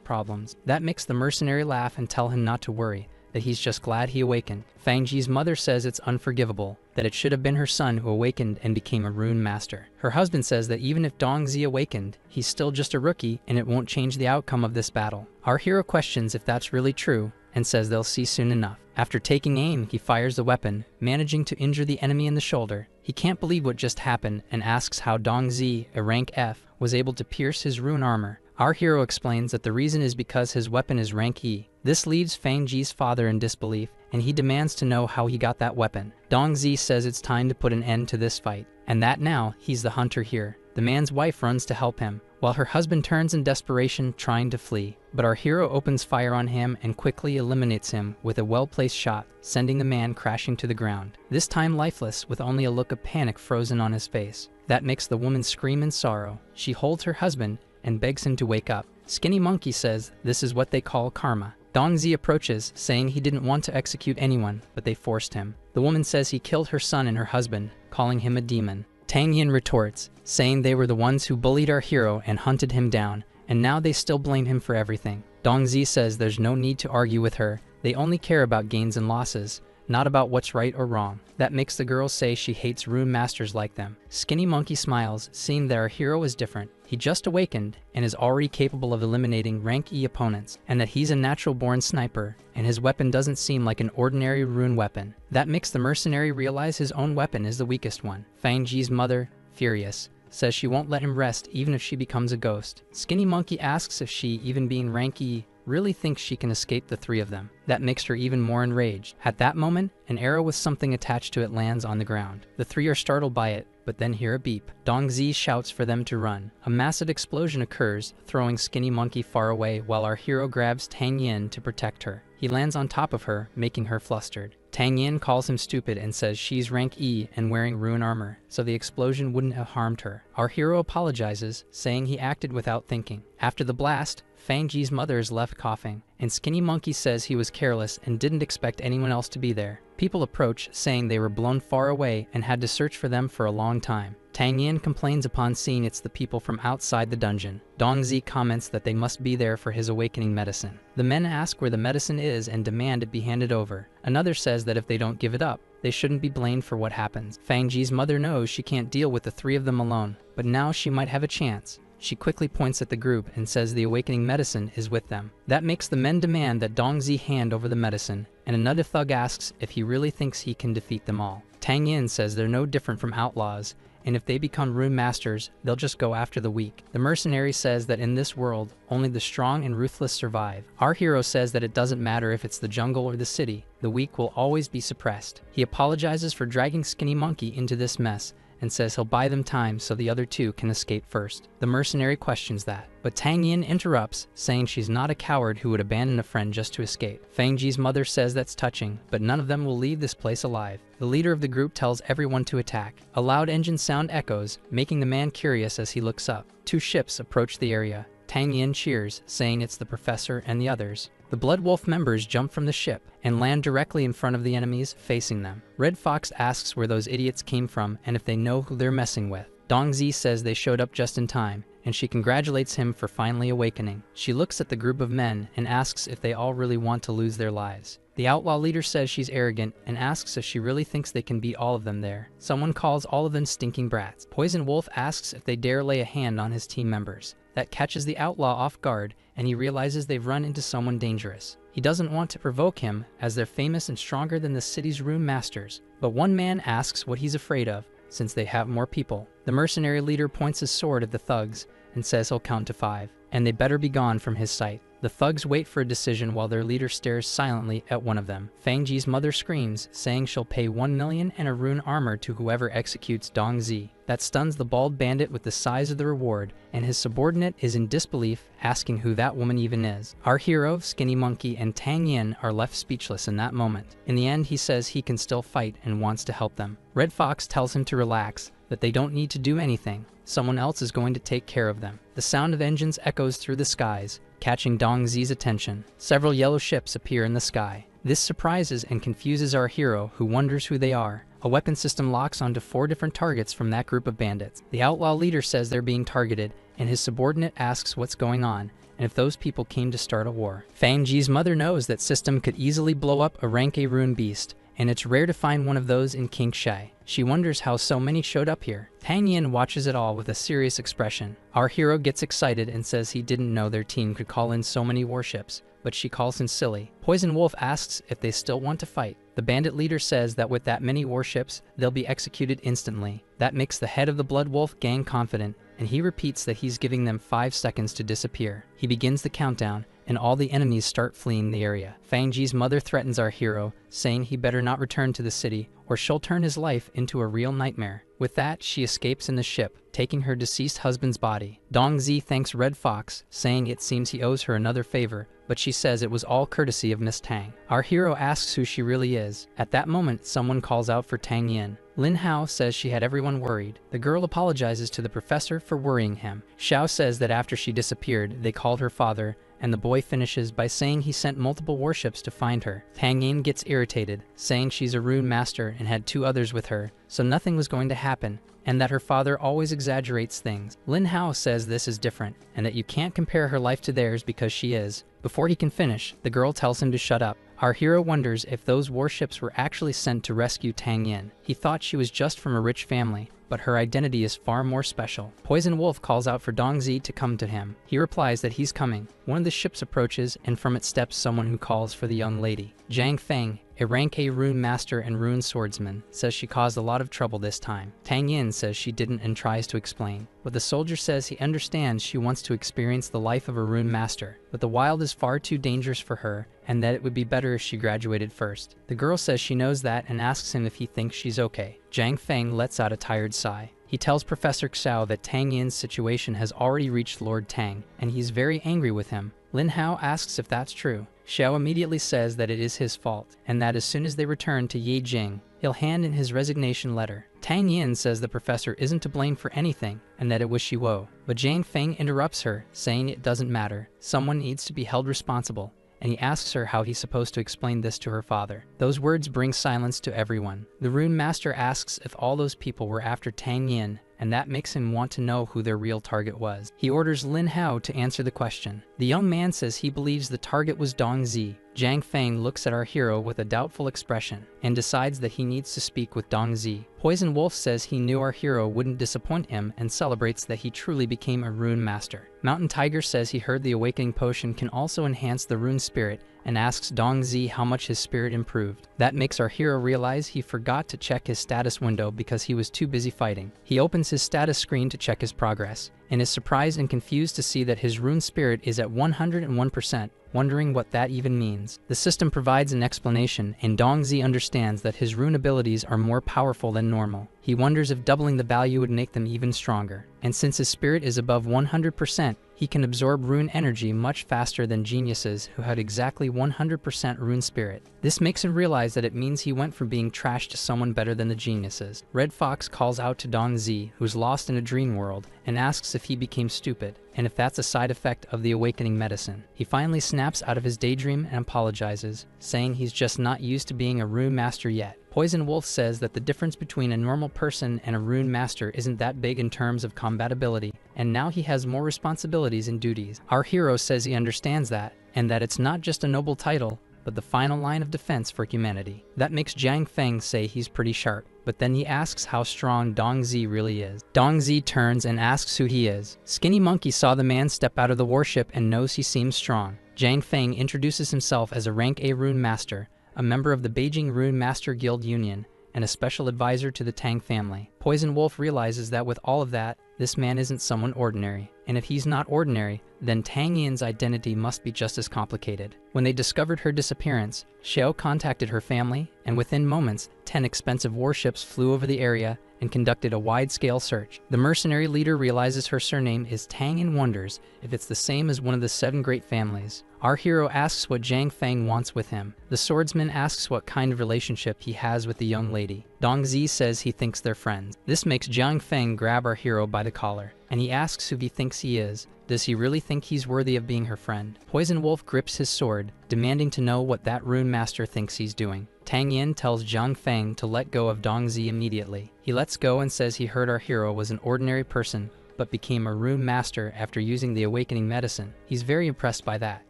problems. That makes the mercenary laugh and tell him not to worry, that he's just glad he awakened. Fang Ji's mother says it's unforgivable, that it should have been her son who awakened and became a rune master. Her husband says that even if Dong Zi awakened, he's still just a rookie and it won't change the outcome of this battle. Our hero questions if that's really true, and says they'll see soon enough. After taking aim, he fires the weapon, managing to injure the enemy in the shoulder. He can't believe what just happened and asks how Dong Zi, a rank F, was able to pierce his rune armor. Our hero explains that the reason is because his weapon is rank E. This leaves Fang Ji's father in disbelief, and he demands to know how he got that weapon. Dong Zi says it's time to put an end to this fight, and that now he's the hunter here. The man's wife runs to help him, while her husband turns in desperation trying to flee. But our hero opens fire on him and quickly eliminates him with a well-placed shot, sending the man crashing to the ground. This time lifeless, with only a look of panic frozen on his face. That makes the woman scream in sorrow. She holds her husband and begs him to wake up. Skinny Monkey says this is what they call karma. Dong Zi approaches, saying he didn't want to execute anyone, but they forced him. The woman says he killed her son and her husband, calling him a demon. Tang Yin retorts, saying they were the ones who bullied our hero and hunted him down, and now they still blame him for everything. Dong Zi says there's no need to argue with her, they only care about gains and losses, not about what's right or wrong. That makes the girl say she hates rune masters like them. Skinny Monkey smiles, seeing that our hero is different. He just awakened and is already capable of eliminating rank E opponents, and that he's a natural-born sniper, and his weapon doesn't seem like an ordinary rune weapon. That makes the mercenary realize his own weapon is the weakest one. Fang Ji's mother, furious, says she won't let him rest even if she becomes a ghost. Skinny Monkey asks if she, even being rank E, really thinks she can escape the three of them. That makes her even more enraged. At that moment, an arrow with something attached to it lands on the ground. The three are startled by it, but then hear a beep. Dong Zi shouts for them to run. A massive explosion occurs, throwing Skinny Monkey far away while our hero grabs Tang Yin to protect her. He lands on top of her, making her flustered. Tang Yin calls him stupid and says she's rank E and wearing rune armor, so the explosion wouldn't have harmed her. Our hero apologizes, saying he acted without thinking. After the blast, Fang Ji's mother is left coughing, and Skinny Monkey says he was careless and didn't expect anyone else to be there. People approach, saying they were blown far away and had to search for them for a long time. Tang Yin complains upon seeing it's the people from outside the dungeon. Dong Zi comments that they must be there for his awakening medicine. The men ask where the medicine is and demand it be handed over. Another says that if they don't give it up, they shouldn't be blamed for what happens. Fang Ji's mother knows she can't deal with the three of them alone, but now she might have a chance. She quickly points at the group and says the awakening medicine is with them. That makes the men demand that Dong Zi hand over the medicine, and another thug asks if he really thinks he can defeat them all. Tang Yin says they're no different from outlaws, and if they become rune masters, they'll just go after the weak. The mercenary says that in this world, only the strong and ruthless survive. Our hero says that it doesn't matter if it's the jungle or the city, the weak will always be suppressed. He apologizes for dragging Skinny Monkey into this mess, and says he'll buy them time so the other two can escape first. The mercenary questions that, but Tang Yin interrupts, saying she's not a coward who would abandon a friend just to escape. Fang Ji's mother says that's touching, but none of them will leave this place alive. The leader of the group tells everyone to attack. A loud engine sound echoes, making the man curious as he looks up. Two ships approach the area. Tang Yin cheers, saying it's the professor and the others. The Blood Wolf members jump from the ship and land directly in front of the enemies, facing them. Red Fox asks where those idiots came from and if they know who they're messing with. Dongzi says they showed up just in time, and she congratulates him for finally awakening. She looks at the group of men and asks if they all really want to lose their lives. The outlaw leader says she's arrogant and asks if she really thinks they can beat all of them there. Someone calls all of them stinking brats. Poison Wolf asks if they dare lay a hand on his team members. That catches the outlaw off guard, and he realizes they've run into someone dangerous. He doesn't want to provoke him, as they're famous and stronger than the city's rune masters. But one man asks what he's afraid of, since they have more people. The mercenary leader points his sword at the thugs and says he'll count to 5, and they better be gone from his sight. The thugs wait for a decision while their leader stares silently at one of them. Fang Ji's mother screams, saying she'll pay 1 million and a rune armor to whoever executes Dongzi. That stuns the bald bandit with the size of the reward, and his subordinate is in disbelief, asking who that woman even is. Our hero, Skinny Monkey, and Tang Yin are left speechless in that moment. In the end, he says he can still fight and wants to help them. Red Fox tells him to relax, that they don't need to do anything. Someone else is going to take care of them. The sound of engines echoes through the skies, catching Dongzi's attention. Several yellow ships appear in the sky. This surprises and confuses our hero, who wonders who they are. A weapon system locks onto 4 different targets from that group of bandits. The outlaw leader says they're being targeted, and his subordinate asks what's going on, and if those people came to start a war. Fang Ji's mother knows that system could easily blow up a rank A rune beast, and it's rare to find one of those in Qingshai. She wonders how so many showed up here. Tang Yin watches it all with a serious expression. Our hero gets excited and says he didn't know their team could call in so many warships, but she calls him silly. Poison Wolf asks if they still want to fight. The bandit leader says that with that many warships, they'll be executed instantly. That makes the head of the Blood Wolf gang confident, and he repeats that he's giving them 5 seconds to disappear. He begins the countdown, and all the enemies start fleeing the area. Fang Ji's mother threatens our hero, saying he better not return to the city, or she'll turn his life into a real nightmare. With that, she escapes in the ship, taking her deceased husband's body. Dongzi thanks Red Fox, saying it seems he owes her another favor, but she says it was all courtesy of Miss Tang. Our hero asks who she really is. At that moment, someone calls out for Tang Yin. Lin Hao says she had everyone worried. The girl apologizes to the professor for worrying him. Xiao says that after she disappeared, they called her father, and the boy finishes by saying he sent multiple warships to find her. Tang Yin gets irritated, saying she's a rune master and had 2 others with her, so nothing was going to happen, and that her father always exaggerates things. Lin Hao says this is different, and that you can't compare her life to theirs because she is. Before he can finish, the girl tells him to shut up. Our hero wonders if those warships were actually sent to rescue Tang Yin. He thought she was just from a rich family, but her identity is far more special. Poison Wolf calls out for Dongzi to come to him. He replies that he's coming. One of the ships approaches, and from it steps someone who calls for the young lady. Zhang Feng, a rank A rune master and rune swordsman, says she caused a lot of trouble this time. Tang Yin says she didn't and tries to explain, but the soldier says he understands she wants to experience the life of a rune master, but the wild is far too dangerous for her, and that it would be better if she graduated first. The girl says she knows that and asks him if he thinks she's okay. Zhang Feng lets out a tired sigh. He tells Professor Xiao that Tang Yin's situation has already reached Lord Tang, and he's very angry with him. Lin Hao asks if that's true. Xiao immediately says that it is his fault, and that as soon as they return to Ye Jing, he'll hand in his resignation letter. Tang Yin says the professor isn't to blame for anything, and that it was Shiwo. But Zhang Feng interrupts her, saying it doesn't matter. Someone needs to be held responsible, and he asks her how he's supposed to explain this to her father. Those words bring silence to everyone. The rune master asks if all those people were after Tang Yin, and that makes him want to know who their real target was. He orders Lin Hao to answer the question. The young man says he believes the target was Dongzi. Zhang Feng looks at our hero with a doubtful expression and decides that he needs to speak with Dongzi. Poison Wolf says he knew our hero wouldn't disappoint him and celebrates that he truly became a rune master. Mountain Tiger says he heard the awakening potion can also enhance the rune spirit and asks Dongzi how much his spirit improved. That makes our hero realize he forgot to check his status window because he was too busy fighting. He opens his status screen to check his progress, and is surprised and confused to see that his rune spirit is at 101%, wondering what that even means. The system provides an explanation, and Dongzi understands that his rune abilities are more powerful than normal. He wonders if doubling the value would make them even stronger. And since his spirit is above 100%, he can absorb rune energy much faster than geniuses who had exactly 100% rune spirit. This makes him realize that it means he went from being trash to someone better than the geniuses. Red Fox calls out to Dongzi, who's lost in a dream world, and asks if he became stupid, and if that's a side effect of the awakening medicine. He finally snaps out of his daydream and apologizes, saying he's just not used to being a rune master yet. Poison Wolf says that the difference between a normal person and a rune master isn't that big in terms of compatibility, and now he has more responsibilities and duties. Our hero says he understands that, and that it's not just a noble title, but the final line of defense for humanity. That makes Jiang Feng say he's pretty sharp, but then he asks how strong Dongzi really is. Dongzi turns and asks who he is. Skinny Monkey saw the man step out of the warship and knows he seems strong. Jiang Feng introduces himself as a rank A rune master, a member of the Beijing Rune Master Guild Union, and a special advisor to the Tang family. Poison Wolf realizes that with all of that, this man isn't someone ordinary. And if he's not ordinary, then Tang Yin's identity must be just as complicated. When they discovered her disappearance, Xiao contacted her family, and within moments, 10 expensive warships flew over the area and conducted a wide-scale search. The mercenary leader realizes her surname is Tang and wonders if it's the same as one of the 7 great families. Our hero asks what Jiang Feng wants with him. The swordsman asks what kind of relationship he has with the young lady. Dongzi says he thinks they're friends. This makes Jiang Feng grab our hero by the collar, and he asks who he thinks he is. Does he really think he's worthy of being her friend? Poison Wolf grips his sword, demanding to know what that rune master thinks he's doing. Tang Yin tells Jiang Feng to let go of Dongzi immediately. He lets go and says he heard our hero was an ordinary person, but became a rune master after using the awakening medicine. He's very impressed by that.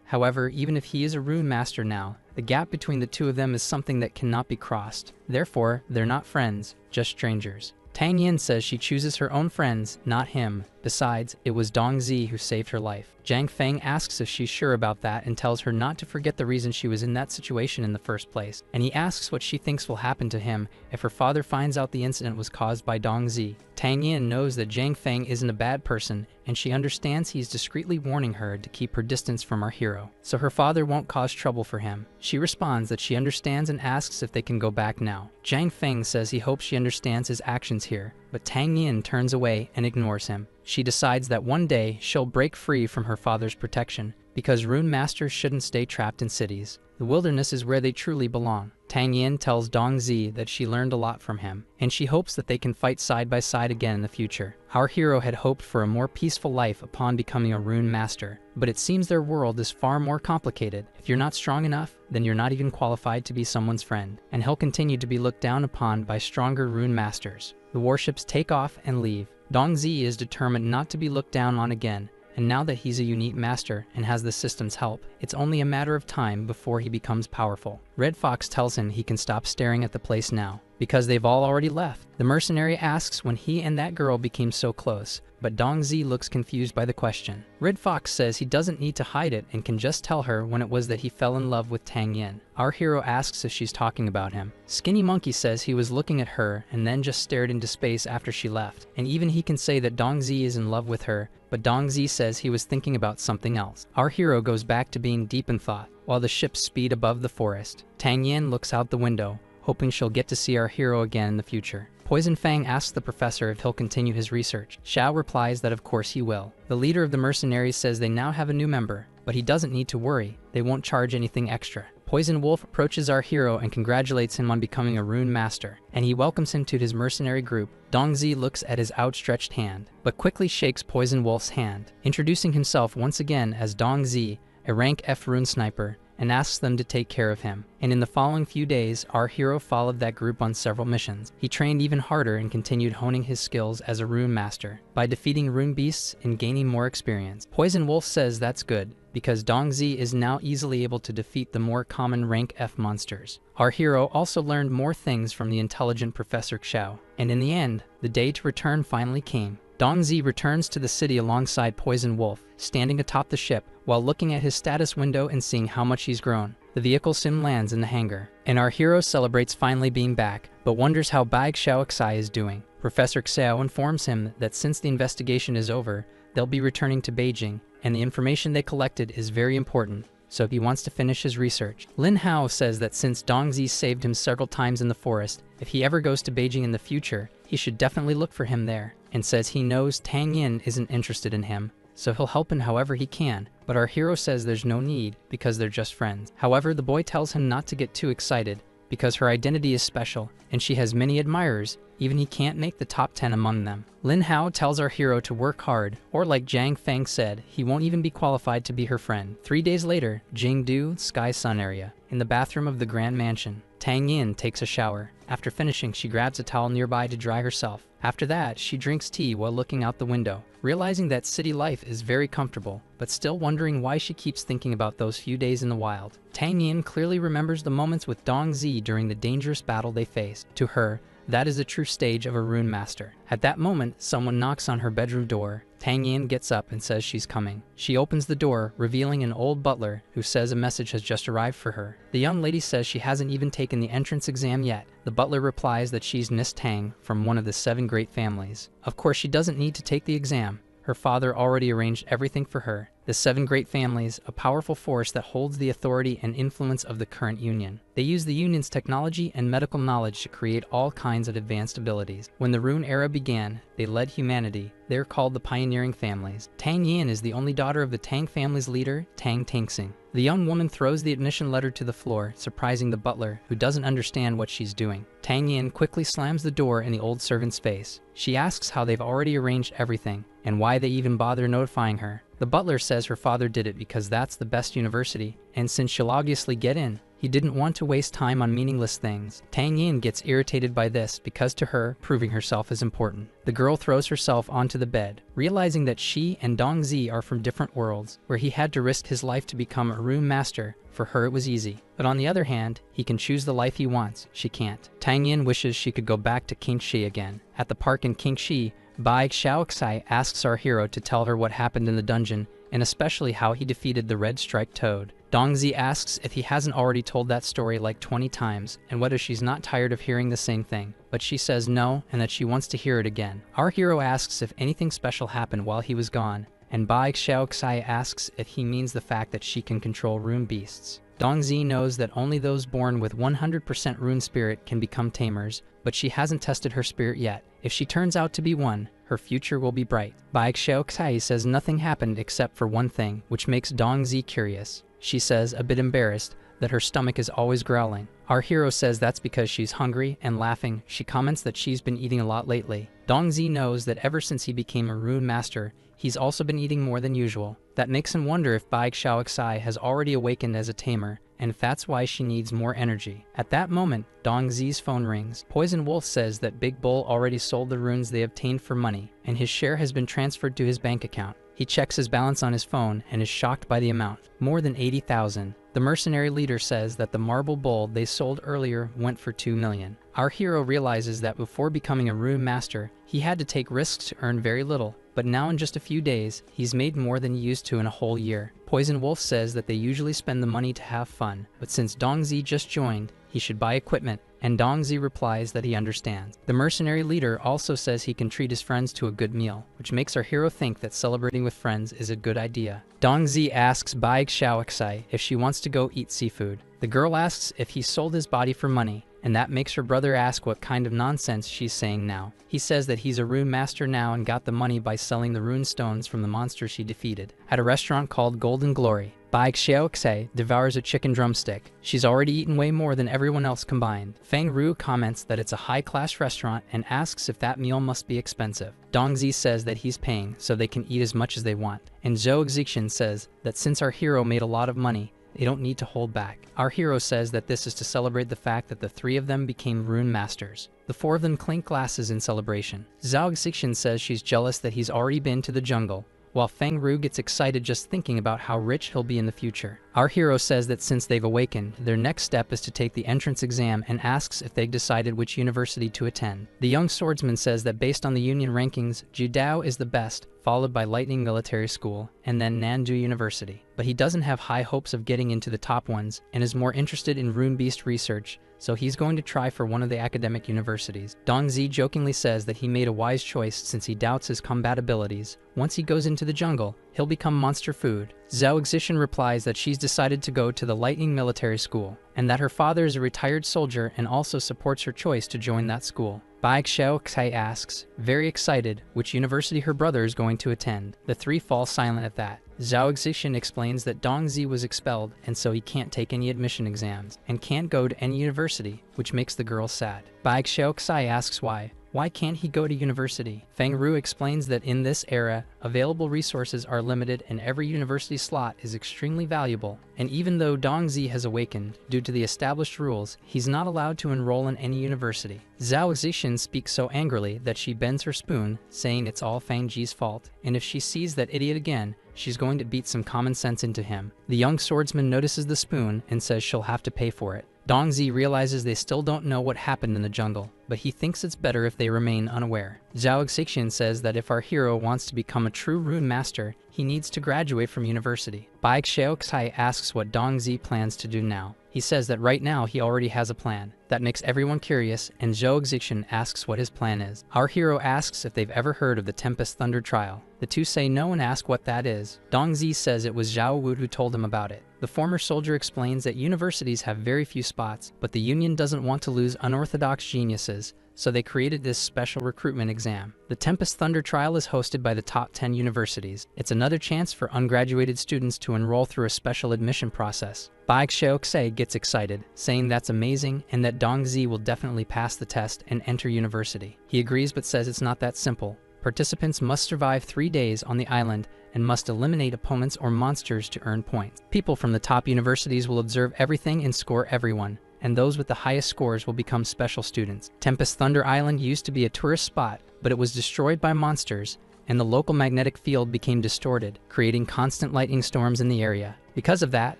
However, even if he is a rune master now, the gap between the two of them is something that cannot be crossed. Therefore, they're not friends, just strangers. Tang Yin says she chooses her own friends, not him. Besides, it was Dongzi who saved her life. Jiang Feng asks if she's sure about that and tells her not to forget the reason she was in that situation in the first place. And he asks what she thinks will happen to him if her father finds out the incident was caused by Dongzi. Tang Yin knows that Jiang Feng isn't a bad person, and she understands he's discreetly warning her to keep her distance from our hero, so her father won't cause trouble for him. She responds that she understands and asks if they can go back now. Jiang Feng says he hopes she understands his actions here, but Tang Yin turns away and ignores him. She decides that one day she'll break free from her father's protection, because rune masters shouldn't stay trapped in cities. The wilderness is where they truly belong. Tang Yin tells Dongzi that she learned a lot from him, and she hopes that they can fight side by side again in the future. Our hero had hoped for a more peaceful life upon becoming a rune master, but it seems their world is far more complicated. If you're not strong enough, then you're not even qualified to be someone's friend, and he'll continue to be looked down upon by stronger rune masters. The warships take off and leave. Dongzi is determined not to be looked down on again, and now that he's a unique master and has the system's help, it's only a matter of time before he becomes powerful. Red Fox tells him he can stop staring at the place now, because they've all already left. The mercenary asks when he and that girl became so close, but Dongzi looks confused by the question. Red Fox says he doesn't need to hide it and can just tell her when it was that he fell in love with Tang Yin. Our hero asks if she's talking about him. Skinny Monkey says he was looking at her and then just stared into space after she left, and even he can say that Dongzi is in love with her, but Dongzi says he was thinking about something else. Our hero goes back to being deep in thought, while the ships speed above the forest. Tang Yin looks out the window, hoping she'll get to see our hero again in the future. Poison Fang asks the professor if he'll continue his research. Xiao replies that of course he will. The leader of the mercenaries says they now have a new member, but he doesn't need to worry, they won't charge anything extra. Poison Wolf approaches our hero and congratulates him on becoming a rune master, and he welcomes him to his mercenary group. Dongzi looks at his outstretched hand, but quickly shakes Poison Wolf's hand, introducing himself once again as Dongzi, a rank F rune sniper, and asks them to take care of him. And in the following few days, our hero followed that group on several missions. He trained even harder and continued honing his skills as a rune master by defeating rune beasts and gaining more experience. Poison Wolf says that's good, because Dongzi is now easily able to defeat the more common rank F monsters. Our hero also learned more things from the intelligent Professor Xiao, and in the end, the day to return finally came. Dongzi returns to the city alongside Poison Wolf, standing atop the ship while looking at his status window and seeing how much he's grown. The vehicle soon lands in the hangar, and our hero celebrates finally being back, but wonders how Bai Xiao Xai is doing. Professor Xiao informs him that since the investigation is over, they'll be returning to Beijing, and the information they collected is very important. so he wants to finish his research. Lin Hao says that since Dongzi saved him several times in the forest, if he ever goes to Beijing in the future, he should definitely look for him there, and says he knows Tang Yin isn't interested in him, so he'll help him however he can, but our hero says there's no need because they're just friends. However, the boy tells him not to get too excited because her identity is special and she has many admirers, even he can't make the top 10 among them. Lin Hao tells our hero to work hard, or like Zhang Feng said, he won't even be qualified to be her friend. 3 days later, Jingdu, Sky Sun area, in the bathroom of the Grand Mansion, Tang Yin takes a shower. After finishing, she grabs a towel nearby to dry herself. After that, she drinks tea while looking out the window, realizing that city life is very comfortable, but still wondering why she keeps thinking about those few days in the wild. Tang Yin clearly remembers the moments with Dong Zi during the dangerous battle they faced. To her, that is a true stage of a rune master. At that moment, someone knocks on her bedroom door. Tang Yin gets up and says she's coming. She opens the door, revealing an old butler who says a message has just arrived for her. The young lady says she hasn't even taken the entrance exam yet. The butler replies that she's Miss Tang from one of the 7 great families. Of course, she doesn't need to take the exam. Her father already arranged everything for her. The 7 great families, a powerful force that holds the authority and influence of the current union. They use the union's technology and medical knowledge to create all kinds of advanced abilities. When the Rune era began, they led humanity. They are called the pioneering families. Tang Yin is the only daughter of the Tang family's leader, Tang Tangsing. The young woman throws the admission letter to the floor, surprising the butler, who doesn't understand what she's doing. Tang Yin quickly slams the door in the old servant's face. She asks how they've already arranged everything, and why they even bother notifying her. The butler says her father did it because that's the best university, and since she'll obviously get in, he didn't want to waste time on meaningless things. Tang Yin gets irritated by this because to her, proving herself is important. The girl throws herself onto the bed, realizing that she and Dong Zi are from different worlds, where he had to risk his life to become a rune master. For her it was easy. But on the other hand, he can choose the life he wants. She can't. Tang Yin wishes she could go back to Qingxi again. At the park in Qingxi, Bai Xiaoxai asks our hero to tell her what happened in the dungeon, and especially how he defeated the Red Striped Toad. Dongzi asks if he hasn't already told that story like 20 times, and whether she's not tired of hearing the same thing, but she says no, and that she wants to hear it again. Our hero asks if anything special happened while he was gone, and Bai Xiaoxai asks if he means the fact that she can control rune beasts. Dongzi knows that only those born with 100% rune spirit can become tamers, but she hasn't tested her spirit yet. If she turns out to be one, her future will be bright. Bai Xiaoxai says nothing happened except for one thing, which makes Dongzi curious. She says, a bit embarrassed, that her stomach is always growling. Our hero says that's because she's hungry, and laughing, she comments that she's been eating a lot lately. Dongzi knows that ever since he became a rune master, he's also been eating more than usual. That makes him wonder if Bai Xiaoxai has already awakened as a tamer, and if that's why she needs more energy. At that moment, Dongzi's phone rings. Poison Wolf says that Big Bull already sold the runes they obtained for money, and his share has been transferred to his bank account. He checks his balance on his phone and is shocked by the amount, more than 80,000. The mercenary leader says that the marble bull they sold earlier went for 2 million. Our hero realizes that before becoming a rune master, he had to take risks to earn very little, but now in just a few days, he's made more than he used to in a whole year. Poison Wolf says that they usually spend the money to have fun, but since Dongzi just joined, he should buy equipment, and Dongzi replies that he understands. The mercenary leader also says he can treat his friends to a good meal, which makes our hero think that celebrating with friends is a good idea. Dongzi asks Bai Xiaoxai if she wants to go eat seafood. The girl asks if he sold his body for money, and that makes her brother ask what kind of nonsense she's saying now. He says that he's a rune master now and got the money by selling the rune stones from the monsters she defeated. At a restaurant called Golden Glory, Bai Xiaoxai devours a chicken drumstick. She's already eaten way more than everyone else combined. Feng Ru comments that it's a high-class restaurant and asks if that meal must be expensive. Dongzi says that he's paying so they can eat as much as they want. And Zhou Zixian says that since our hero made a lot of money, they don't need to hold back. Our hero says that this is to celebrate the fact that the 3 of them became rune masters. The 4 of them clink glasses in celebration. Zhao Zixian says she's jealous that he's already been to the jungle, while Feng Ru gets excited just thinking about how rich he'll be in the future. Our hero says that since they've awakened, their next step is to take the entrance exam and asks if they've decided which university to attend. The young swordsman says that based on the union rankings, Judao is the best, followed by Lightning Military School, and then Nandu University. But he doesn't have high hopes of getting into the top ones, and is more interested in rune beast research, so he's going to try for one of the academic universities. Dongzi jokingly says that he made a wise choice since he doubts his combat abilities. Once he goes into the jungle, he'll become monster food. Zhao Xixin replies that she's decided to go to the Lightning Military School, and that her father is a retired soldier and also supports her choice to join that school. Bai Xiaokai asks, very excited, which university her brother is going to attend. The three fall silent at that. Zhao Xixin explains that Dongzi was expelled and so he can't take any admission exams and can't go to any university, which makes the girls sad. Bai Xiaokai asks why. Why can't he go to university? Feng Ru explains that in this era, available resources are limited and every university slot is extremely valuable. And even though Dongzi has awakened, due to the established rules, he's not allowed to enroll in any university. Zhao Xixin speaks so angrily that she bends her spoon, saying it's all Fang Ji's fault, and if she sees that idiot again, she's going to beat some common sense into him. The young swordsman notices the spoon and says she'll have to pay for it. Dongzi realizes they still don't know what happened in the jungle, but he thinks it's better if they remain unaware. Zhao Xixin says that if our hero wants to become a true rune master, he needs to graduate from university. Bai Xiaokai asks what Dongzi plans to do now. He says that right now he already has a plan. That makes everyone curious, and Zhao Xixin asks what his plan is. Our hero asks if they've ever heard of the Tempest Thunder trial. The two say no and ask what that is. Dongzi says it was Zhao Wu who told him about it. The former soldier explains that universities have very few spots, but the union doesn't want to lose unorthodox geniuses, so they created this special recruitment exam. The Tempest Thunder trial is hosted by the top 10 universities. It's another chance for ungraduated students to enroll through a special admission process. Bai Xiaokai gets excited, saying that's amazing and that Dongzi will definitely pass the test and enter university. He agrees but says it's not that simple. Participants must survive 3 days on the island and must eliminate opponents or monsters to earn points. People from the top universities will observe everything and score everyone, and those with the highest scores will become special students. Tempest Thunder Island used to be a tourist spot, but it was destroyed by monsters, and the local magnetic field became distorted, creating constant lightning storms in the area. Because of that,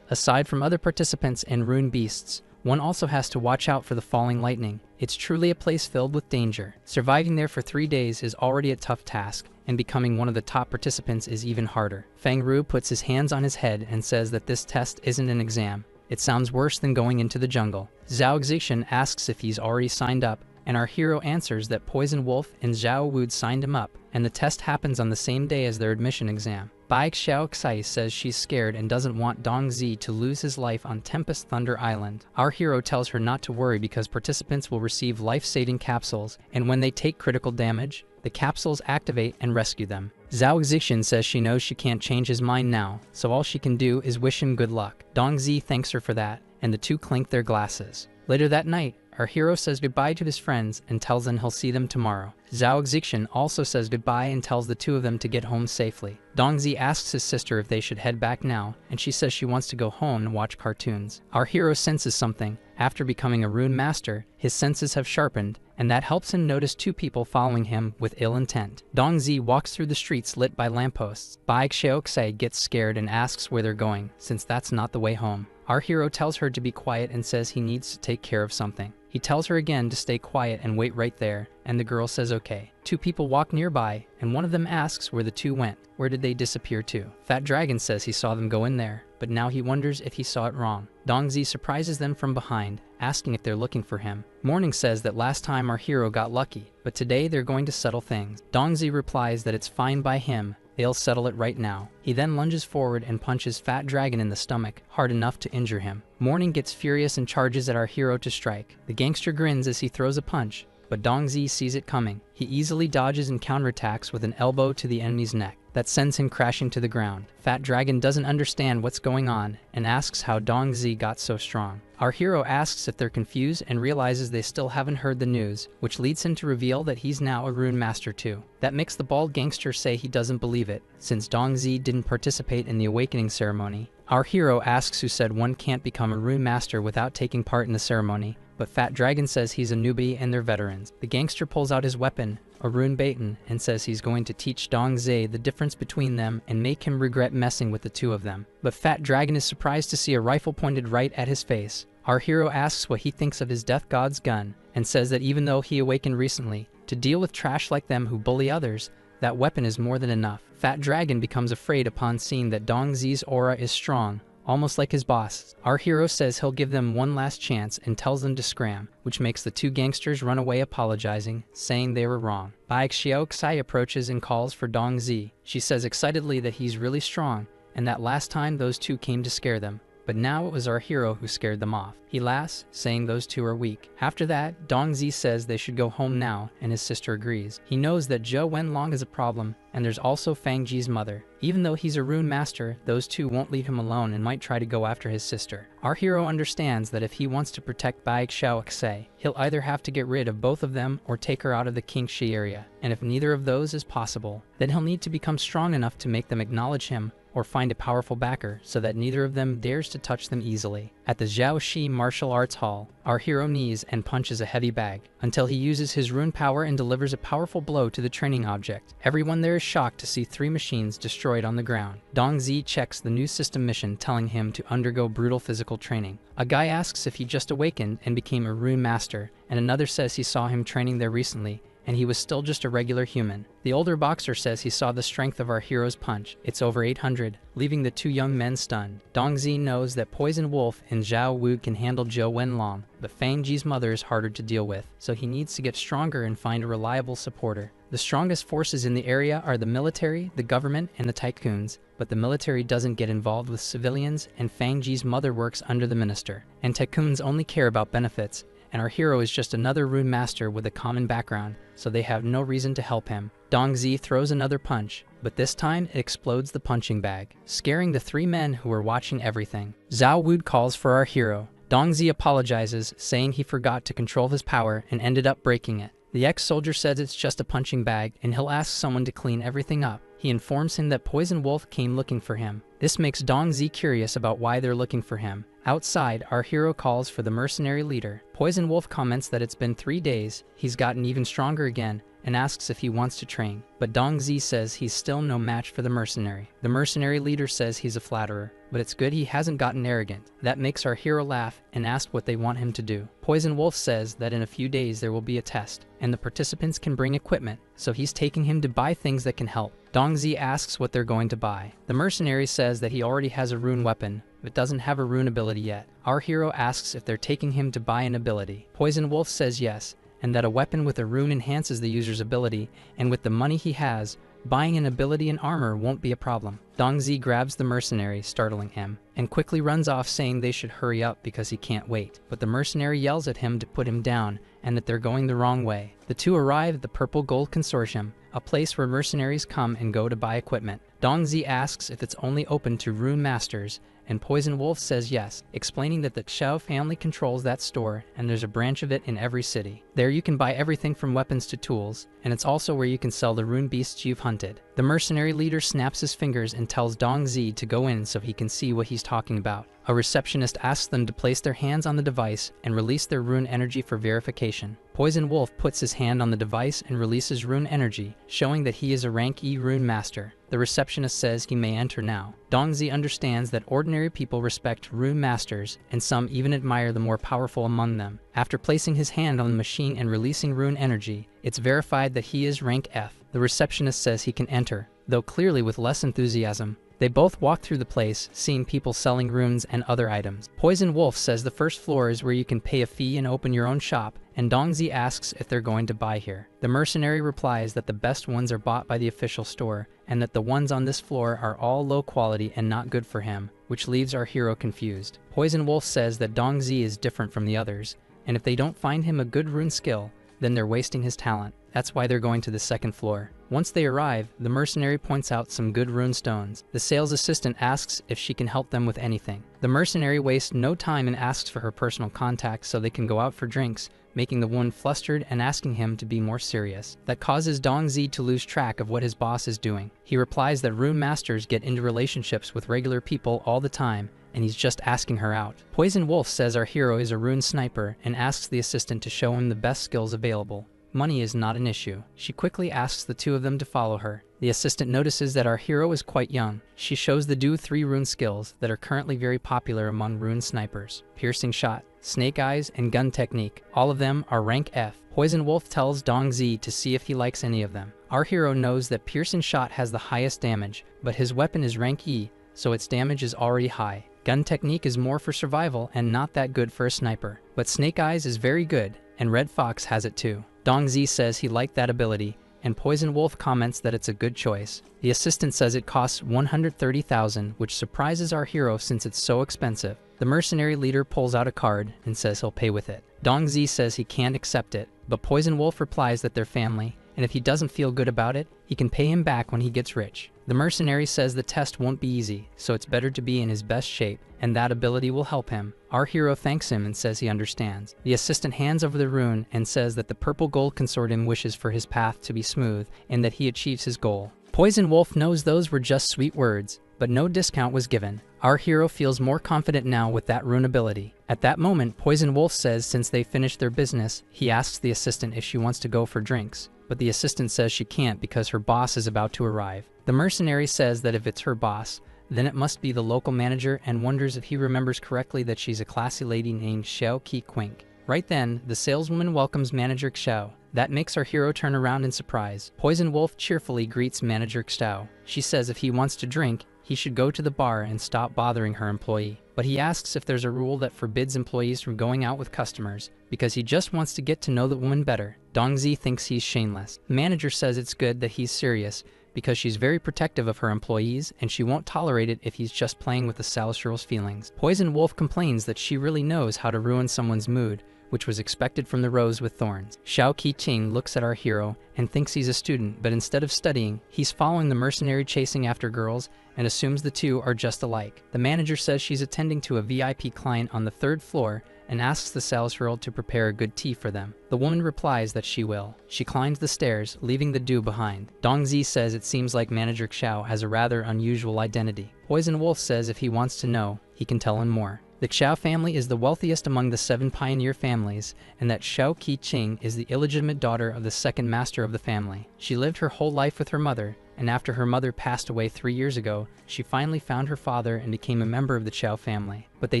aside from other participants and rune beasts, one also has to watch out for the falling lightning. It's truly a place filled with danger. Surviving there for 3 days is already a tough task, and becoming one of the top participants is even harder. Feng Ru puts his hands on his head and says that this test isn't an exam. It sounds worse than going into the jungle. Zhao Xixin asks if he's already signed up, and our hero answers that Poison Wolf and Zhao Wu signed him up, and the test happens on the same day as their admission exam. Bai Xiaokai says she's scared and doesn't want Dongzi to lose his life on Tempest Thunder Island. Our hero tells her not to worry because participants will receive life-saving capsules, and when they take critical damage, the capsules activate and rescue them. Zhao Xixin says she knows she can't change his mind now, so all she can do is wish him good luck. Dongzi thanks her for that, and the two clink their glasses. Later that night, our hero says goodbye to his friends and tells them he'll see them tomorrow. Zhao Xixin also says goodbye and tells the two of them to get home safely. Dongzi asks his sister if they should head back now, and she says she wants to go home and watch cartoons. Our hero senses something. After becoming a rune master, his senses have sharpened, and that helps him notice two people following him with ill intent. Dongzi walks through the streets lit by lampposts. Bai Xiaokai gets scared and asks where they're going, since that's not the way home. Our hero tells her to be quiet and says he needs to take care of something. He tells her again to stay quiet and wait right there, and the girl says okay. Two people walk nearby, and one of them asks where the two went. Where did they disappear to? Fat Dragon says he saw them go in there, but now he wonders if he saw it wrong. Dongzi surprises them from behind, asking if they're looking for him. Morning says that last time our hero got lucky, but today they're going to settle things. Dongzi replies that it's fine by him. They'll settle it right now. He then lunges forward and punches Fat Dragon in the stomach, hard enough to injure him. Morning gets furious and charges at our hero to strike. The gangster grins as he throws a punch, but Dongzi sees it coming. He easily dodges and counterattacks with an elbow to the enemy's neck. That sends him crashing to the ground. Fat Dragon doesn't understand what's going on and asks how Dongzi got so strong. Our hero asks if they're confused and realizes they still haven't heard the news, which leads him to reveal that he's now a rune master too. That makes the bald gangster say he doesn't believe it, since Dongzi didn't participate in the awakening ceremony. Our hero asks who said one can't become a rune master without taking part in the ceremony, but Fat Dragon says he's a newbie and they're veterans. The gangster pulls out his weapon, a rune baton, and says he's going to teach Dongzi the difference between them and make him regret messing with the two of them. But Fat Dragon is surprised to see a rifle pointed right at his face. Our hero asks what he thinks of his death god's gun, and says that even though he awakened recently, to deal with trash like them who bully others, that weapon is more than enough. Fat Dragon becomes afraid upon seeing that Dongzi's aura is strong, almost like his boss. Our hero says he'll give them one last chance and tells them to scram, which makes the two gangsters run away apologizing, saying they were wrong. Baek Xiaoxai approaches and calls for Dong Zi. She says excitedly that he's really strong, and that last time those two came to scare them. But now it was our hero who scared them off. He laughs, saying those two are weak. After that, Dong Zi says they should go home now, and his sister agrees. He knows that Zhou Wenlong is a problem, and there's also Fang Ji's mother. Even though he's a rune master, those two won't leave him alone and might try to go after his sister. Our hero understands that if he wants to protect Baek Xiaoxai, he'll either have to get rid of both of them or take her out of the Qingxi area. And if neither of those is possible, then he'll need to become strong enough to make them acknowledge him or find a powerful backer so that neither of them dares to touch them easily. At the Zhaoxi Martial Arts Hall, our hero knees and punches a heavy bag until he uses his rune power and delivers a powerful blow to the training object. Everyone there is shocked to see 3 machines destroyed on the ground. Dong Zi checks the new system mission telling him to undergo brutal physical training. A guy asks if he just awakened and became a rune master, and another says he saw him training there recently and he was still just a regular human. The older boxer says he saw the strength of our hero's punch. It's over 800, leaving the 2 young men stunned. Dong Zi knows that Poison Wolf and Zhao Wu can handle Zhou Wenlong, but Fang Ji's mother is harder to deal with, so he needs to get stronger and find a reliable supporter. The strongest forces in the area are the military, the government, and the tycoons, but the military doesn't get involved with civilians, and Fang Ji's mother works under the minister. And tycoons only care about benefits, and our hero is just another rune master with a common background, so they have no reason to help him. Dong Zi throws another punch, but this time it explodes the punching bag, scaring the 3 men who were watching everything. Zhao Wu calls for our hero. Dong Zi apologizes, saying he forgot to control his power and ended up breaking it. The ex-soldier says it's just a punching bag and he'll ask someone to clean everything up. He informs him that Poison Wolf came looking for him. This makes Dong Zi curious about why they're looking for him. Outside, our hero calls for the mercenary leader. Poison Wolf comments that it's been 3 days, he's gotten even stronger again, and asks if he wants to train. But Dong Zi says he's still no match for the mercenary. The mercenary leader says he's a flatterer, but it's good he hasn't gotten arrogant. That makes our hero laugh and ask what they want him to do. Poison Wolf says that in a few days there will be a test, and the participants can bring equipment, so he's taking him to buy things that can help. Dong Zi asks what they're going to buy. The mercenary says that he already has a rune weapon, but doesn't have a rune ability yet. Our hero asks if they're taking him to buy an ability. Poison Wolf says yes, and that a weapon with a rune enhances the user's ability, and with the money he has, buying an ability and armor won't be a problem. Dong Zi grabs the mercenary, startling him, and quickly runs off saying they should hurry up because he can't wait. But the mercenary yells at him to put him down and that they're going the wrong way. The two arrive at the Purple Gold Consortium, a place where mercenaries come and go to buy equipment. Dong Zi asks if it's only open to rune masters, and Poison Wolf says yes, explaining that the Xiao family controls that store and there's a branch of it in every city. There you can buy everything from weapons to tools, and it's also where you can sell the rune beasts you've hunted. The mercenary leader snaps his fingers and tells Dong Zi to go in so he can see what he's talking about. A receptionist asks them to place their hands on the device and release their rune energy for verification. Poison Wolf puts his hand on the device and releases rune energy, showing that he is a rank E rune master. The receptionist says he may enter now. Dong Zi understands that ordinary people respect rune masters, and some even admire the more powerful among them. After placing his hand on the machine and releasing rune energy, it's verified that he is rank F. The receptionist says he can enter, though clearly with less enthusiasm. They both walk through the place, seeing people selling runes and other items. Poison Wolf says the first floor is where you can pay a fee and open your own shop, and Dong Zi asks if they're going to buy here. The mercenary replies that the best ones are bought by the official store, and that the ones on this floor are all low quality and not good for him, which leaves our hero confused. Poison Wolf says that Dong Zi is different from the others, and if they don't find him a good rune skill, then they're wasting his talent. That's why they're going to the second floor. Once they arrive, the mercenary points out some good rune stones. The sales assistant asks if she can help them with anything. The mercenary wastes no time and asks for her personal contact so they can go out for drinks, making the woman flustered and asking him to be more serious. That causes Dong Zi to lose track of what his boss is doing. He replies that rune masters get into relationships with regular people all the time, and he's just asking her out. Poison Wolf says our hero is a rune sniper and asks the assistant to show him the best skills available. Money is not an issue. She quickly asks the two of them to follow her. The assistant notices that our hero is quite young. She shows the dude 3 rune skills that are currently very popular among rune snipers: piercing shot, snake eyes, and gun technique. All of them are rank F. Poison Wolf tells Dong Zi to see if he likes any of them. Our hero knows that piercing shot has the highest damage, but his weapon is rank E, so its damage is already high. Gun technique is more for survival and not that good for a sniper. But Snake Eyes is very good, and Red Fox has it too. Dongzi says he liked that ability, and Poison Wolf comments that it's a good choice. The assistant says it costs 130,000, which surprises our hero since it's so expensive. The mercenary leader pulls out a card and says he'll pay with it. Dongzi says he can't accept it, but Poison Wolf replies that they're family, and if he doesn't feel good about it, he can pay him back when he gets rich. The mercenary says the test won't be easy, so it's better to be in his best shape, and that ability will help him. Our hero thanks him and says he understands. The assistant hands over the rune and says that the Purple Gold Consortium wishes for his path to be smooth and that he achieves his goal. Poison Wolf knows those were just sweet words, but no discount was given. Our hero feels more confident now with that rune ability. At that moment, Poison Wolf says since they finished their business, he asks the assistant if she wants to go for drinks, but the assistant says she can't because her boss is about to arrive. The mercenary says that if it's her boss, then it must be the local manager and wonders if he remembers correctly that she's a classy lady named Xiao Qi Quink. Right then, the saleswoman welcomes Manager Xiao. That makes our hero turn around in surprise. Poison Wolf cheerfully greets Manager Xiao. She says if he wants to drink, he should go to the bar and stop bothering her employee. But he asks if there's a rule that forbids employees from going out with customers, because he just wants to get to know the woman better. Dongzi thinks he's shameless. The manager says it's good that he's serious, because she's very protective of her employees and she won't tolerate it if he's just playing with the sales girl's feelings. Poison Wolf complains that she really knows how to ruin someone's mood, which was expected from the rose with thorns. Xiao Qi looks at our hero and thinks he's a student, but instead of studying, he's following the mercenary chasing after girls and assumes the two are just alike. The manager says she's attending to a VIP client on the 3rd floor and asks the sales girl to prepare a good tea for them. The woman replies that she will. She climbs the stairs, leaving the do behind. Dongzi says it seems like Manager Xiao has a rather unusual identity. Poison Wolf says if he wants to know, he can tell him more. The Xiao family is the wealthiest among the 7 pioneer families, and that Xiao Qi is the illegitimate daughter of the 2nd master of the family. She lived her whole life with her mother, and after her mother passed away 3 years ago, she finally found her father and became a member of the Xiao family. But they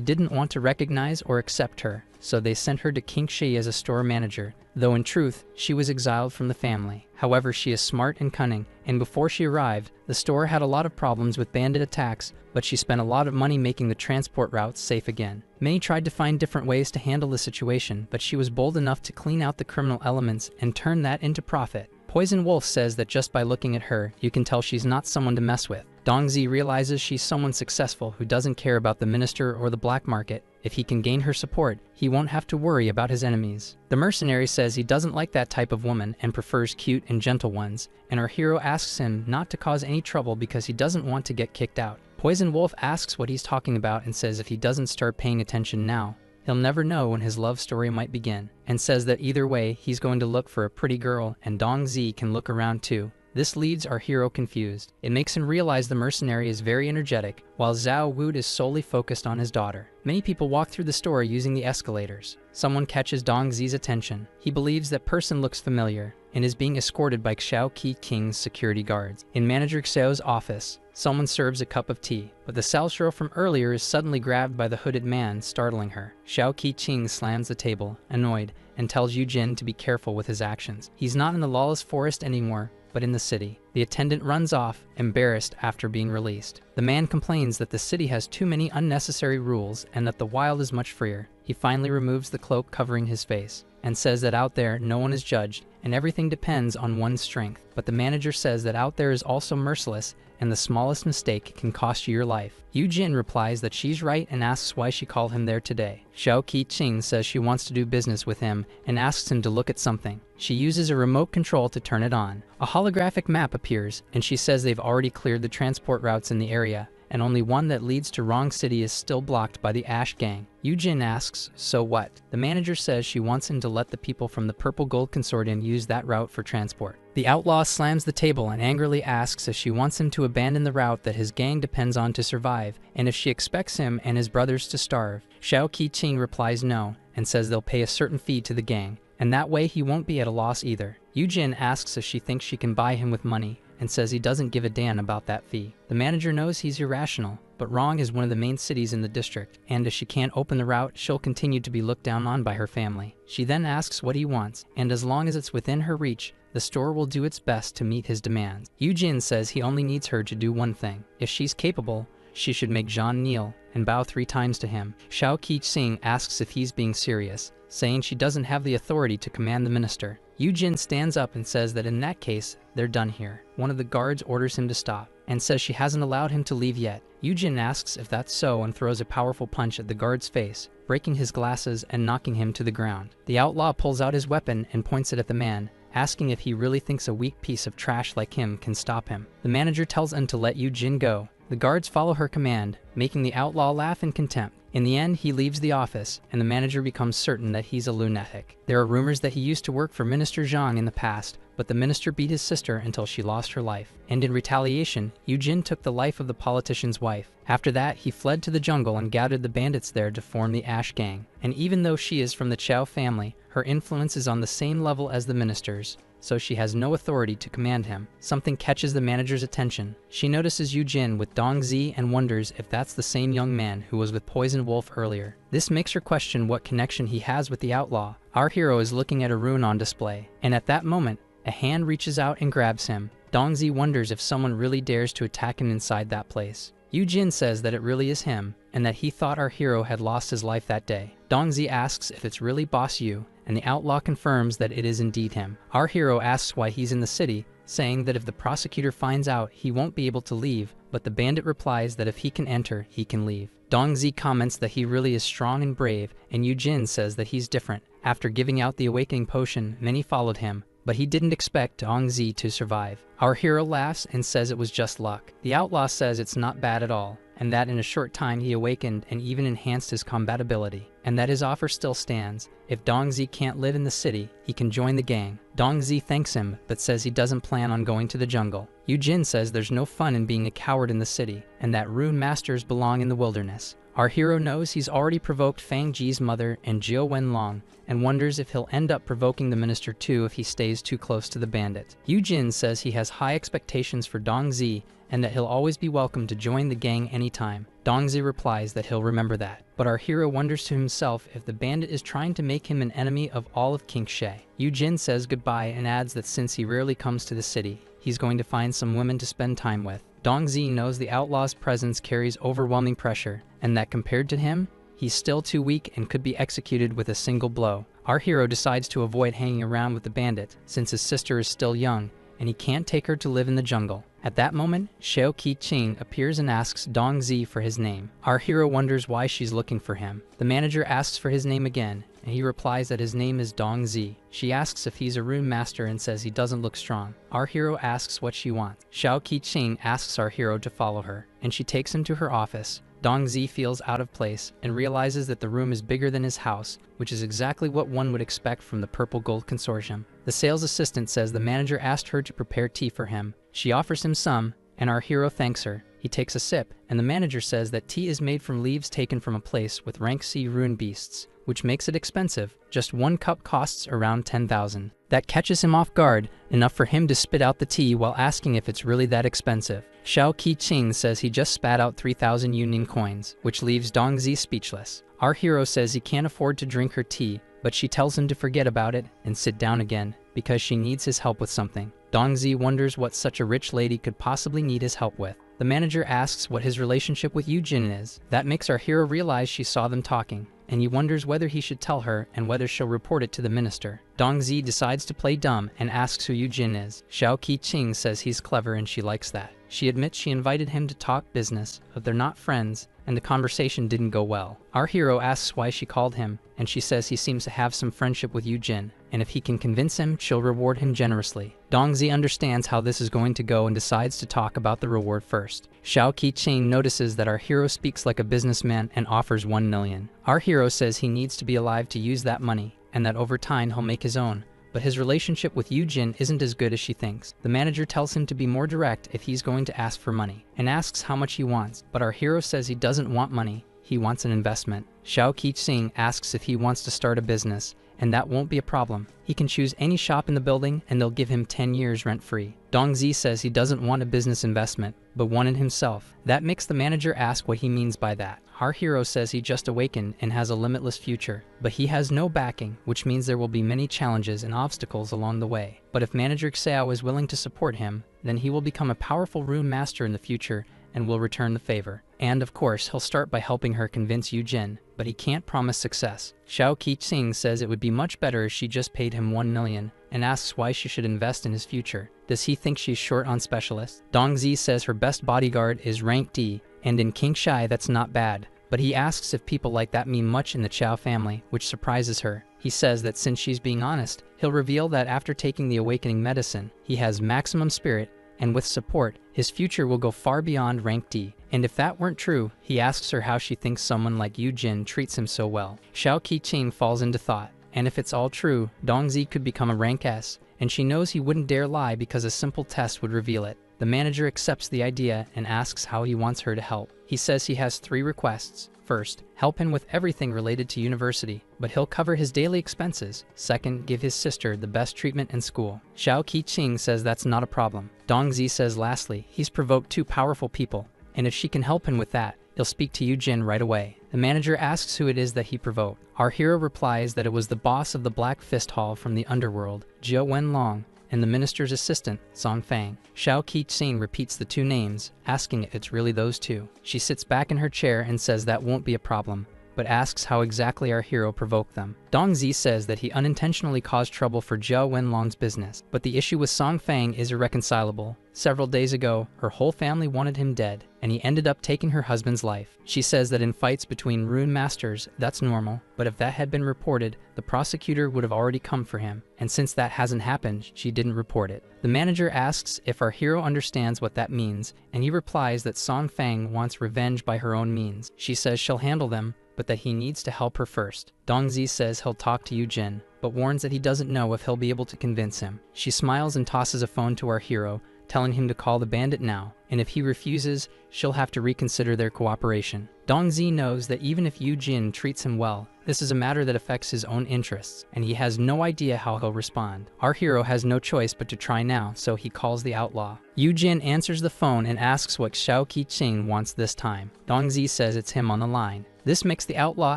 didn't want to recognize or accept her, so they sent her to Qingshi as a store manager, though in truth, she was exiled from the family. However, she is smart and cunning, and before she arrived, the store had a lot of problems with bandit attacks, but she spent a lot of money making the transport routes safe again. Many tried to find different ways to handle the situation, but she was bold enough to clean out the criminal elements and turn that into profit. Poison Wolf says that just by looking at her, you can tell she's not someone to mess with. Dongzi realizes she's someone successful who doesn't care about the minister or the black market. If he can gain her support, he won't have to worry about his enemies. The mercenary says he doesn't like that type of woman and prefers cute and gentle ones, and our hero asks him not to cause any trouble because he doesn't want to get kicked out. Poison Wolf asks what he's talking about and says if he doesn't start paying attention now, he'll never know when his love story might begin, and says that either way, he's going to look for a pretty girl and Dongzi can look around too. This leaves our hero confused. It makes him realize the mercenary is very energetic, while Zhao Wu is solely focused on his daughter. Many people walk through the store using the escalators. Someone catches Dongzi's attention. He believes that person looks familiar, and is being escorted by Xiao Qi security guards. In Manager Xiao's office, someone serves a cup of tea, but the sales girl from earlier is suddenly grabbed by the hooded man, startling her. Xiao Qi slams the table, annoyed, and tells Yujin to be careful with his actions. He's not in the lawless forest anymore, but in the city. The attendant runs off, embarrassed after being released. The man complains that the city has too many unnecessary rules and that the wild is much freer. He finally removes the cloak covering his face and says that out there no one is judged and everything depends on one's strength. But the manager says that out there is also merciless and the smallest mistake can cost you your life. Yujin replies that she's right and asks why she called him there today. Xiao Qi says she wants to do business with him and asks him to look at something. She uses a remote control to turn it on. A holographic map appears and she says they've already cleared the transport routes in the area and only one that leads to Wrong City is still blocked by the Ash Gang. Yujin asks, so what? The manager says she wants him to let the people from the Purple Gold Consortium use that route for transport. The outlaw slams the table and angrily asks if she wants him to abandon the route that his gang depends on to survive, and if she expects him and his brothers to starve. Xiao Qi replies no, and says they'll pay a certain fee to the gang, and that way he won't be at a loss either. Yujin asks if she thinks she can buy him with money, and says he doesn't give a damn about that fee. The manager knows he's irrational, but Wrong is one of the main cities in the district, and if she can't open the route, she'll continue to be looked down on by her family. She then asks what he wants, and as long as it's within her reach, the store will do its best to meet his demands. Yujin says he only needs her to do one thing. If she's capable, she should make Jean kneel and bow 3 times to him. Shao Qi-Xing asks if he's being serious, saying she doesn't have the authority to command the minister. Yu-Jin stands up and says that in that case, they're done here. One of the guards orders him to stop and says she hasn't allowed him to leave yet. Yu-Jin asks if that's so and throws a powerful punch at the guard's face, breaking his glasses and knocking him to the ground. The outlaw pulls out his weapon and points it at the man, asking if he really thinks a weak piece of trash like him can stop him. The manager tells him to let Yu-Jin go. The guards follow her command, making the outlaw laugh in contempt. In the end, he leaves the office, and the manager becomes certain that he's a lunatic. There are rumors that he used to work for Minister Zhang in the past, but the minister beat his sister until she lost her life. And in retaliation, Yu-Jin took the life of the politician's wife. After that, he fled to the jungle and gathered the bandits there to form the Ash Gang. And even though she is from the Chao family, her influence is on the same level as the minister's, so she has no authority to command him. Something catches the manager's attention. She notices Yu-Jin with Dong Zi and wonders if that's the same young man who was with Poison Wolf earlier. This makes her question what connection he has with the outlaw. Our hero is looking at a rune on display, and at that moment, a hand reaches out and grabs him. Dong Zi wonders if someone really dares to attack him inside that place. Yu-Jin says that it really is him, and that he thought our hero had lost his life that day. Dong Zi asks if it's really Boss Yu, and the outlaw confirms that it is indeed him. Our hero asks why he's in the city, saying that if the prosecutor finds out, he won't be able to leave, but the bandit replies that if he can enter, he can leave. Dong Zi comments that he really is strong and brave, and Yu-Jin says that he's different. After giving out the awakening potion, many followed him, but he didn't expect Dong Zi to survive. Our hero laughs and says it was just luck. The outlaw says it's not bad at all, and that in a short time he awakened and even enhanced his combat ability, and that his offer still stands. If Dong Zi can't live in the city, he can join the gang. Dong Zi thanks him, but says he doesn't plan on going to the jungle. Yu-Jin says there's no fun in being a coward in the city, and that rune masters belong in the wilderness. Our hero knows he's already provoked Fang Ji's mother and Jiu Wenlong, and wonders if he'll end up provoking the minister too if he stays too close to the bandit. Yu-Jin says he has high expectations for Dong Zi, and that he'll always be welcome to join the gang anytime. Dong Zi replies that he'll remember that. But our hero wonders to himself if the bandit is trying to make him an enemy of all of Kingshe. Yu-Jin says goodbye and adds that since he rarely comes to the city, he's going to find some women to spend time with. Dong Zi knows the outlaw's presence carries overwhelming pressure, and that compared to him, he's still too weak and could be executed with a single blow. Our hero decides to avoid hanging around with the bandit, since his sister is still young, and he can't take her to live in the jungle. At that moment, Shao Qi-Xing appears and asks Dong Zi for his name. Our hero wonders why she's looking for him. The manager asks for his name again, and he replies that his name is Dong Zi. She asks if he's a rune master and says he doesn't look strong. Our hero asks what she wants. Shao Qi-Xing asks our hero to follow her, and she takes him to her office. Dong Zi feels out of place and realizes that the room is bigger than his house, which is exactly what one would expect from the Purple Gold Consortium. The sales assistant says the manager asked her to prepare tea for him. She offers him some, and our hero thanks her. He takes a sip, and the manager says that tea is made from leaves taken from a place with rank C rune beasts, which makes it expensive. Just 1 cup costs around 10,000. That catches him off guard, enough for him to spit out the tea while asking if it's really that expensive. Shao Qi-Xing says he just spat out 3,000 Union coins, which leaves Dong Zi speechless. Our hero says he can't afford to drink her tea, but she tells him to forget about it and sit down again, because she needs his help with something. Dong Zi wonders what such a rich lady could possibly need his help with. The manager asks what his relationship with Yu-Jin is. That makes our hero realize she saw them talking, and he wonders whether he should tell her and whether she'll report it to the minister. Dong Zi decides to play dumb and asks who Yu-Jin is. Shao Qi-Xing says he's clever and she likes that. She admits she invited him to talk business, but they're not friends, and the conversation didn't go well. Our hero asks why she called him, and she says he seems to have some friendship with Yu-Jin, and if he can convince him, she'll reward him generously. Dong Zi understands how this is going to go and decides to talk about the reward first. Shao Qi-Xing notices that our hero speaks like a businessman and offers 1 million. Our hero says he needs to be alive to use that money, and that over time he'll make his own. But his relationship with Yu-Jin isn't as good as she thinks. The manager tells him to be more direct if he's going to ask for money, and asks how much he wants, but our hero says he doesn't want money, he wants an investment. Shao Qi-Xing asks if he wants to start a business, and that won't be a problem. He can choose any shop in the building and they'll give him 10 years rent-free. Dong Zi says he doesn't want a business investment, but one in himself. That makes the manager ask what he means by that. Our hero says he just awakened and has a limitless future, but he has no backing, which means there will be many challenges and obstacles along the way. But if Manager Xiao is willing to support him, then he will become a powerful rune master in the future and will return the favor. And of course, he'll start by helping her convince Yu-jin, but he can't promise success. Xiao Qi-ching says it would be much better if she just paid him 1 million, and asks why she should invest in his future. Does he think she's short on specialists? Dongzi says her best bodyguard is rank D, and in King Shai that's not bad, but he asks if people like that mean much in the Chow family, which surprises her. He says that since she's being honest, he'll reveal that after taking the awakening medicine, he has maximum spirit, and with support, his future will go far beyond rank D. And if that weren't true, he asks her how she thinks someone like Yu-jin treats him so well. Xiao Qi-ching falls into thought, and if it's all true, Dongzi could become a rank S, and she knows he wouldn't dare lie because a simple test would reveal it. The manager accepts the idea and asks how he wants her to help. He says he has 3 requests. First, help him with everything related to university, but he'll cover his daily expenses. Second, give his sister the best treatment in school. Xiao Qi-ching says that's not a problem. Dongzi says lastly, he's provoked 2 powerful people, and if she can help him with that, he'll speak to Yu-jin right away. The manager asks who it is that he provoked. Our hero replies that it was the boss of the Black Fist Hall from the underworld, Jiao Wenlong, and the minister's assistant, Song Fang. Xiao Qi-ching repeats the 2 names, asking if it's really those 2. She sits back in her chair and says that won't be a problem, but asks how exactly our hero provoked them. Dongzi says that he unintentionally caused trouble for Jiao Wenlong's business, but the issue with Song Fang is irreconcilable. Several days ago, her whole family wanted him dead, and he ended up taking her husband's life. She says that in fights between rune masters, that's normal, but if that had been reported, the prosecutor would have already come for him, and since that hasn't happened, she didn't report it. The manager asks if our hero understands what that means, and he replies that Song Fang wants revenge by her own means. She says she'll handle them, but that he needs to help her first. Dongzi says he'll talk to Yu-jin, but warns that he doesn't know if he'll be able to convince him. She smiles and tosses a phone to our hero, telling him to call the bandit now, and if he refuses, she'll have to reconsider their cooperation. Dongzi knows that even if Yu-jin treats him well, this is a matter that affects his own interests, and he has no idea how he'll respond. Our hero has no choice but to try now, so he calls the outlaw. Yu-jin answers the phone and asks what Xiao Qi-ching wants this time. Dongzi says it's him on the line. This makes the outlaw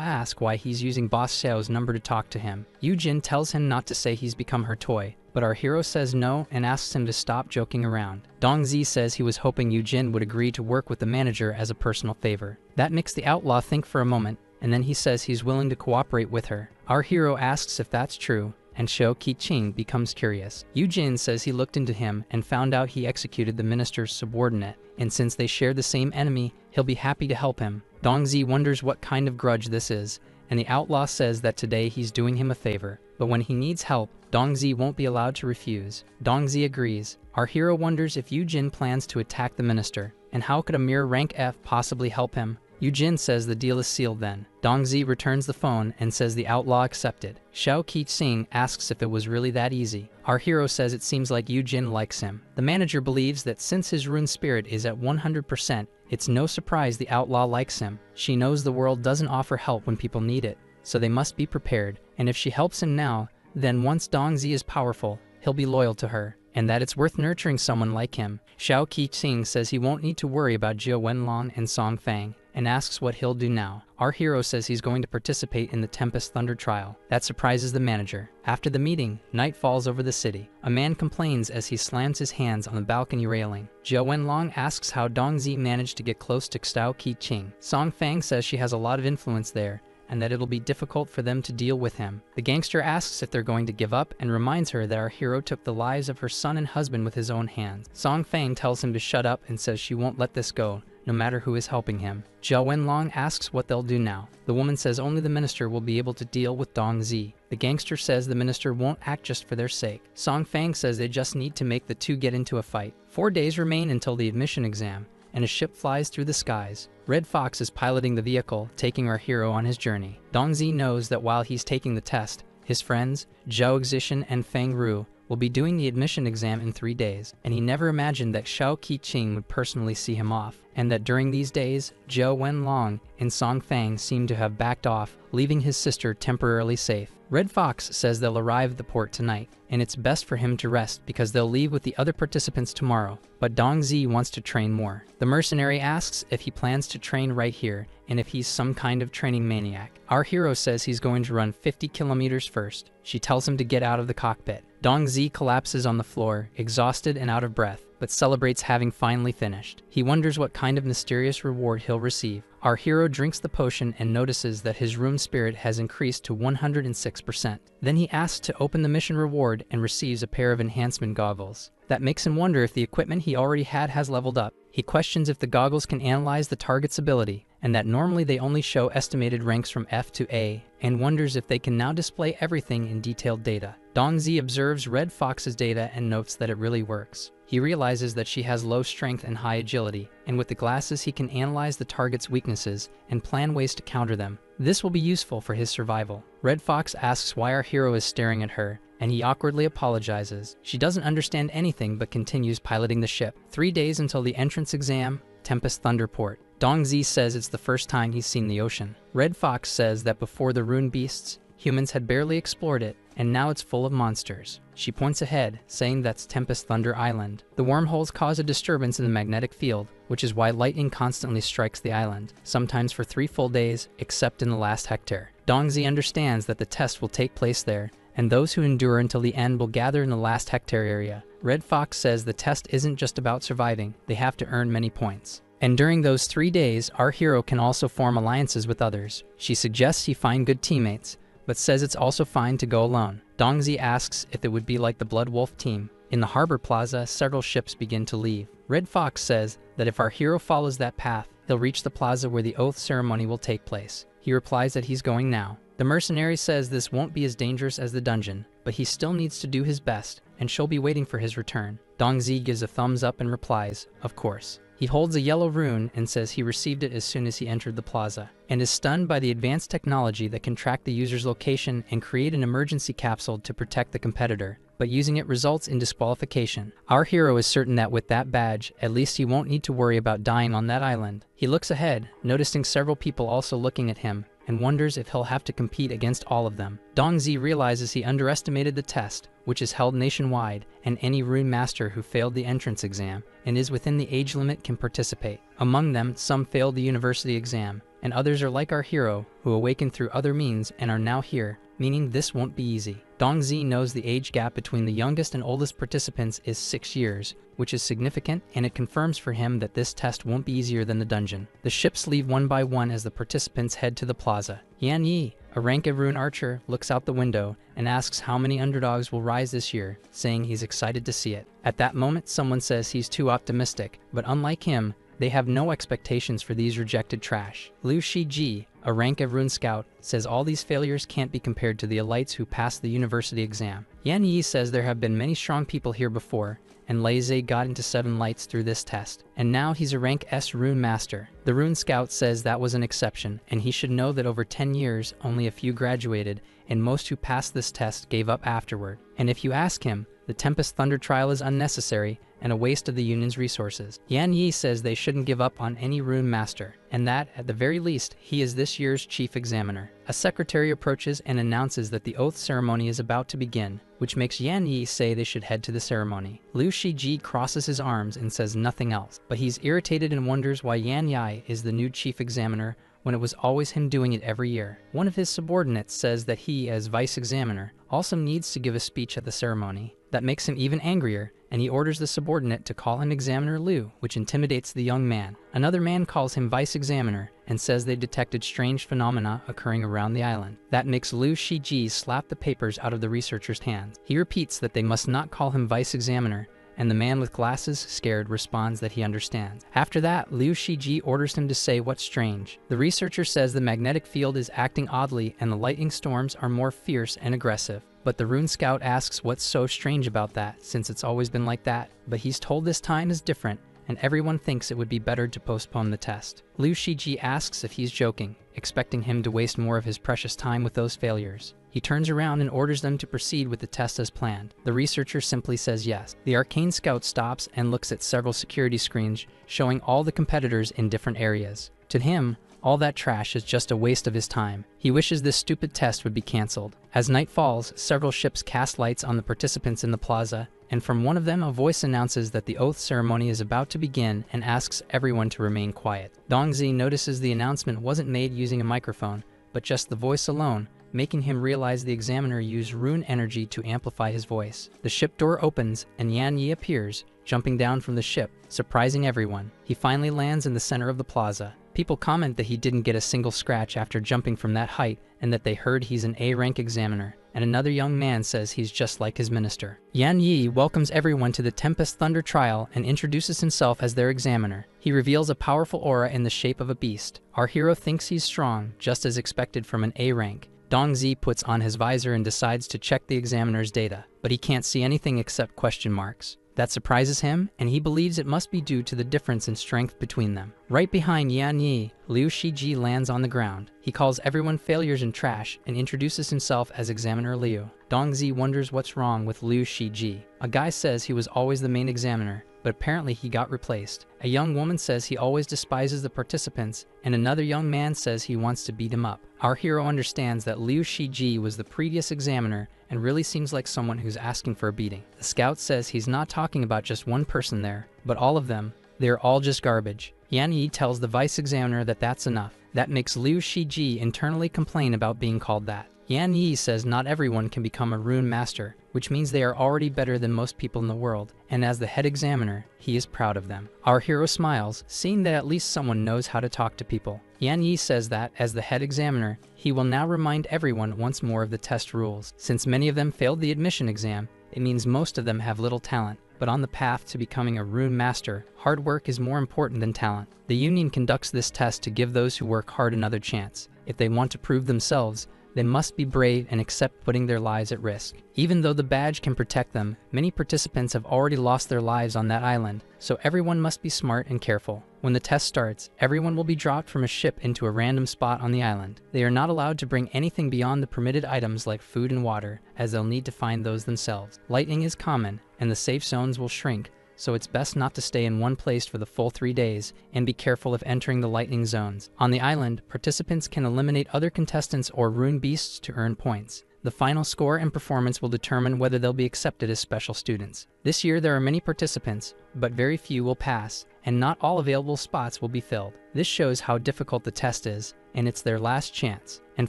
ask why he's using Boss Xiao's number to talk to him. Yu-jin tells him not to say he's become her toy, but our hero says no and asks him to stop joking around. Dongzi says he was hoping Yu-jin would agree to work with the manager as a personal favor. That makes the outlaw think for a moment, and then he says he's willing to cooperate with her. Our hero asks if that's true, and Xiao Qi-ching becomes curious. Yu-jin says he looked into him and found out he executed the minister's subordinate, and since they share the same enemy, he'll be happy to help him. Dongzi wonders what kind of grudge this is, and the outlaw says that today he's doing him a favor. But when he needs help, Dongzi won't be allowed to refuse. Dongzi agrees. Our hero wonders if Yu-jin plans to attack the minister, and how could a mere rank F possibly help him? Yu-jin says the deal is sealed then. Dongzi returns the phone and says the outlaw accepted. Xiao Qi-ching asks if it was really that easy. Our hero says it seems like Yu-jin likes him. The manager believes that since his rune spirit is at 100%, it's no surprise the outlaw likes him. She knows the world doesn't offer help when people need it, so they must be prepared. And if she helps him now, then once Dongzi is powerful, he'll be loyal to her, and that it's worth nurturing someone like him. Xiao Qi-ching says he won't need to worry about Jiao Wenlong and Song Fang, and asks what he'll do now. Our hero says he's going to participate in the Tempest Thunder trial. That surprises the manager. After the meeting, night falls over the city. A man complains as he slams his hands on the balcony railing. Jiao Wenlong asks how Dongzi managed to get close to Xiao Qi-ching. Song Fang says she has a lot of influence there, and that it'll be difficult for them to deal with him. The gangster asks if they're going to give up and reminds her that our hero took the lives of her son and husband with his own hands. Song Fang tells him to shut up and says she won't let this go, no matter who is helping him. Jiao Wenlong asks what they'll do now. The woman says only the minister will be able to deal with Dongzi. The gangster says the minister won't act just for their sake. Song Fang says they just need to make the 2 get into a fight. 4 days remain until the admission exam, and a ship flies through the skies. Red Fox is piloting the vehicle, taking our hero on his journey. Dongzi knows that while he's taking the test, his friends, Zhao Xishan and Feng Ru, will be doing the admission exam in 3 days, and he never imagined that Xiao Qi-ching would personally see him off, and that during these days, Jiao Wenlong and Song Fang seem to have backed off, leaving his sister temporarily safe. Red Fox says they'll arrive at the port tonight, and it's best for him to rest because they'll leave with the other participants tomorrow, but Dongzi wants to train more. The mercenary asks if he plans to train right here, and if he's some kind of training maniac. Our hero says he's going to run 50 kilometers first. She tells him to get out of the cockpit. Dongzi collapses on the floor, exhausted and out of breath. but celebrates having finally finished. He wonders what kind of mysterious reward he'll receive. Our hero drinks the potion and notices that his rune spirit has increased to 106%. Then he asks to open the mission reward and receives a pair of enhancement goggles. That makes him wonder if the equipment he already had has leveled up. He questions if the goggles can analyze the target's ability, and that normally they only show estimated ranks from F to A, and wonders if they can now display everything in detailed data. Dongzi observes Red Fox's data and notes that it really works. He realizes that she has low strength and high agility, and with the glasses he can analyze the target's weaknesses and plan ways to counter them. This will be useful for his survival. Red Fox asks why our hero is staring at her, and he awkwardly apologizes. She doesn't understand anything but continues piloting the ship. 3 days until the entrance exam, Tempest Thunderport. Dongzi says it's the first time he's seen the ocean. Red Fox says that before the rune beasts, humans had barely explored it, and now it's full of monsters. She points ahead, saying that's Tempest Thunder Island. The wormholes cause a disturbance in the magnetic field, which is why lightning constantly strikes the island, sometimes for 3 full days, except in the last hectare. Dongzi understands that the test will take place there, and those who endure until the end will gather in the last hectare area. Red Fox says the test isn't just about surviving, they have to earn many points. And during those 3 days, our hero can also form alliances with others. She suggests he find good teammates, but says it's also fine to go alone. Dongzi asks if it would be like the Blood Wolf team. In the harbor plaza, several ships begin to leave. Red Fox says that if our hero follows that path, he'll reach the plaza where the oath ceremony will take place. He replies that he's going now. The mercenary says this won't be as dangerous as the dungeon, but he still needs to do his best, and she'll be waiting for his return. Dongzi gives a thumbs up and replies, of course. He holds a yellow rune and says he received it as soon as he entered the plaza, and is stunned by the advanced technology that can track the user's location and create an emergency capsule to protect the competitor, but using it results in disqualification. Our hero is certain that with that badge, at least he won't need to worry about dying on that island. He looks ahead, noticing several people also looking at him, and wonders if he'll have to compete against all of them. Dongzi realizes he underestimated the test, which is held nationwide, and any rune master who failed the entrance exam and is within the age limit can participate. Among them, some failed the university exam, and others are like our hero, who awakened through other means and are now here, meaning this won't be easy. Dongzi knows the age gap between the youngest and oldest participants is 6 years, which is significant, and it confirms for him that this test won't be easier than the dungeon. The ships leave one by one as the participants head to the plaza. Yan Yi, a rank of rune archer, looks out the window and asks how many underdogs will rise this year, saying he's excited to see it. At that moment, someone says he's too optimistic, but unlike him, they have no expectations for these rejected trash. Liu Shiji, a rank of rune scout, says all these failures can't be compared to the elites who passed the university exam. Yan Yi says there have been many strong people here before, and Leize got into 7 lights through this test, and now he's a rank S rune master. The rune scout says that was an exception, and he should know that over 10 years, only a few graduated, and most who passed this test gave up afterward. And if you ask him, the Tempest Thunder trial is unnecessary and a waste of the Union's resources. Yan Yi says they shouldn't give up on any rune master, and that, at the very least, he is this year's chief examiner. A secretary approaches and announces that the oath ceremony is about to begin, which makes Yan Yi say they should head to the ceremony. Liu Shiji crosses his arms and says nothing else, but he's irritated and wonders why Yan Yi is the new chief examiner when it was always him doing it every year. One of his subordinates says that he, as vice examiner, also needs to give a speech at the ceremony. That makes him even angrier, and he orders the subordinate to call him Examiner Liu, which intimidates the young man. Another man calls him vice examiner and says they detected strange phenomena occurring around the island. That makes Liu Shiji slap the papers out of the researcher's hands. He repeats that they must not call him vice examiner, and the man with glasses, scared, responds that he understands. After that, Liu Shiji orders him to say what's strange. The researcher says the magnetic field is acting oddly and the lightning storms are more fierce and aggressive. But the rune scout asks what's so strange about that, since it's always been like that. But he's told this time is different, and everyone thinks it would be better to postpone the test. Liu Shiji asks if he's joking, expecting him to waste more of his precious time with those failures. He turns around and orders them to proceed with the test as planned. The researcher simply says yes. The arcane scout stops and looks at several security screens showing all the competitors in different areas. To him, all that trash is just a waste of his time. He wishes this stupid test would be cancelled. As night falls, several ships cast lights on the participants in the plaza, and from one of them a voice announces that the oath ceremony is about to begin and asks everyone to remain quiet. Dongzi notices the announcement wasn't made using a microphone, but just the voice alone, making him realize the examiner used rune energy to amplify his voice. The ship door opens and Yan Yi appears, jumping down from the ship, surprising everyone. He finally lands in the center of the plaza. People comment that he didn't get a single scratch after jumping from that height and that they heard he's an A-rank examiner, and another young man says he's just like his minister. Yan Yi welcomes everyone to the Tempest Thunder trial and introduces himself as their examiner. He reveals a powerful aura in the shape of a beast. Our hero thinks he's strong, just as expected from an A rank. Dongzi puts on his visor and decides to check the examiner's data, but he can't see anything except question marks. That surprises him, and he believes it must be due to the difference in strength between them. Right behind Yan Yi, Liu Shiji lands on the ground. He calls everyone failures and trash and introduces himself as Examiner Liu. Dongzi wonders what's wrong with Liu Shiji. A guy says he was always the main examiner, but apparently he got replaced. A young woman says he always despises the participants, and another young man says he wants to beat him up. Our hero understands that Liu Shiji was the previous examiner and really seems like someone who's asking for a beating. The scout says he's not talking about just one person there, but all of them. They're all just garbage. Yan Yi tells the vice examiner that that's enough. That makes Liu Shiji internally complain about being called that. Yan Yi says not everyone can become a rune master, which means they are already better than most people in the world, and as the head examiner, he is proud of them. Our hero smiles, seeing that at least someone knows how to talk to people. Yan Yi says that, as the head examiner, he will now remind everyone once more of the test rules. Since many of them failed the admission exam, it means most of them have little talent. But on the path to becoming a rune master, hard work is more important than talent. The union conducts this test to give those who work hard another chance. If they want to prove themselves, they must be brave and accept putting their lives at risk. Even though the badge can protect them, many participants have already lost their lives on that island, so everyone must be smart and careful. When the test starts, everyone will be dropped from a ship into a random spot on the island. They are not allowed to bring anything beyond the permitted items like food and water, as they'll need to find those themselves. Lightning is common, and the safe zones will shrink, so it's best not to stay in one place for the full 3 days, and be careful of entering the lightning zones. On the island, participants can eliminate other contestants or rune beasts to earn points. The final score and performance will determine whether they'll be accepted as special students. This year there are many participants, but very few will pass, and not all available spots will be filled. This shows how difficult the test is, and it's their last chance. And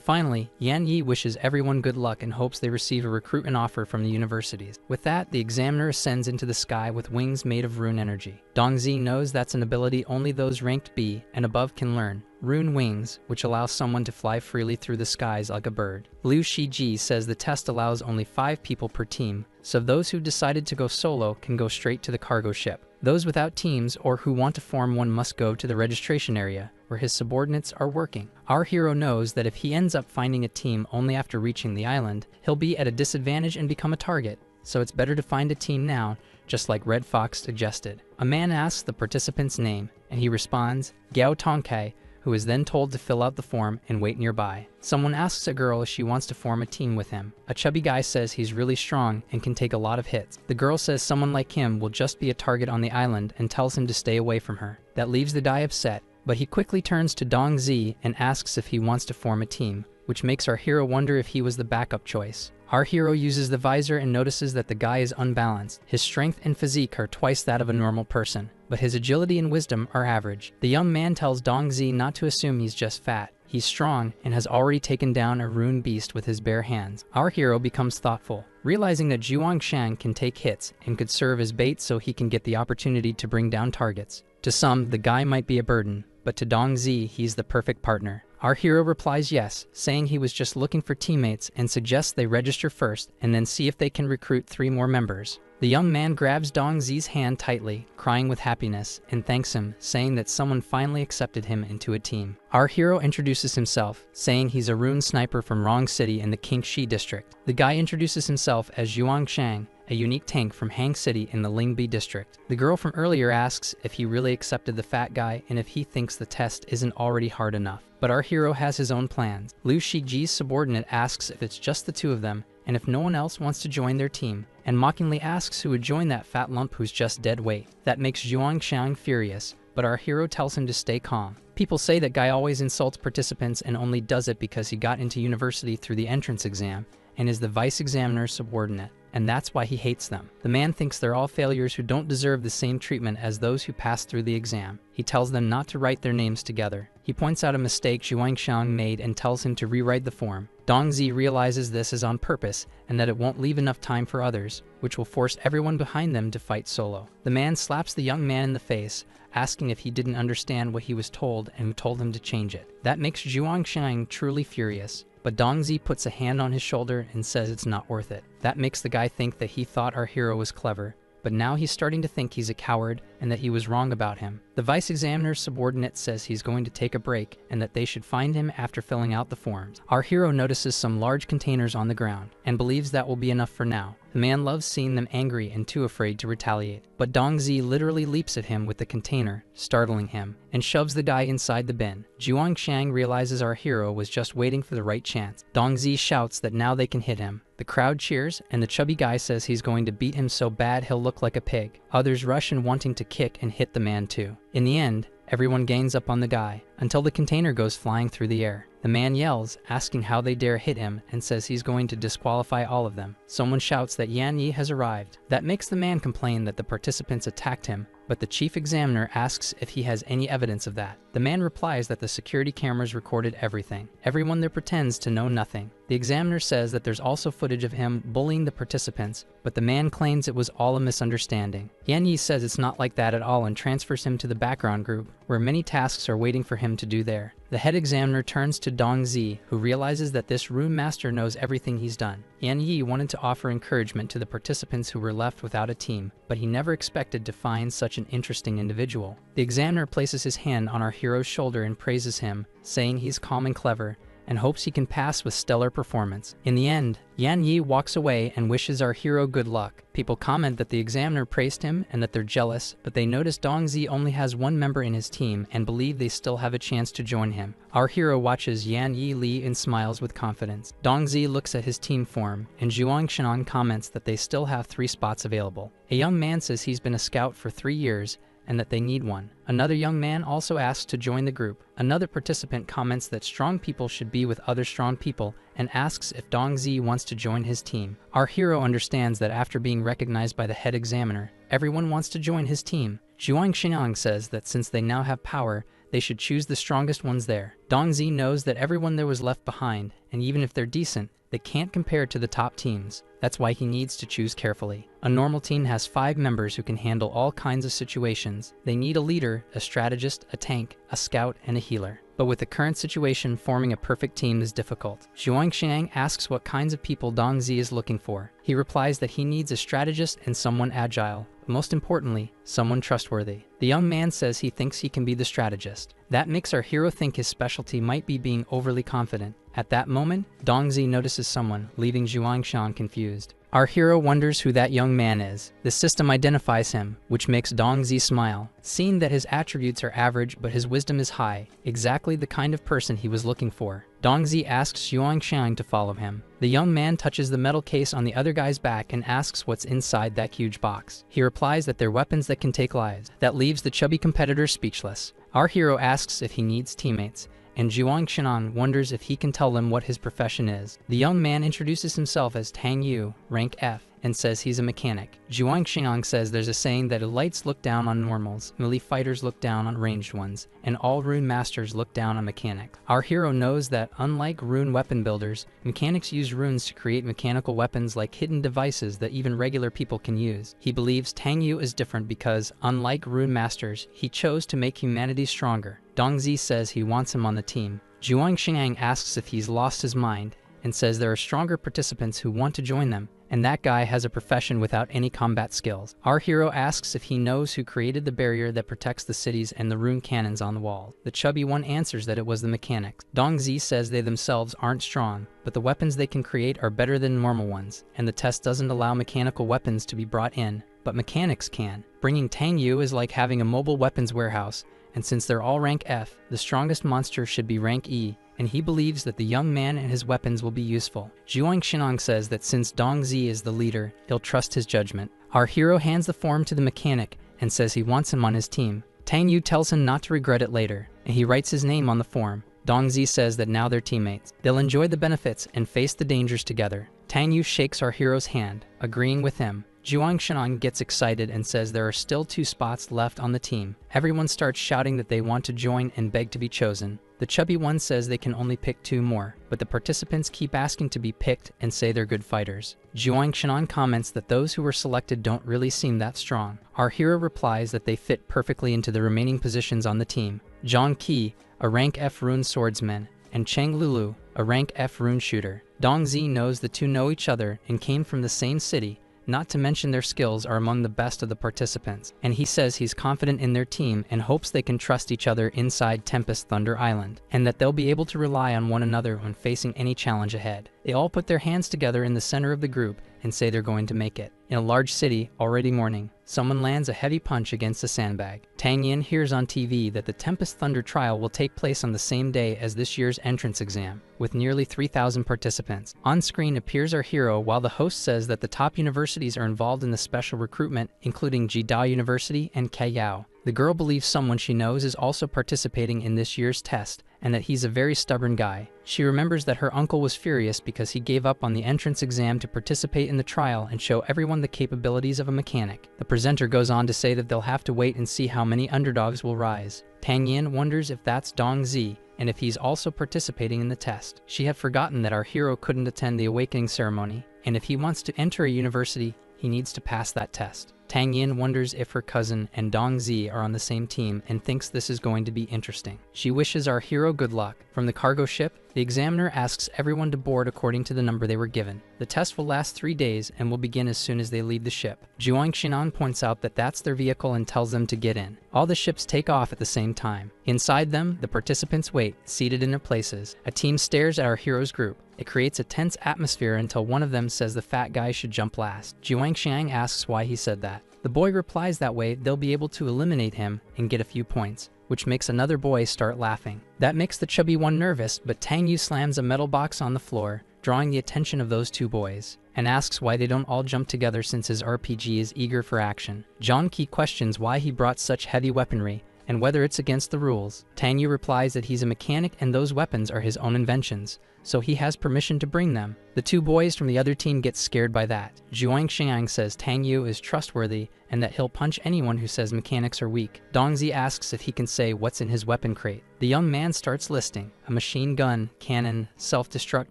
finally, Yan Yi wishes everyone good luck and hopes they receive a recruitment offer from the universities. With that, the examiner ascends into the sky with wings made of rune energy. Dongzi knows that's an ability only those ranked B and above can learn. Rune wings, which allows someone to fly freely through the skies like a bird. Liu Shiji says the test allows only 5 people per team, so those who decided to go solo can go straight to the cargo ship. Those without teams or who want to form one must go to the registration area, where his subordinates are working. Our hero knows that if he ends up finding a team only after reaching the island, he'll be at a disadvantage and become a target, so it's better to find a team now, just like Red Fox suggested. A man asks the participant's name, and he responds, Gao Tongkai, who is then told to fill out the form and wait nearby. Someone asks a girl if she wants to form a team with him. A chubby guy says he's really strong and can take a lot of hits. The girl says someone like him will just be a target on the island and tells him to stay away from her. That leaves the guy upset, but he quickly turns to Dongzi and asks if he wants to form a team, which makes our hero wonder if he was the backup choice. Our hero uses the visor and notices that the guy is unbalanced. His strength and physique are twice that of a normal person, but his agility and wisdom are average. The young man tells Dongzi not to assume he's just fat. He's strong and has already taken down a rune beast with his bare hands. Our hero becomes thoughtful, realizing that Zhuang Shang can take hits and could serve as bait so he can get the opportunity to bring down targets. To some, the guy might be a burden, but to Dongzi, he's the perfect partner. Our hero replies yes, saying he was just looking for teammates and suggests they register first and then see if they can recruit 3 more members. The young man grabs Dongzi's hand tightly, crying with happiness, and thanks him, saying that someone finally accepted him into a team. Our hero introduces himself, saying he's a rune sniper from Rong City in the Qingxi district. The guy introduces himself as Zhuang Shang, a unique tank from Hang City in the Lingbi district. The girl from earlier asks if he really accepted the fat guy and if he thinks the test isn't already hard enough. But our hero has his own plans. Liu Shiji's subordinate asks if it's just the 2 of them and if no one else wants to join their team, and mockingly asks who would join that fat lump who's just dead weight. That makes Zhuang Shang furious, but our hero tells him to stay calm. People say that guy always insults participants and only does it because he got into university through the entrance exam and is the vice examiner's subordinate. and that's why he hates them. The man thinks they're all failures who don't deserve the same treatment as those who pass through the exam. He tells them not to write their names together. He points out a mistake Zhuangxiang made and tells him to rewrite the form. Dongzi realizes this is on purpose and that it won't leave enough time for others, which will force everyone behind them to fight solo. The man slaps the young man in the face, asking if he didn't understand what he was told and told him to change it. That makes Zhuangxiang truly furious, but Dongzi puts a hand on his shoulder and says it's not worth it. That makes the guy think that he thought our hero was clever, but now he's starting to think he's a coward and that he was wrong about him. The vice examiner's subordinate says he's going to take a break and that they should find him after filling out the forms. Our hero notices some large containers on the ground and believes that will be enough for now. The man loves seeing them angry and too afraid to retaliate, but Dongzi literally leaps at him with the container, startling him, and shoves the guy inside the bin. Zhuangxiang realizes our hero was just waiting for the right chance. Dongzi shouts that now they can hit him. The crowd cheers, and the chubby guy says he's going to beat him so bad he'll look like a pig. Others rush in wanting to kick and hit the man too. In the end, everyone gangs up on the guy, until the container goes flying through the air. The man yells, asking how they dare hit him, and says he's going to disqualify all of them. Someone shouts that Yan Yi has arrived. That makes the man complain that the participants attacked him, but the chief examiner asks if he has any evidence of that. The man replies that the security cameras recorded everything. Everyone there pretends to know nothing. The examiner says that there's also footage of him bullying the participants, but the man claims it was all a misunderstanding. Yan Yi says it's not like that at all and transfers him to the background group, where many tasks are waiting for him to do there. The head examiner turns to Dongzi, who realizes that this rune master knows everything he's done. Yan Yi wanted to offer encouragement to the participants who were left without a team, but he never expected to find such an interesting individual. The examiner places his hand on our hero's shoulder and praises him, saying he's calm and clever, and hopes he can pass with stellar performance. In the end, Yan Yi walks away and wishes our hero good luck. People comment that the examiner praised him and that they're jealous, but they notice Dongzi only has one member in his team and believe they still have a chance to join him. Our hero watches Yan Yi leave and smiles with confidence. Dongzi looks at his team form, and Zhuangxiang comments that they still have 3 spots available. A young man says he's been a scout for 3 years, and that they need one. Another young man also asks to join the group. Another participant comments that strong people should be with other strong people and asks if Dongzi wants to join his team. Our hero understands that after being recognized by the head examiner, everyone wants to join his team. Zhuangxiang says that since they now have power, they should choose the strongest ones there. Dongzi knows that everyone there was left behind, and even if they're decent, they can't compare to the top teams. That's why he needs to choose carefully. A normal team has 5 members who can handle all kinds of situations. They need a leader, a strategist, a tank, a scout, and a healer. But with the current situation, forming a perfect team is difficult. Zhuangxiang asks what kinds of people Dongzi is looking for. He replies that he needs a strategist and someone agile, but most importantly, someone trustworthy. The young man says he thinks he can be the strategist. That makes our hero think his specialty might be being overly confident. At that moment, Dongzi notices someone, leaving Zhuangxiang confused. Our hero wonders who that young man is. The system identifies him, which makes Dongzi smile. Seeing that his attributes are average but his wisdom is high, exactly the kind of person he was looking for. Dongzi asks Zhuangxiang to follow him. The young man touches the metal case on the other guy's back and asks what's inside that huge box. He replies that they're weapons that can take lives. That leaves the chubby competitor speechless. Our hero asks if he needs teammates, and Zhuangxiang wonders if he can tell them what his profession is. The young man introduces himself as Tang Yu, rank F, and says he's a mechanic. Zhuangxiang says there's a saying that elites look down on normals, melee fighters look down on ranged ones, and all rune masters look down on mechanics. Our hero knows that, unlike rune weapon builders, mechanics use runes to create mechanical weapons like hidden devices that even regular people can use. He believes Tang Yu is different because, unlike rune masters, he chose to make humanity stronger. Dongzi says he wants him on the team. Zhuangxiang asks if he's lost his mind, and says there are stronger participants who want to join them, and that guy has a profession without any combat skills. Our hero asks if he knows who created the barrier that protects the cities and the rune cannons on the wall. The chubby one answers that it was the mechanics. Dongzi says they themselves aren't strong, but the weapons they can create are better than normal ones, and the test doesn't allow mechanical weapons to be brought in, but mechanics can. Bringing Tang Yu is like having a mobile weapons warehouse, and since they're all rank F, the strongest monster should be rank E, and he believes that the young man and his weapons will be useful. Zhuangxiang says that since Dongzi is the leader, he'll trust his judgment. Our hero hands the form to the mechanic and says he wants him on his team. Tang Yu tells him not to regret it later, and he writes his name on the form. Dongzi says that now they're teammates. They'll enjoy the benefits and face the dangers together. Tang Yu shakes our hero's hand, agreeing with him. Zhuang Shenang gets excited and says there are still 2 spots left on the team. Everyone starts shouting that they want to join and beg to be chosen. The chubby one says they can only pick 2 more, but the participants keep asking to be picked and say they're good fighters. Zhuang Shenang comments that those who were selected don't really seem that strong. Our hero replies that they fit perfectly into the remaining positions on the team. Zhang Qi, a rank F rune swordsman, and Cheng Lulu, a rank F rune shooter. Dong Zi knows the 2 know each other and came from the same city, not to mention their skills are among the best of the participants, and he says he's confident in their team and hopes they can trust each other inside Tempest Thunder Island, and that they'll be able to rely on one another when facing any challenge ahead. They all put their hands together in the center of the group and say they're going to make it. In a large city, already morning, someone lands a heavy punch against a sandbag. Tang Yin hears on TV that the Tempest Thunder trial will take place on the same day as this year's entrance exam, with nearly 3,000 participants. On screen appears our hero while the host says that the top universities are involved in the special recruitment, including Jidao University and Kaiyao. The girl believes someone she knows is also participating in this year's test, and that he's a very stubborn guy. She remembers that her uncle was furious because he gave up on the entrance exam to participate in the trial and show everyone the capabilities of a mechanic. The presenter goes on to say that they'll have to wait and see how many underdogs will rise. Tang Yin wonders if that's Dong Zi, and if he's also participating in the test. She had forgotten that our hero couldn't attend the awakening ceremony, and if he wants to enter a university, he needs to pass that test. Tang Yin wonders if her cousin and Dong Zi are on the same team and thinks this is going to be interesting. She wishes our hero good luck. From the cargo ship, the examiner asks everyone to board according to the number they were given. The test will last 3 days and will begin as soon as they leave the ship. Zhuang Xinan points out that that's their vehicle and tells them to get in. All the ships take off at the same time. Inside them, the participants wait, seated in their places. A team stares at our hero's group. It creates a tense atmosphere until one of them says the fat guy should jump last. Zhuang Xiang asks why he said that. The boy replies that way they'll be able to eliminate him and get a few points, which makes another boy start laughing. That makes the chubby one nervous, but Tang Yu slams a metal box on the floor, drawing the attention of those 2 boys, and asks why they don't all jump together since his RPG is eager for action. Zhang Qi questions why he brought such heavy weaponry, and whether it's against the rules. Tang Yu replies that he's a mechanic and those weapons are his own inventions, so he has permission to bring them. The 2 boys from the other team get scared by that. Zhuang Xiang says Tang Yu is trustworthy and that he'll punch anyone who says mechanics are weak. Dong Zi asks if he can say what's in his weapon crate. The young man starts listing: a machine gun, cannon, self-destruct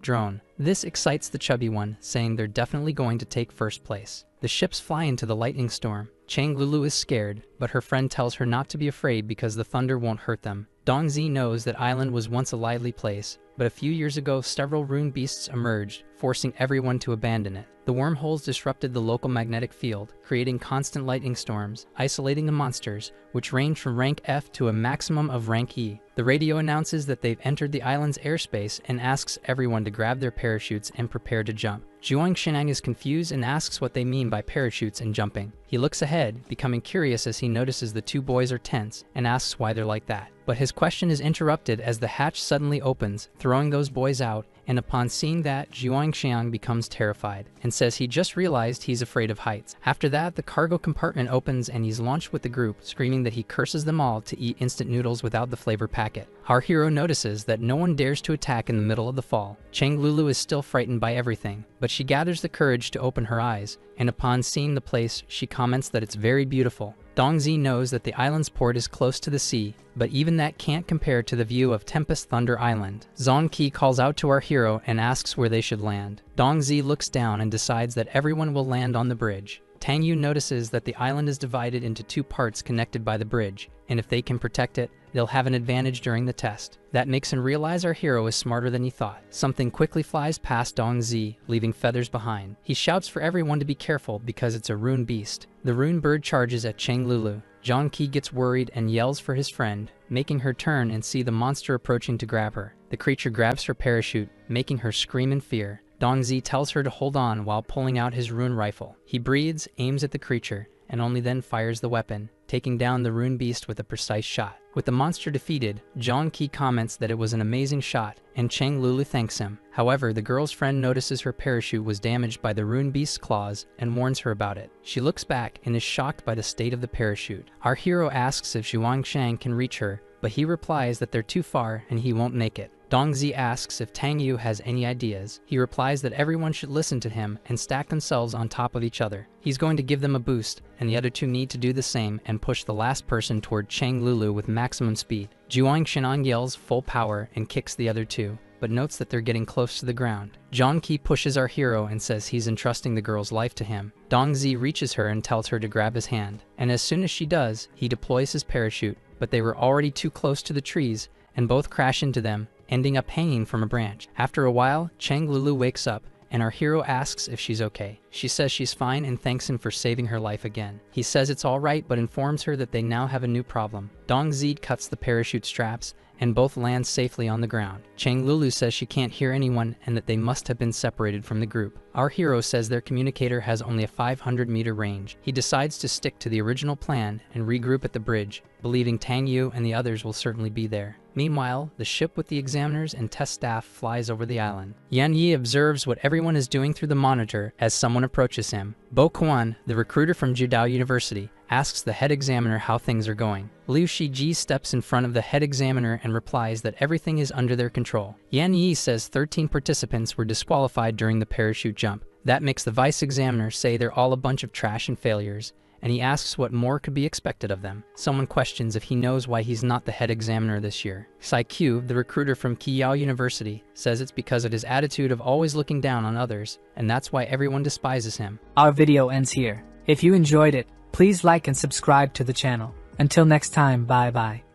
drone. This excites the chubby one, saying they're definitely going to take first place. The ships fly into the lightning storm. Cheng Lulu is scared, but her friend tells her not to be afraid because the thunder won't hurt them. Dong Zi knows that island was once a lively place, but a few years ago several rune beasts emerged, forcing everyone to abandon it. The wormholes disrupted the local magnetic field, creating constant lightning storms, isolating the monsters, which range from rank F to a maximum of rank E. The radio announces that they've entered the island's airspace and asks everyone to grab their parachutes and prepare to jump. Zhuang Shenang is confused and asks what they mean by parachutes and jumping. He looks ahead, becoming curious as he notices the 2 boys are tense, and asks why they're like that. But his question is interrupted as the hatch suddenly opens, throwing those boys out, and upon seeing that, Zhuang Xiang becomes terrified, and says he just realized he's afraid of heights. After that, the cargo compartment opens and he's launched with the group, screaming that he curses them all to eat instant noodles without the flavor packet. Our hero notices that no one dares to attack in the middle of the fall. Cheng Lulu is still frightened by everything, but she gathers the courage to open her eyes, and upon seeing the place, she comments that it's very beautiful. Dong Zi knows that the island's port is close to the sea, but even that can't compare to the view of Tempest Thunder Island. Zhang Qi calls out to our hero and asks where they should land. Dong Zi looks down and decides that everyone will land on the bridge. Tang Yu notices that the island is divided into 2 parts connected by the bridge, and if they can protect it, they'll have an advantage during the test. That makes him realize our hero is smarter than he thought. Something quickly flies past Dong Zi, leaving feathers behind. He shouts for everyone to be careful because it's a rune beast. The rune bird charges at Cheng Lulu. Zhang Qi gets worried and yells for his friend, making her turn and see the monster approaching to grab her. The creature grabs her parachute, making her scream in fear. Dong Zi tells her to hold on while pulling out his rune rifle. He breathes, aims at the creature, and only then fires the weapon. taking down the rune beast with a precise shot. With the monster defeated, Jong Ki comments that it was an amazing shot, and Chang Lulu thanks him. However, the girl's friend notices her parachute was damaged by the rune beast's claws and warns her about it. She looks back and is shocked by the state of the parachute. Our hero asks if Zhuang Shang can reach her, but he replies that they're too far and he won't make it. Dongzi asks if Tang Yu has any ideas. He replies that everyone should listen to him and stack themselves on top of each other. He's going to give them a boost, and the other two need to do the same and push the last person toward Chang Lulu with maximum speed. Zhuang Shenang yells full power and kicks the other two, but notes that they're getting close to the ground. Zhang Qi pushes our hero and says he's entrusting the girl's life to him. Dongzi reaches her and tells her to grab his hand, and as soon as she does, he deploys his parachute, but they were already too close to the trees, and both crash into them, ending up hanging from a branch. After a while, Chang Lulu wakes up, and our hero asks if she's okay. She says she's fine and thanks him for saving her life again. He says it's alright but informs her that they now have a new problem. Dong Zid cuts the parachute straps, and both land safely on the ground. Chang Lulu says she can't hear anyone and that they must have been separated from the group. Our hero says their communicator has only a 500-meter range. He decides to stick to the original plan and regroup at the bridge, believing Tang Yu and the others will certainly be there. Meanwhile, the ship with the examiners and test staff flies over the island. Yan Yi observes what everyone is doing through the monitor as someone approaches him. Bo Quan, the recruiter from Judao University, asks the head examiner how things are going. Liu Shiji steps in front of the head examiner and replies that everything is under their control. Yan Yi says 13 participants were disqualified during the parachute jump. That makes the vice examiner say they're all a bunch of trash and failures, and he asks what more could be expected of them. Someone questions if he knows why he's not the head examiner this year. Sai Q, the recruiter from Qiyao University, says it's because of his attitude of always looking down on others, and that's why everyone despises him. Our video ends here. If you enjoyed it, please like and subscribe to the channel. Until next time, bye bye.